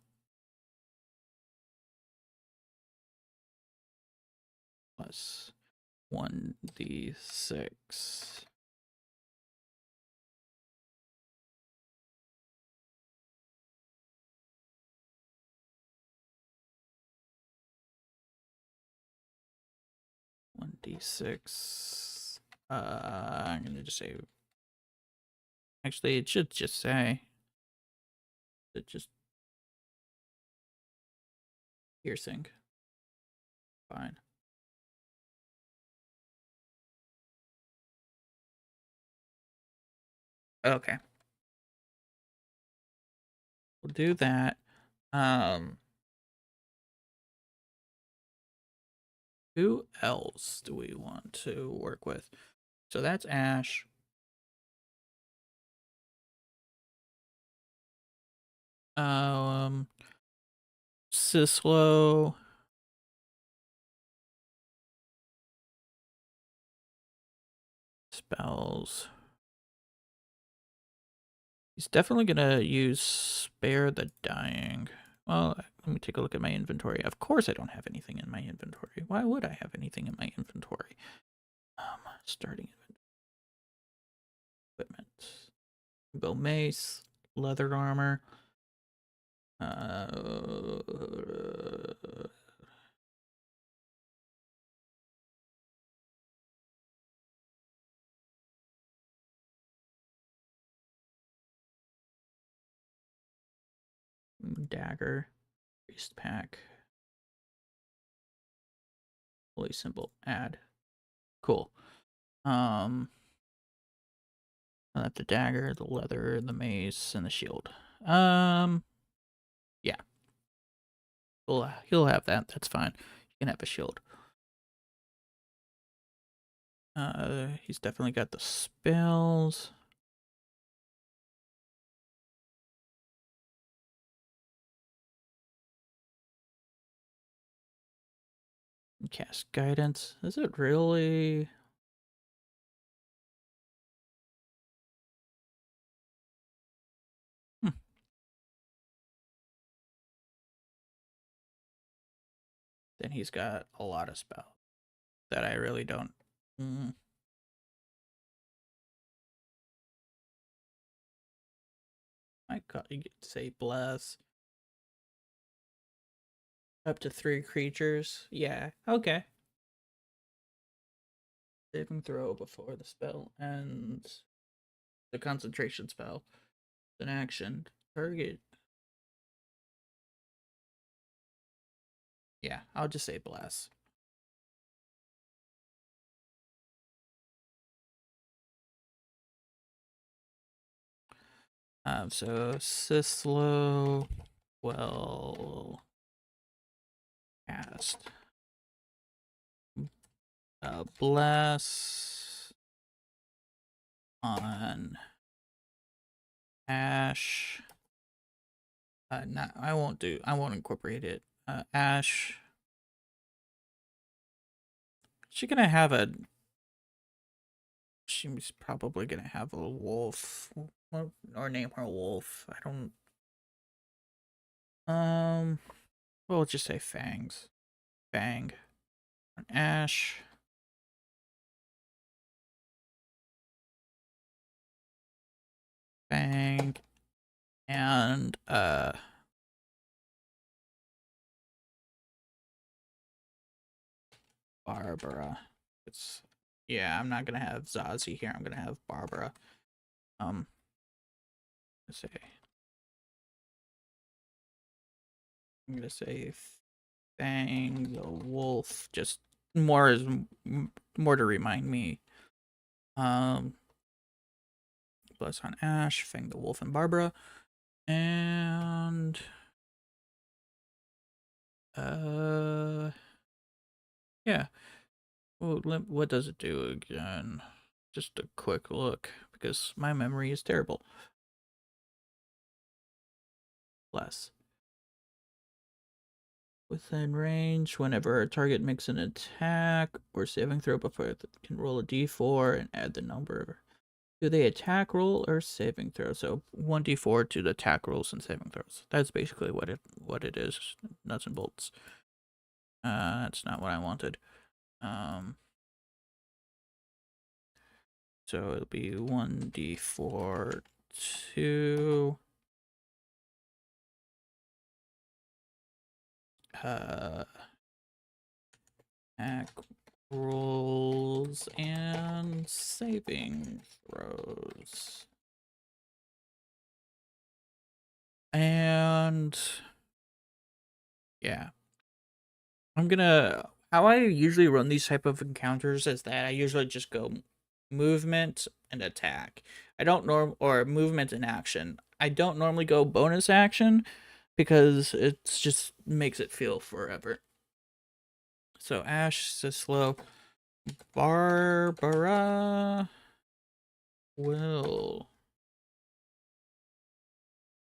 plus 1d6. 1d6. I'm gonna just say. Actually, it should just say. It just piercing. Fine. Okay. We'll do that. Who else do we want to work with? So that's Ash. Sislo. Spells. He's definitely gonna use Spare the Dying. Well, let me take a look at my inventory. Of course I don't have anything in my inventory. Why would I have anything in my inventory? Starting equipment. Bow mace, leather armor. Dagger, priest pack. Holy symbol, add. Cool. I have the dagger, the leather, the mace, and the shield. Yeah. He'll have that. That's fine. You can have a shield. He's definitely got the spells. Cast guidance. Is it really? Then he's got a lot of spells that I really don't. You could say bless. Up to 3 creatures. Yeah, okay. Saving throw before the spell ends. The concentration spell. An action. Target. Yeah, I'll just say bless. So Sislo will cast bless on Ash. No, I won't incorporate it. Ash. She's probably gonna have a wolf. Or name her Wolf. I don't. We'll just say Fangs. Fang. On Ash. Fang. And Barbara. I'm not gonna have Zazie here. I'm gonna have Barbara. Let's say I'm gonna say Fang the wolf. Just more to remind me. Bless on Ash, Fang the wolf, and Barbara, and yeah. Well, what does it do again? Just a quick look, because my memory is terrible. Bless. Within range, whenever a target makes an attack or saving throw before it can roll a d4 and add the number. Do they attack roll or saving throw? So 1d4 to the attack rolls and saving throws. That's basically what it is. Nuts and bolts. That's not what I wanted. So it'll be 1d4 to attack rolls and saving throws. And yeah, how I usually run these type of encounters is that I usually just go movement and attack. I don't or movement and action. I don't normally go bonus action because it's just makes it feel forever. So Ash, Sislo, Barbara, Will.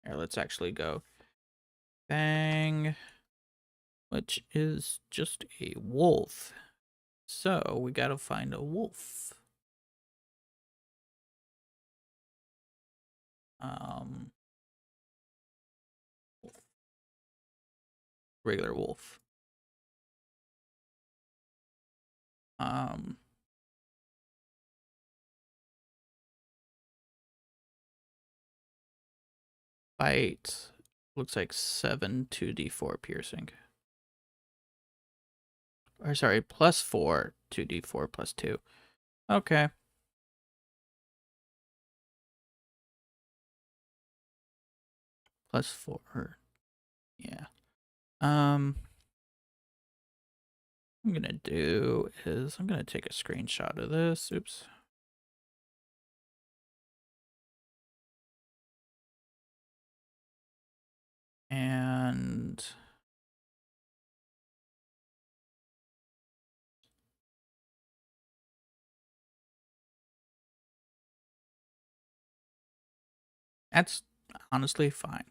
Here, let's actually go Bang, which is just a wolf. So we gotta find a wolf. Um, Regular wolf. Um, Bite looks like 7 2d4 piercing. Or sorry, +4 2d4 +2. Okay. +4. Yeah. I'm gonna do is I'm gonna take a screenshot of this. Oops. And that's honestly fine.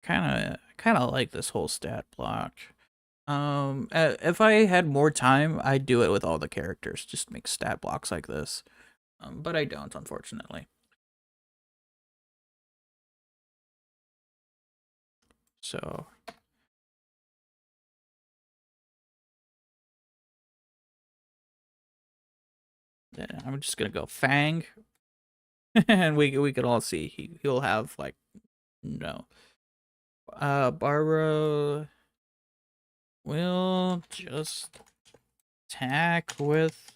Kind of like this whole stat block. If I had more time, I'd do it with all the characters, just make stat blocks like this. But I don't, unfortunately. So then I'm just gonna go Fang, and we could all see he'll have like no. Barbara will just attack with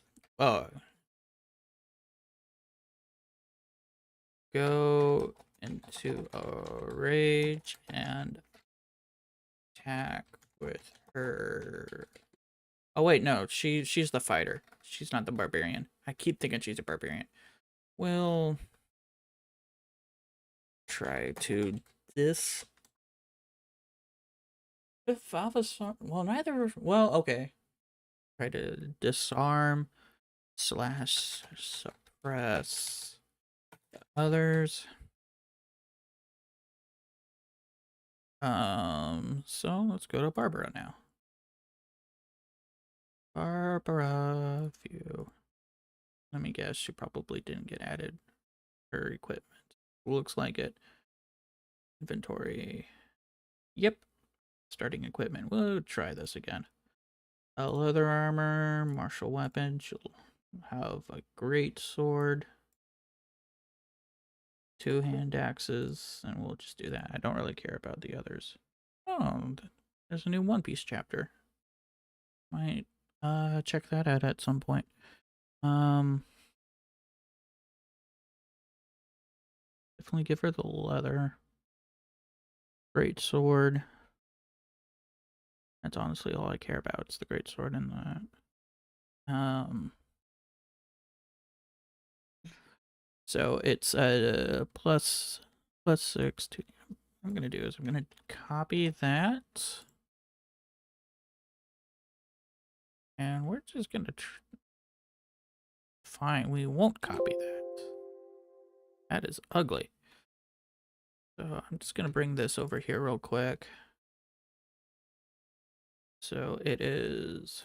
go into a rage and attack with her. Oh wait, no, she's the fighter. She's not the barbarian. I keep thinking she's a barbarian. We'll try to this. If Alpha, well, neither. Well, okay. Try to disarm / suppress others. So let's go to Barbara now. Barbara view. Let me guess, she probably didn't get added. Her equipment. Looks like it. Inventory. Yep. Starting equipment. We'll try this again. Leather armor, martial weapon. She'll have a great sword. 2 hand axes, and we'll just do that. I don't really care about the others. Oh, there's a new One Piece chapter. Might check that out at some point. Definitely give her the leather. Great sword. That's honestly all I care about. It's the great sword and that. So it's plus 6 to. What I'm gonna do is I'm gonna copy that, and we're just gonna. Fine, we won't copy that. That is ugly. So I'm just gonna bring this over here real quick. So it is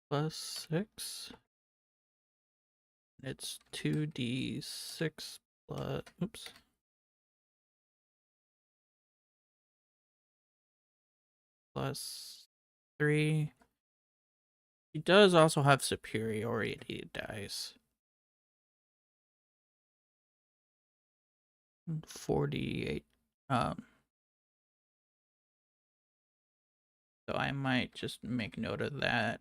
+6. It's 2d6 plus, oops. +3. He does also have superiority dice. 48. So I might just make note of that.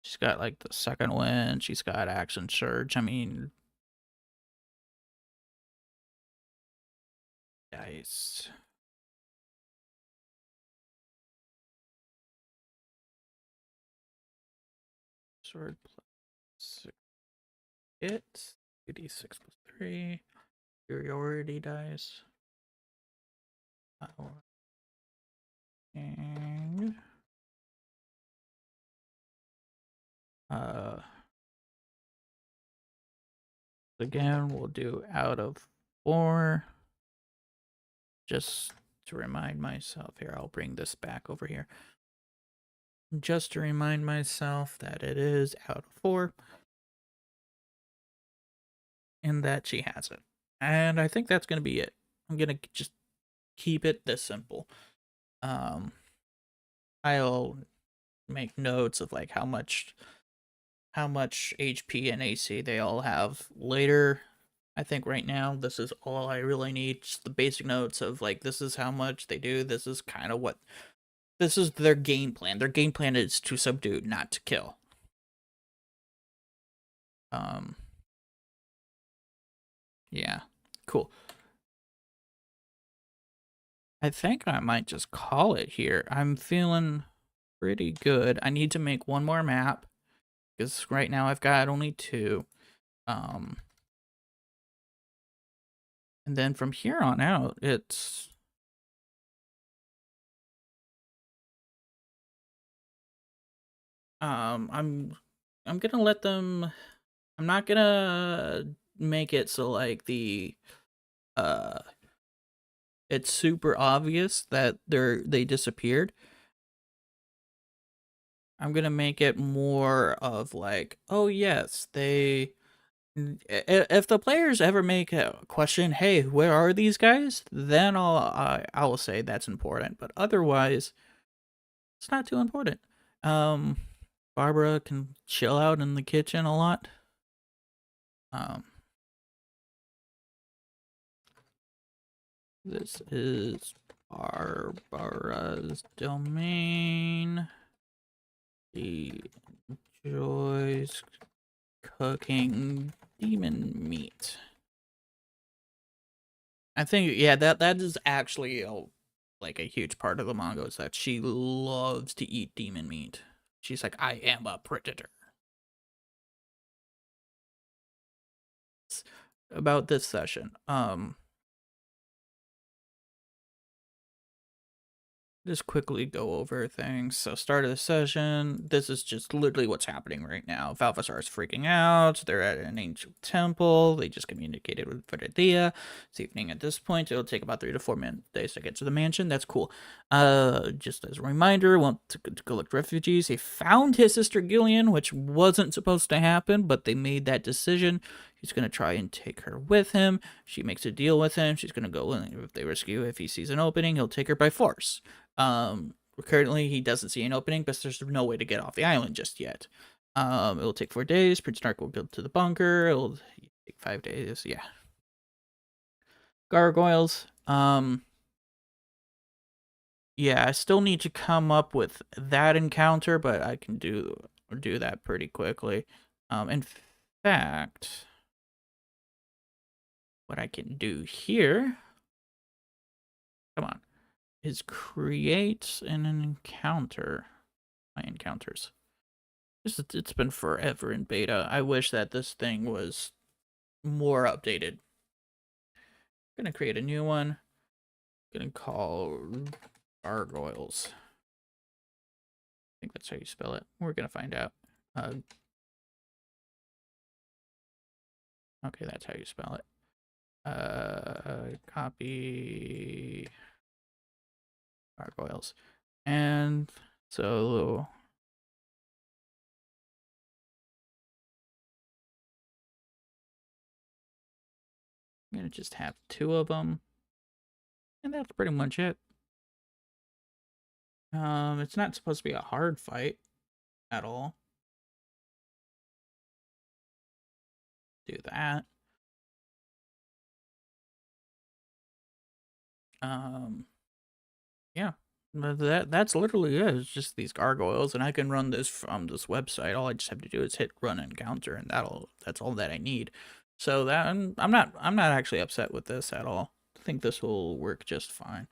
She's got like the second wind. She's got action surge. I mean, dice. Sword plus 6 hits. 2d6 plus 3. Superiority dice. And again, we'll do out of 4. Just to remind myself here, I'll bring this back over here. Just to remind myself that it is out of 4. And that she has it. And I think that's going to be it. I'm going to just keep it this simple. I'll make notes of like how much HP and AC they all have later. I think right now this is all I really need, just the basic notes of like this is how much they do, this is kind of what this is their game plan. Their game plan is to subdue, not to kill. Yeah. Cool. I think I might just call it here. I'm feeling pretty good. I need to make one more map because right now I've got only 2. And then from here on out, it's I'm gonna let them. I'm not gonna make it so like it's super obvious that they disappeared. I'm gonna make it more of like, oh yes, they. If the players ever make a question, hey, where are these guys? Then I will say that's important. But otherwise, it's not too important. Barbara can chill out in the kitchen a lot. This is Barbara's domain. She enjoys cooking demon meat. I think, yeah, that is actually like a huge part of the manga is that she loves to eat demon meat. She's like, I am a predator. About this session, just quickly go over things. So start of the session, this is just literally what's happening right now. Valvasar is freaking out. They're at an ancient temple. They just communicated with Viridia. It's evening at this point. It'll take about 3 to 4 days to get to the mansion. That's cool. Just as a reminder, want to collect refugees. They found his sister Gillian, which wasn't supposed to happen, but they made that decision. He's going to try and take her with him. She makes a deal with him. She's going to go, if they rescue, if he sees an opening, he'll take her by force. Currently he doesn't see an opening, but there's no way to get off the island just yet. It'll take 4 days. Prince Nark will go to the bunker. It'll take 5 days. Yeah. Gargoyles. Yeah, I still need to come up with that encounter, but I can do that pretty quickly. In fact, what I can do here, come on, is create an encounter. My encounters. It's been forever in beta. I wish that this thing was more updated. I'm gonna create a new one. I'm gonna call Gargoyles. I think that's how you spell it. We're gonna find out. Okay, that's how you spell it. Copy Gargoyles. And so I'm gonna just have 2 of them. And that's pretty much it. It's not supposed to be a hard fight at all. Do that. Yeah. But that's literally it. It's just these gargoyles, and I can run this from this website. All I just have to do is hit run encounter, and that's all that I need. So that I'm not actually upset with this at all. I think this will work just fine.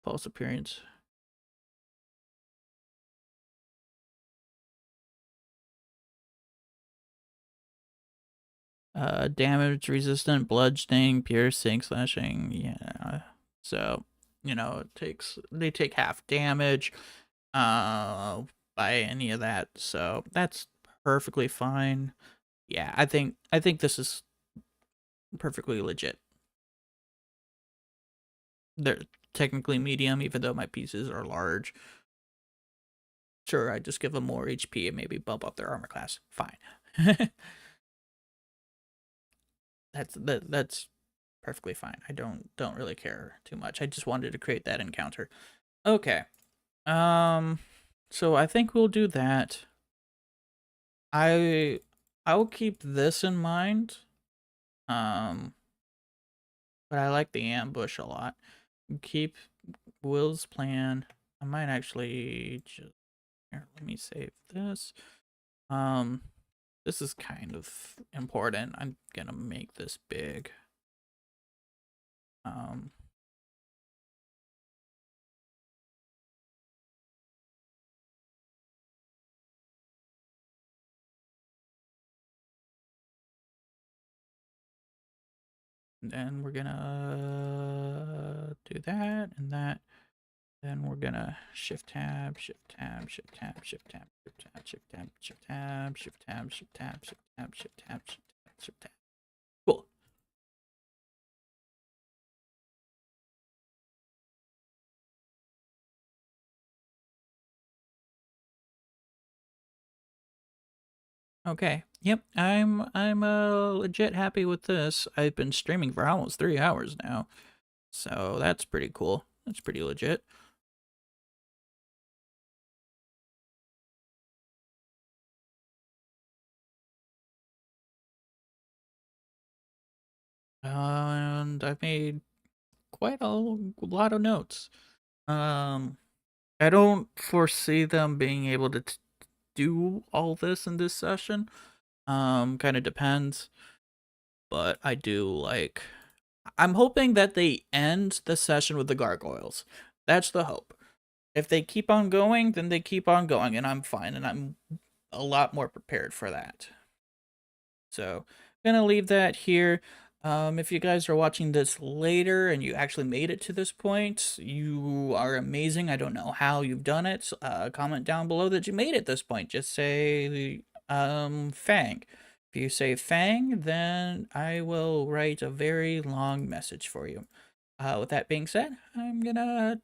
False appearance. Damage resistant, bludgeoning, piercing, slashing. Yeah. So, they take half damage by any of that. So, that's perfectly fine. Yeah, I think this is perfectly legit. They're technically medium, even though my pieces are large. Sure, I just give them more HP and maybe bump up their armor class. Fine. That's perfectly fine. I don't really care too much. I just wanted to create that encounter. Okay. So I think we'll do that. I'll keep this in mind. But I like the ambush a lot. Keep Will's plan. I might actually just here, let me save this. This is kind of important. I'm gonna make this big. Then we're gonna do that and that. Then we're gonna shift tab, shift tab, shift tab, shift tab, shift tab, shift tab, shift tab, shift tab, shift tab, shift tab, shift tab, shift tab, shift tab. Cool. Okay. Yep. I'm legit happy with this. I've been streaming for almost 3 hours now. So that's pretty cool. That's pretty legit. And I've made quite a lot of notes. I don't foresee them being able to do all this in this session. Kind of depends, but I do like. I'm hoping that they end the session with the gargoyles. That's the hope. If they keep on going, then they keep on going, and I'm fine, and I'm a lot more prepared for that. So, gonna leave that here. If you guys are watching this later and you actually made it to this point, you are amazing. I don't know how you've done it. Comment down below that you made it this point. Just say Fang. If you say Fang, then I will write a very long message for you. With that being said, I'm gonna